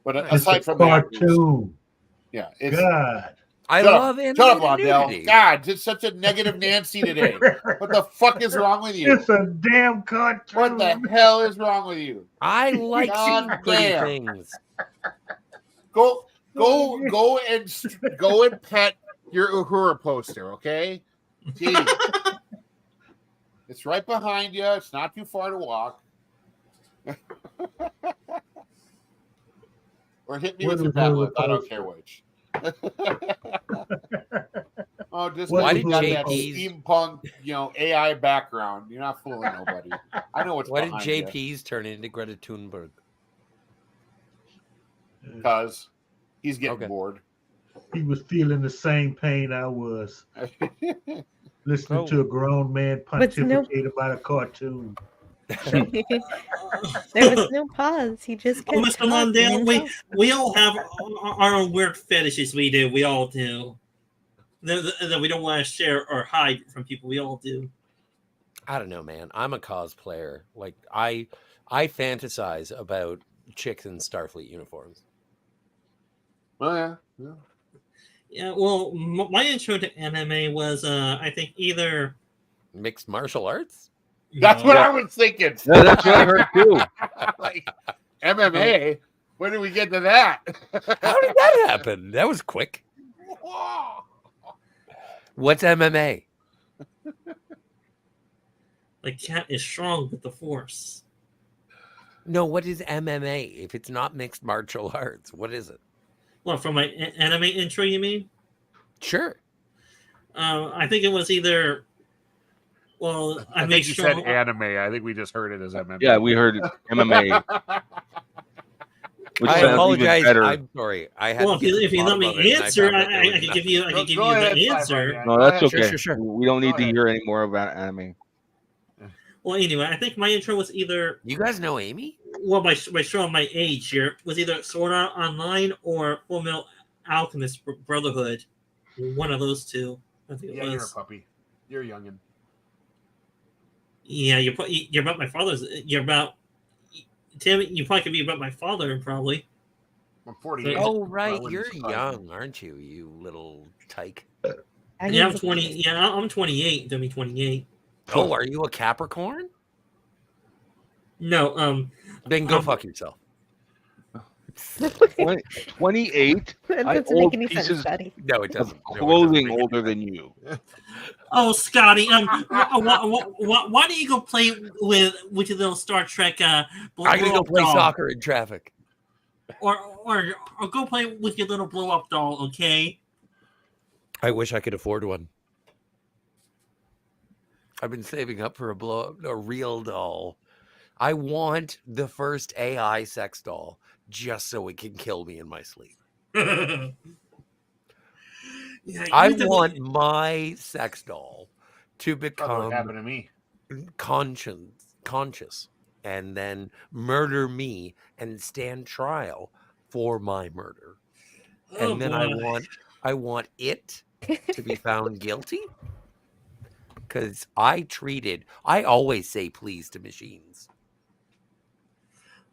But It's aside a from that, cartoon. it's God. I love it. Shut up, Londell. God, it's such a negative Nancy today. What the fuck is wrong with you? It's a damn cartoon. What the hell is wrong with you? I like seeing pretty things. Go and pet your Uhura poster, okay? Jeez. It's right behind you. It's not too far to walk. Or hit me with your tablet. I don't care which. Just why did that steampunk, AI background. You're not fooling nobody. I know what's. Why did behind JP's turn into Greta Thunberg? Because he's getting bored. He was feeling the same pain I was. Listening to a grown man pontificate about a cartoon. There was no pause. He just kept Mr. Lundell, we all have our own weird fetishes. We all do. That we don't want to share or hide from people. We all do. I don't know, man. I'm a cosplayer. Like I fantasize about chicks in Starfleet uniforms. Oh yeah. Yeah. Well, my intro to anime was, I think, either mixed martial arts. That's what I was thinking. Yeah, that's what I heard too. Like MMA. When did we get to that? How did that happen? That was quick. What's MMA? The cat is strong with the force. No, what is MMA? If it's not mixed martial arts, what is it? Well, from my anime intro, you mean? Sure. I think it was either. Well, I think you said anime. I think we just heard it as MMA. Yeah, we heard it, MMA. I apologize. I'm sorry. I had. Well, if you let me answer, I can give you. I can give you the answer. No, that's okay. Sure. We don't need to hear any more about anime. Well, anyway, I think my intro was either. You guys know Amy? Well, by showing my age here, was either Sword Art Online or Full Metal Alchemist Brotherhood. One of those two. I think Yeah, it you're a was. puppy. You're a youngin. Yeah, you're about my father's. You're about Tim. You probably could be about my father, probably. I'm 48. Oh, That right. wouldn't You're surprise me. young, aren't you, you little tyke? Yeah, I'm 20. Yeah, I'm 28. Gonna be 28. Oh, are you a Capricorn? No. Then go fuck yourself. 28. That I doesn't old make any sense, pieces Scotty. No, it doesn't. of clothing older than you. Oh, Scotty. Why do you go play with your little Star Trek? I gotta go play soccer in traffic. Or go play with your little blow up doll. Okay. I wish I could afford one. I've been saving up for a real doll. I want the first AI sex doll just so it can kill me in my sleep. Yeah, I want my sex doll to That's what become happened to me. conscious and then murder me and stand trial for my murder. Oh, And then boy. I want it to be found guilty. Because I always say please to machines.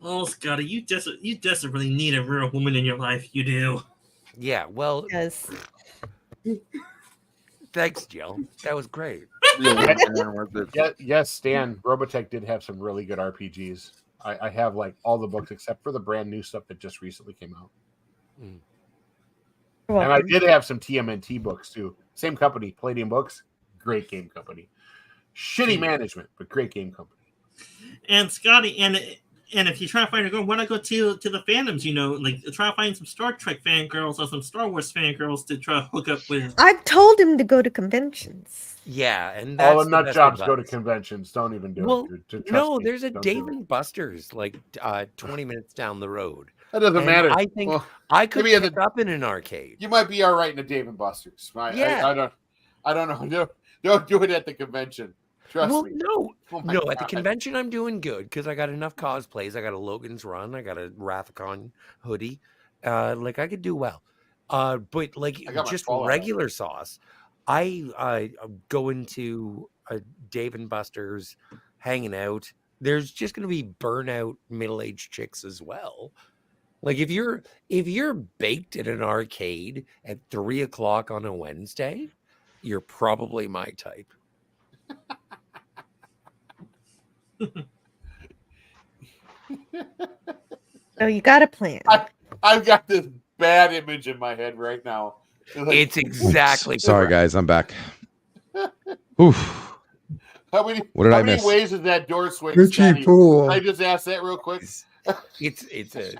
Oh, Scotty, you desperately need a real woman in your life. You do. Yeah, well, Yes. thanks, Jill. That was great. Yes, Stan. Robotech did have some really good RPGs. I have like all the books except for the brand new stuff that just recently came out. Mm. And I did have some TMNT books too. Same company, Palladium Books. Great game company. Shitty management, but great game company. And Scotty, and if you try to find a girl, why not go to the fandoms? You know, like try to find some Star Trek fangirls or some Star Wars fangirls to try to hook up with. I've told him to go to conventions. Yeah, and All that's the the nut best jobs go to advice. conventions. Don't even do Well, it. Dude. Trust no, me, there's a don't do Dave it. and Buster's like 20 minutes down the road. That doesn't And matter. I think Well, I could maybe pick up in an arcade. You might be all right in a Dave and Buster's. Yeah. I don't know. Don't do it at the convention. Trust Well, me. no, Oh my no. At the God. convention, I'm doing good because I got enough cosplays. I got a Logan's Run. I got a Rathacon hoodie. Like I could do well. But like I got my just Fallout regular sauce, I go into a Dave and Buster's, hanging out. There's just gonna be burnout middle-aged chicks as well. Like if you're baked in an arcade at 3:00 on a Wednesday, you're probably my type. So you got a plan. I've got this bad image in my head right now. It's exactly. Sorry, guys, I'm back. Oof. How many What did I miss? ways is that door swing? Richie Scotty? Poole. Can I just ask that real quick? It's a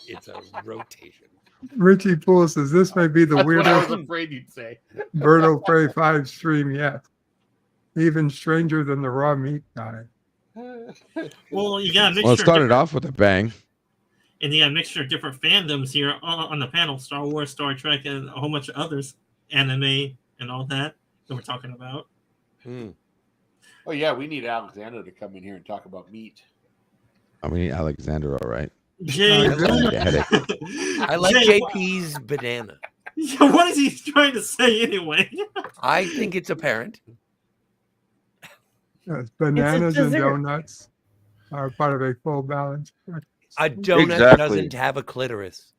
rotation. Richie Poole says this may be the That's what I was weirdest afraid you'd say. Birdo Prey 5 stream yet. Even stranger than the raw meat guy. Well, you got a mixture. Well, it started of off with a bang. and you got a mixture of different fandoms here on the panel: Star Wars, Star Trek, and a whole bunch of others, anime, and all that we're talking about. Oh yeah, we need Alexander to come in here and talk about meat. I mean, Alexander, all right. Jay, I like a headache. I like Jay, JP's banana. what is he trying to say anyway? I think it's apparent. Yes, bananas and dessert. donuts are part of a full balance. A donut Exactly. doesn't have a clitoris.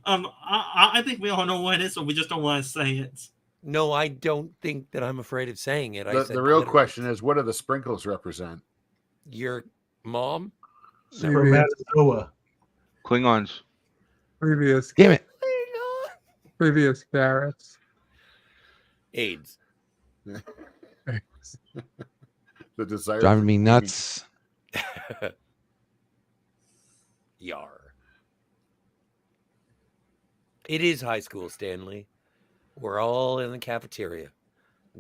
I think we all know what it is, but we just don't want to say it. No, I don't think that I'm afraid of saying it. I The, said the real clitoris. question is, what do the sprinkles represent? Your mom? Spermatozoa. Klingons. Previous, Damn it. previous carrots. AIDS. The desire. Driving for me meat. nuts. Yar. It is high school, Stanley. We're all in the cafeteria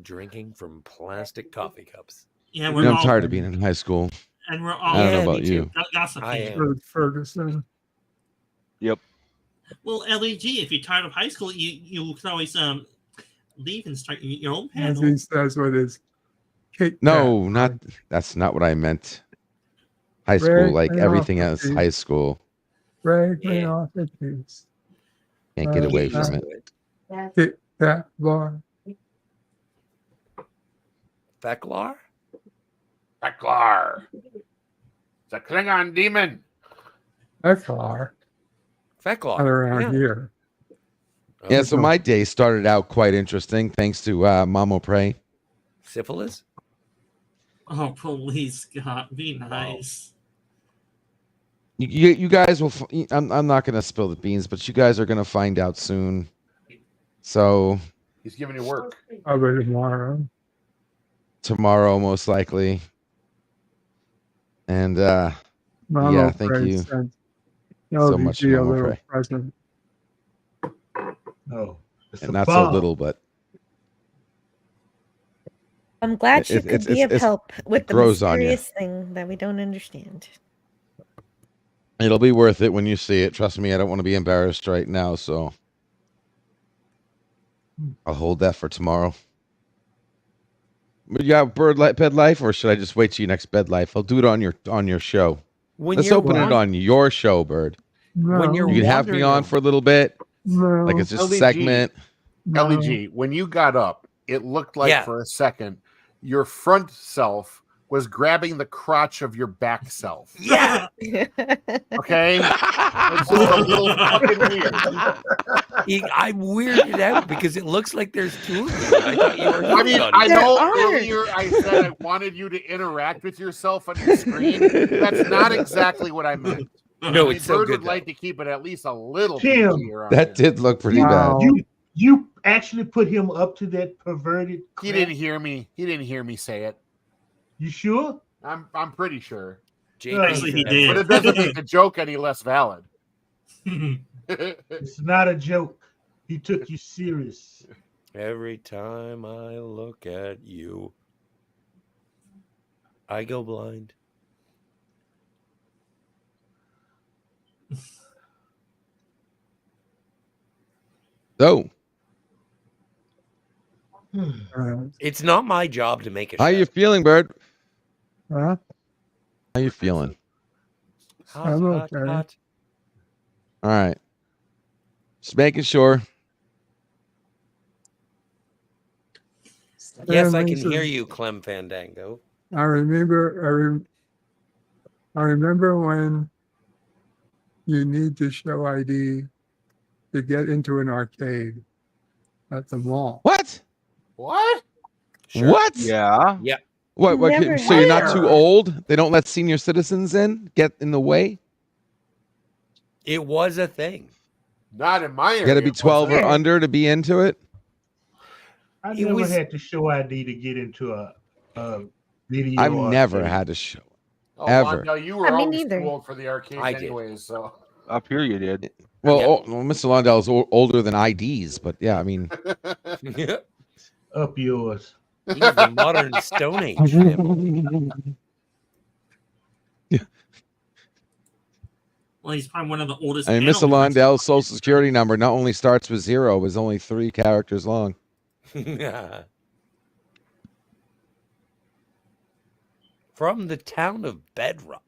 drinking from plastic coffee cups. Yeah, You we're know, I'm all, tired of being in high school. and we're all I don't know Yeah, about me you. too. gossiping. I am. Ferguson. Yep. Well, LEG, if you're tired of high school, you can always leave and start your own As panel. he says with his Kit No, Kat. not that's not what I meant. High school, Break like me everything off, else, please. high school. Break me Yeah. off a piece. Can't get away from it. Kit Kat bar. Theklar? Theklar. It's a Klingon demon. Theklar. Theklar. Not around yeah. here. Yeah, so my day started out quite interesting thanks to Mamo Prey. Syphilis? Oh, please, God, be nice. You guys will. I'm not going to spill the beans, but you guys are going to find out soon. So He's giving you work. Probably tomorrow. tomorrow, most likely. And Mamo yeah, thank Prey you sent so much, LVG a Mamo little Prey. present. Oh, it's And a not so bomb. little, but I'm glad she It- could it's- be of it's- help with it the grows on you. mysterious thing that we don't understand. it'll be worth it when you see it. Trust me, I don't want to be embarrassed right now, so I'll hold that for tomorrow. But yeah, bed life, or should I just wait till your next bed life? I'll do it on your show. When Let's you're open it wand- on your show, Bird. When you're You can have me wandering on for a little bit, No. like it's just a LEG. segment. LEG, when you got up, it looked like Yeah. for a second your front self was grabbing the crotch of your back self. Yeah. Okay? It's just a little fucking weird. I'm weirded out because it looks like there's two of you. I thought you were I mean, hooked on I it. know are. earlier I said I wanted you to interact with yourself on your screen. That's not exactly what I meant. No, I mean, it's so Bird good. would like to keep it at least a little Tim, PG around That here. did look pretty Wow. bad. You actually put him up to that perverted He crap? didn't hear me. He didn't hear me say it. You sure? I'm pretty sure. Actually, he But did. it doesn't make the joke any less valid. It's not a joke. He took you serious. Every time I look at you, I go blind. So, It's not my job to make a how show. you feeling, Bird? Huh? How you feeling? Hot, I'm hot, okay. hot. All right. Just making sure. Yes, I And can Lisa, hear you, Clem Fandango. I remember when you need to show ID to get into an arcade at the mall. What? What? Sure. What? Yeah. Yeah. What? Never So you're not too had. old? They don't let senior citizens in? Get in the way? It was a thing. Not in my area. You got to be 12 or Yeah. under to be into it? I It never was- had to show ID to get into a video. I've arcade. never had to show. Oh, Ever. Londell, you were Me always neither. too old for the arcade I did. anyways, so. Up here you did. Well, Yeah. well, Mr. Londell is older than IDs, but yeah, I mean, Up yours. He's the modern Stone Age. Tim. Well, he's probably one of the oldest. I mean, Mr. animals. Londell's social security number not only starts with 0, but is only 3 characters long. From the town of Bedrock.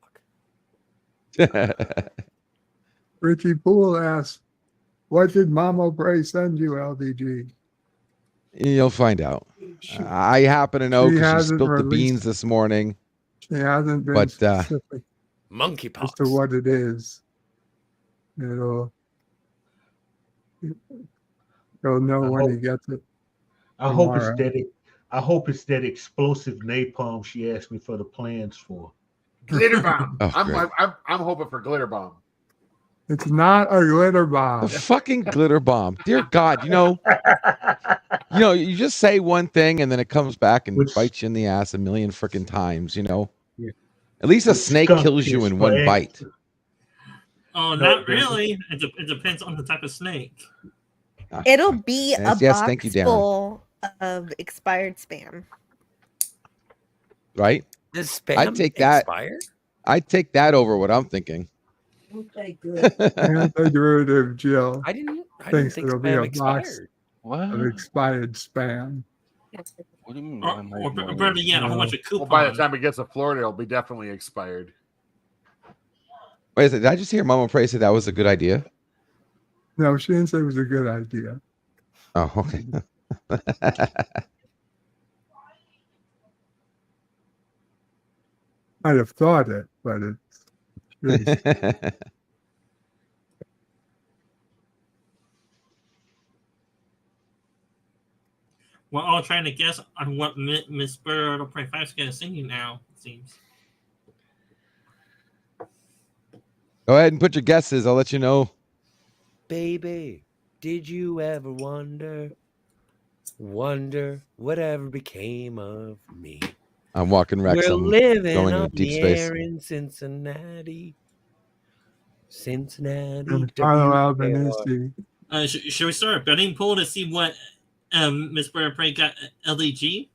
Richie Poole asked, "What did Mamo Bray send you, LDG?" You'll find out. I happen to know She because she hasn't spilled the released- beans this morning. She hasn't been But, specific Monkeypox. as to what it is. You'll know I when hope- he gets it. I hope Tomorrow. it's that. I hope it's that explosive napalm she asked me for the plans for. Glitter bomb. Oh, I'm, great. I'm hoping for glitter bomb. It's not a glitter bomb. A fucking glitter bomb. Dear God, you just say one thing and then it comes back and bites you in the ass a million freaking times, Yeah. At least a snake Skunk kills you is in one for bite. Oh, No, not really. It depends on the type of snake. It'll be Yes, a yes, box thank you, Darren. full of expired spam. Right? Does spam I'd take that. expire? I'd take that over what I'm thinking. Okay, good. Anti-derivative Jill I didn't thinks think it'll be spam a box expired. What? of expired spam. What do you mean? Or better yet, a whole bunch of Well, by the coupons. time it gets to Florida, it'll be definitely expired. Wait a second, did I just hear Mama Pray say that was a good idea? No, she didn't say it was a good idea. Oh, okay. I'd have thought it, but it's We're all trying to guess on what Miss Bird or Prey 5 is going to sing you now, it seems. Go ahead and put your guesses. I'll let you know. Baby, did you ever wonder whatever became of me? I'm walking Rex. We're I'm living going on into deep the space. air in Cincinnati. Cincinnati. and Carlo WKR. Albanese. Should we start a betting poll to see what Miss Bird or Prey got LDG?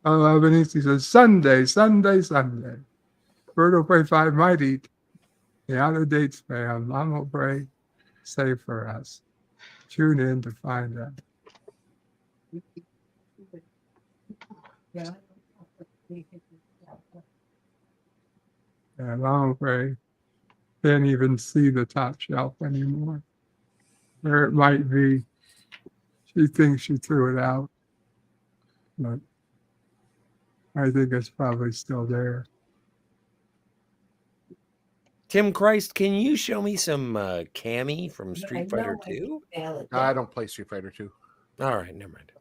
Carlo Albanese says Sunday. Birdo Prey 5 might eat the out of date spam. Mama Prey save for us. Tune in to find out. And Mama Prey can't even see the top shelf anymore. Where it might be. She thinks she threw it out. But I think it's probably still there. Tim Christ, can you show me some Cammy from Street Fighter 2? I don't play Street Fighter 2. All right, never mind.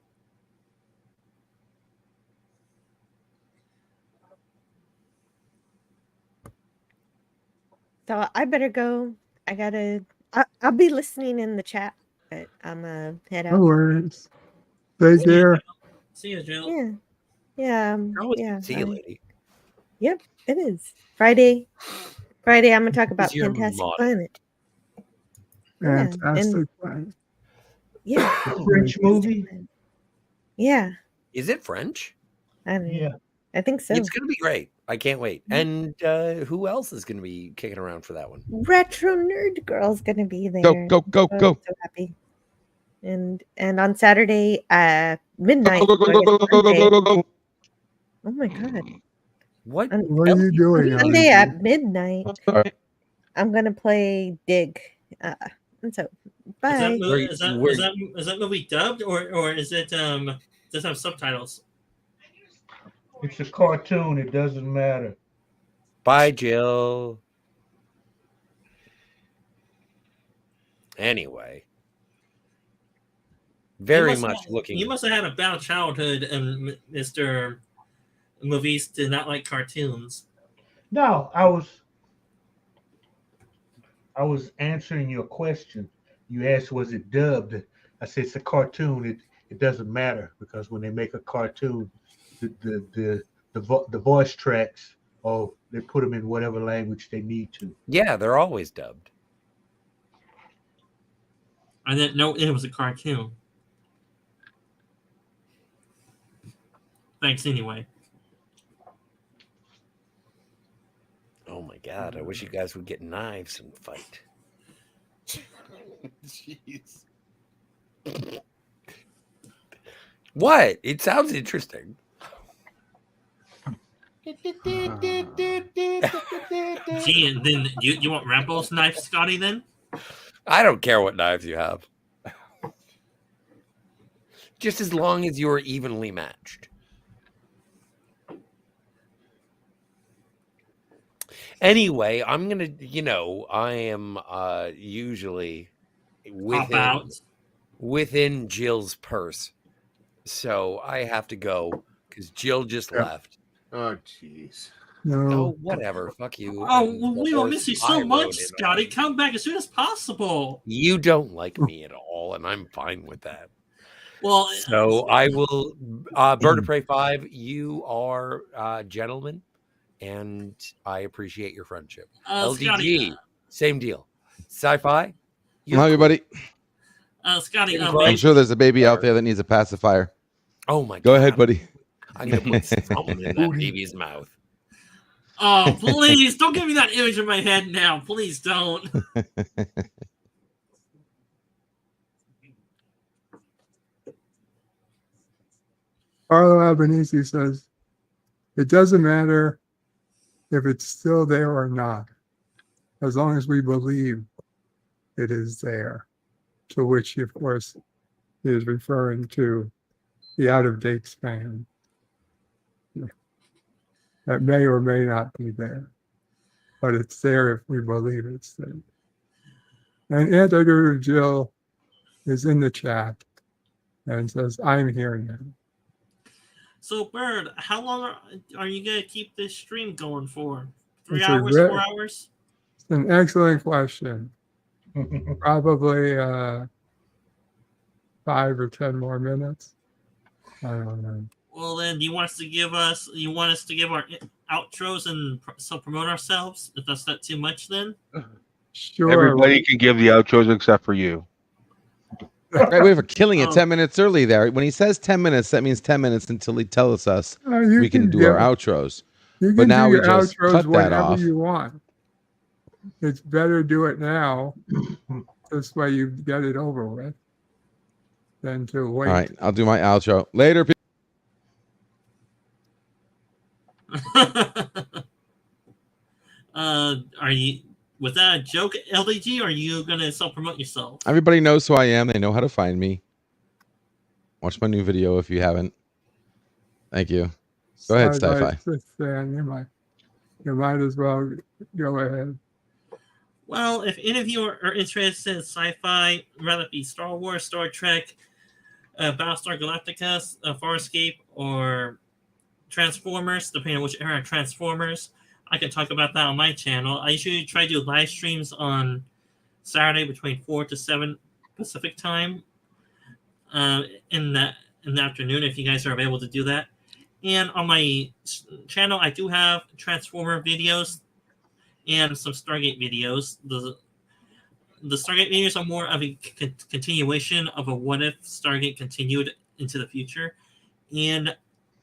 So I better go. I'll be listening in the chat, but I'm head out. No worries. Take care. See you, Jill. Yeah. Yeah. See you, lady. Yep, it is. Friday, I'm going to talk about your Fantastic motto? Planet. Fantastic and- Planet. Yeah. French movie. Yeah. Is it French? I don't know. Yeah. I think so. It's going to be great. I can't wait. And who else is going to be kicking around for that one? Retro Nerd Girl's going to be there. Go. So happy. And on Saturday at midnight. Oh my God. What? What are you doing? Sunday Ollie? at midnight. I'm going to play Dig. And so, bye. Is that movie dubbed or is it does it have subtitles? It's a cartoon. It doesn't matter. Bye, Jill. Anyway. Very much looking. You must have had a bad childhood, Mr. Movies did not like cartoons. No, I was answering your question. You asked, was it dubbed? I said it's a cartoon. It doesn't matter because when they make a cartoon, the voice tracks, they put them in whatever language they need to. Yeah, they're always dubbed. I didn't know it was a cartoon. Thanks anyway. Oh my God, I wish you guys would get knives and fight. Jeez. What? It sounds interesting. Gee, and then you want Rambo's knife, Scotty, then? I don't care what knives you have. Just as long as you're evenly matched. Anyway, I'm going to, I am usually within Jill's purse. So I have to go because Jill just left. Oh, jeez. No. Oh, whatever. Fuck you. Oh, we will miss you so much, Scotty. Come back as soon as possible. You don't like me at all, and I'm fine with that. Well, so I will. Bird of Prey 5, you are gentlemen, and I appreciate your friendship. LDG, Scotty, same deal. Sci-fi, Love you, buddy. Scotty, I'm sure there's a baby out there that needs a pacifier. Oh my God. Go ahead, buddy. I'm going to put something in that baby's mouth. Oh, please don't give me that image in my head now. Please don't. Carlo Albanese says, it doesn't matter if it's still there or not, as long as we believe it is there. To which, of course, he is referring to the out-of-date span. That may or may not be there, but it's there if we believe it's there. And Editor Jill is in the chat and says, I'm here now. So, Bird, how long are you going to keep this stream going for? 3 It's hours, 4 hours? It's an excellent question. Probably 5 or 10 more minutes. I don't know. Well, then, do you want us to give our outros and self-promote ourselves? If that's not too much, then? Sure. Everybody can give the outros except for you. Right, we were killing it 10 minutes early there. When he says 10 minutes, that means 10 minutes until he tells us we can do our outros. You can But now do we your just outros cut that whenever off. you want. It's better do it now. This way you get it over with than to wait. All right, I'll do my outro. Later, people. Are you, was that a joke, LDG, or are you going to self-promote yourself? Everybody knows who I am. They know how to find me. Watch my new video if you haven't. Thank you. Go ahead, Sci-Fi. You might as well go ahead. Well, if any of you are interested in sci-fi, whether it be Star Wars, Star Trek, Battlestar Galactica, Farscape, or Transformers, depending on which era of Transformers, I can talk about that on my channel. I usually try to do live streams on Saturday between 4 to 7 Pacific time in the afternoon, if you guys are able to do that. And on my channel, I do have Transformer videos and some Stargate videos. The Stargate videos are more of a continuation of a what if Stargate continued into the future. And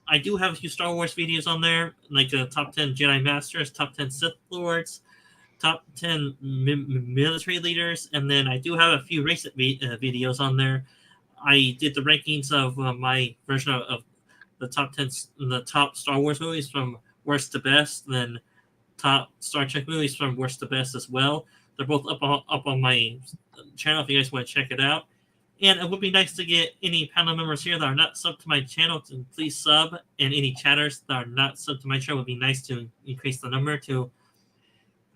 I do have a few Star Wars videos on there, like top 10 Jedi Masters, top 10 Sith Lords, top 10 military leaders, and then I do have a few recent videos on there. I did the rankings of my version of the top 10, the top Star Wars movies from worst to best, then top Star Trek movies from worst to best as well. They're both up on my channel if you guys want to check it out. And it would be nice to get any panel members here that are not subbed to my channel to please sub, and any chatters that are not subbed to my channel would be nice to increase the number, to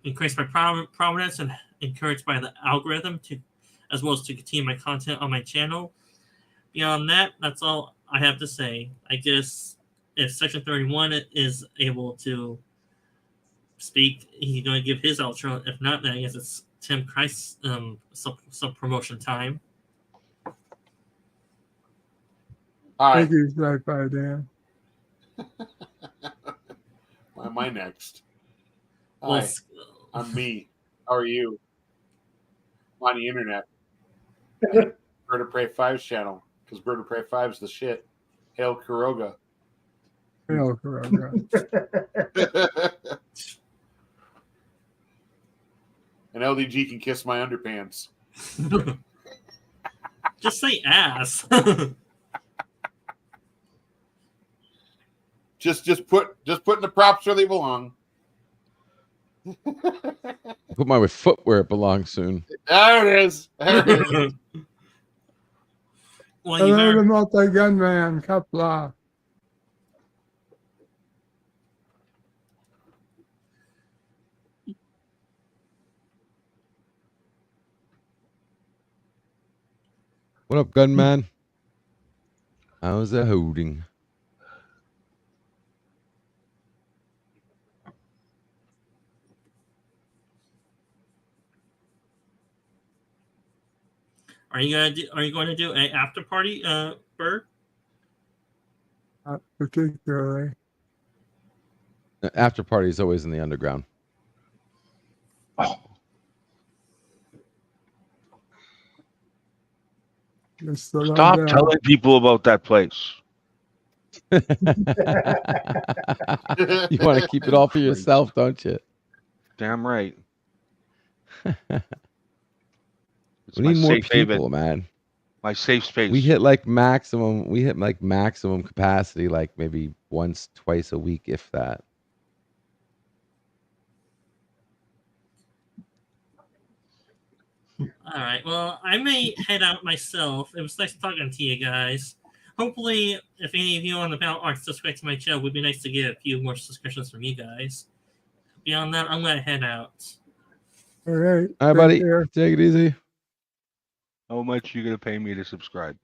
increase my prominence and encouraged by the algorithm, to as well as to continue my content on my channel. Beyond that, that's all I have to say. I guess if Section 31 is able to speak, he's going to give his outro. If not, then I guess it's Tim Christ's self-promotion time. Thank you, Sci-Fi Dan. Why am I next? Well, Hi, I'm me. How are you? I'm on the internet. Bird of Prey 5's channel, because Bird of Prey 5 is the shit. Hail Kuroga. Hail Kuroga. And LDG can kiss my underpants. Just say ass. just put in the props where they belong. Put my foot where it belongs soon. There it is. There it is. Well, Hello, the multi-gunman, Kapla. What up, gunman? How's it holding? Are you going to do an after party, Bird? Not particularly. The after party is always in the underground. Stop telling people about that place. You want to keep it all for yourself, don't you? Damn right. We need more safe people, haven. man. My safe space. We hit like maximum capacity, like maybe once, twice a week, if that. All right. Well, I may head out myself. It was nice talking to you guys. Hopefully, if any of you on the panel aren't subscribed to my channel, it would be nice to get a few more subscriptions from you guys. Beyond that, I'm going to head out. All right. All right, buddy. Take it easy. How much you gonna pay me to subscribe?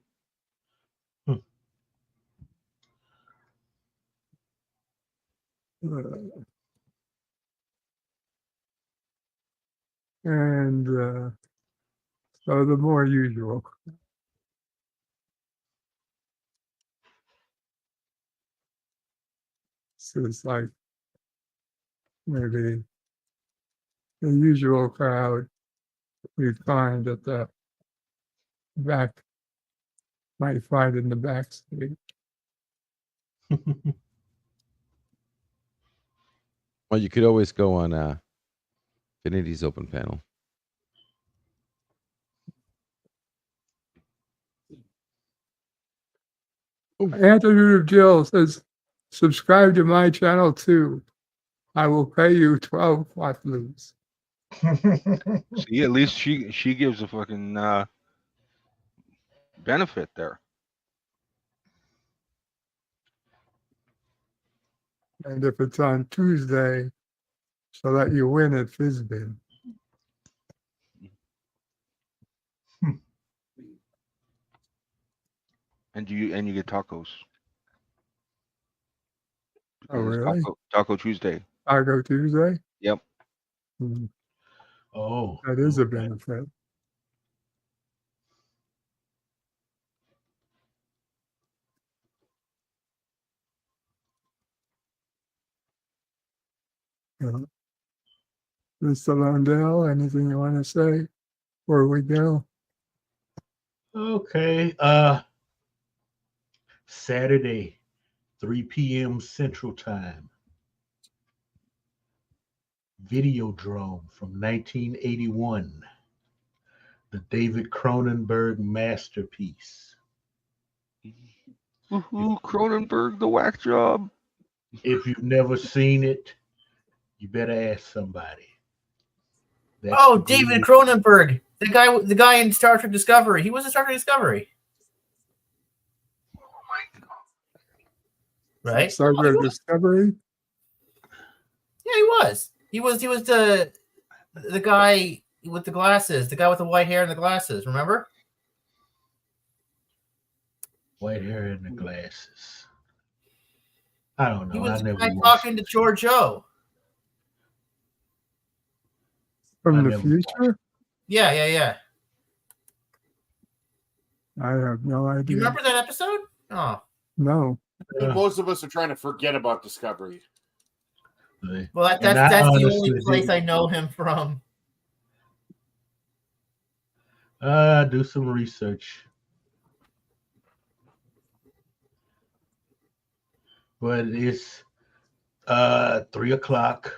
And so the more usual. So it's like maybe the usual crowd we find at the back, might find in the backstage. Well, you could always go on Infinity's open panel. Anthony Jill says, subscribe to my channel too. I will pay you 12 quatloos. See, at least she gives a fucking benefit there. And if it's on Tuesday, so that you win at Fizbin. And you get tacos. Oh, Because it's really? Taco Tuesday. Taco Tuesday? Yep. Oh, that is a benefit. Mr. Lundell, anything you want to say before we go? Okay. Saturday, 3 p.m. Central Time. Videodrome from 1981. The David Cronenberg masterpiece. Woohoo, Cronenberg, the whack job. If you've never seen it, you better ask somebody. Oh, David Cronenberg, the guy in Star Trek Discovery. He was in Star Trek Discovery. Right? Star Trek Discovery? Yeah, he was. He was the guy with the glasses, the guy with the white hair and the glasses, remember? White hair and the glasses. I don't know. He was I the never guy watched. talking to George O. From the future? Yeah. I have no idea. Do you remember that episode? Oh. No. I think most of us are trying to forget about Discovery. Well, that's the only place I know him from. Do some research. But it's 3 o'clock,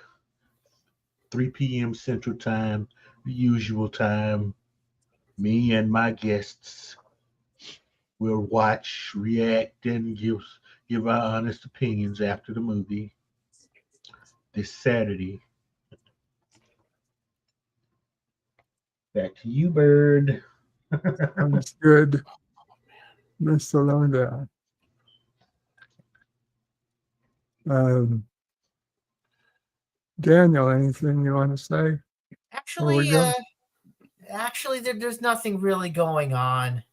3 p.m. Central Time, the usual time. Me and my guests will watch, react, and give our honest opinions after the movie this Saturday. Back to you, Bird. That's good. Mr. Lundell. Daniel, anything you want to say? Actually, there's nothing really going on.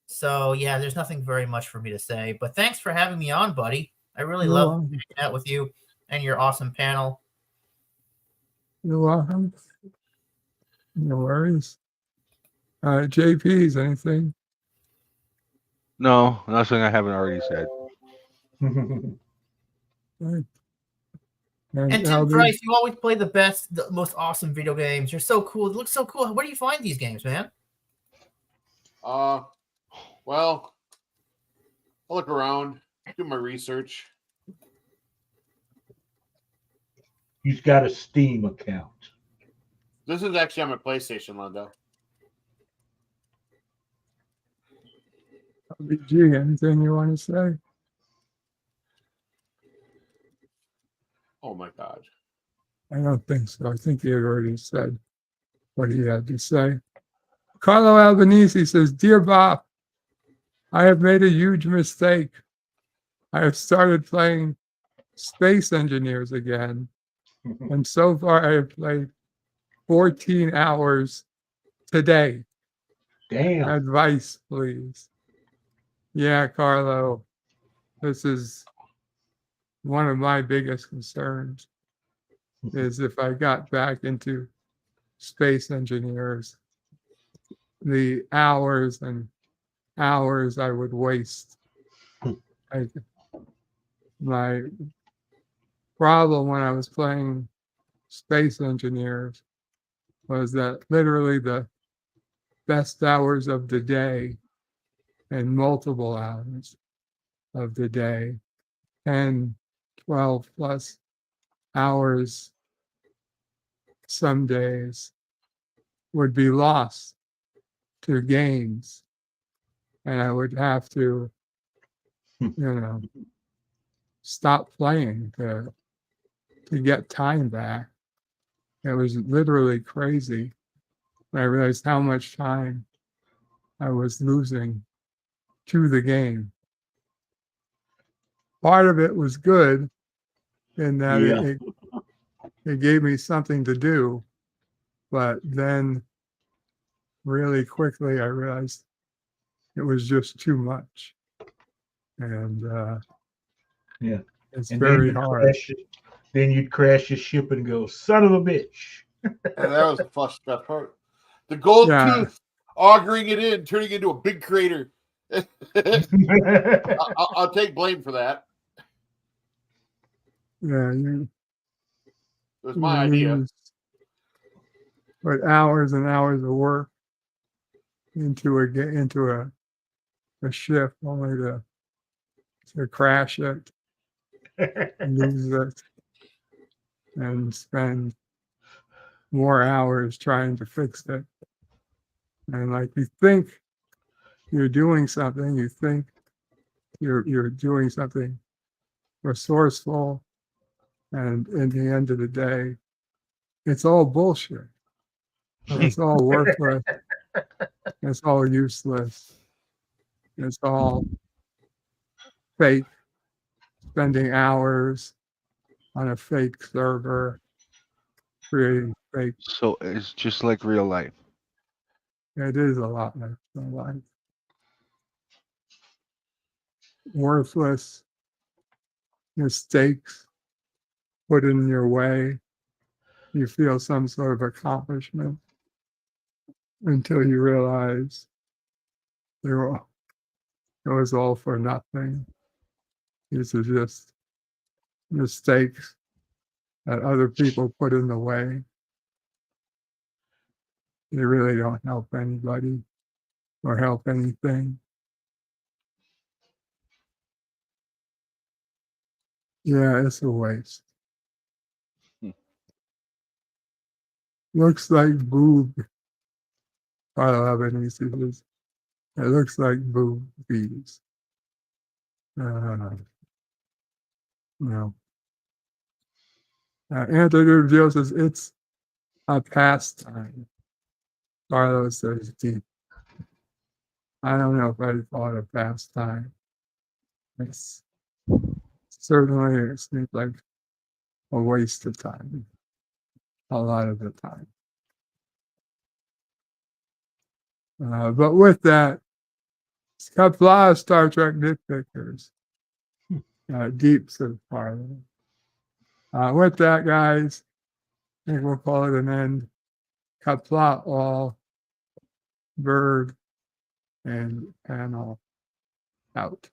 So yeah, there's nothing very much for me to say. But thanks for having me on, buddy. I really You're love welcome. hanging out with you and your awesome panel. You're welcome. No worries. JP's, anything? No, nothing I haven't already said. Right. And Tim Price, you always play the most awesome video games. You're so cool. It looks so cool. Where do you find these games, man? Well, I'll look around, do my research. He's got a Steam account. This is actually on my PlayStation, Londo. Gee, anything you want to say? Oh my God. I don't think so. I think he had already said what he had to say. Carlo Albanese says, "Dear Bob, I have made a huge mistake. I have started playing Space Engineers again, and so far I have played 14 hours today. Damn. Advice, please." Yeah, Carlo, this is one of my biggest concerns, is if I got back into Space Engineers, the hours and hours I would waste. My problem when I was playing Space Engineers was that literally the best hours of the day and multiple hours of the day, 10, 12 plus hours some days, would be lost to games. And I would have to, stop playing to get time back. It was literally crazy. I realized how much time I was losing to the game. Part of it was good in that it gave me something to do, but then really quickly I realized it was just too much. And it's And very hard. Then you'd crash your ship and go, son of a bitch. And that was the first best part. The gold tooth augering it in, turning into a big crater. I'll take blame for that. Yeah, it was my idea. But hours and hours of work into a ship only to crash it, lose it, and spend more hours trying to fix it. And like you think you're doing something, you think you're doing something resourceful, and in the end of the day, it's all bullshit. It's all worthless. It's all useless. It's all fake. Spending hours on a fake server, creating fake. So it's just like real life. It is a lot like real life. Worthless mistakes put in your way. You feel some sort of accomplishment until you realize it was all for nothing. These are just mistakes that other people put in the way. They really don't help anybody or help anything. Yeah, it's a waste. Looks like boob. I love it. It looks like boobies. No. Anthony reveals says it's a pastime. Carlos says deep. I don't know if I'd call it a pastime. It's certainly, it seems like a waste of time. A lot of the time. But with that, it's got a lot of Star Trek nitpickers. Deep says Parliament. With that, guys, I think we'll call it an end. Kapla all, Bird, and panel out.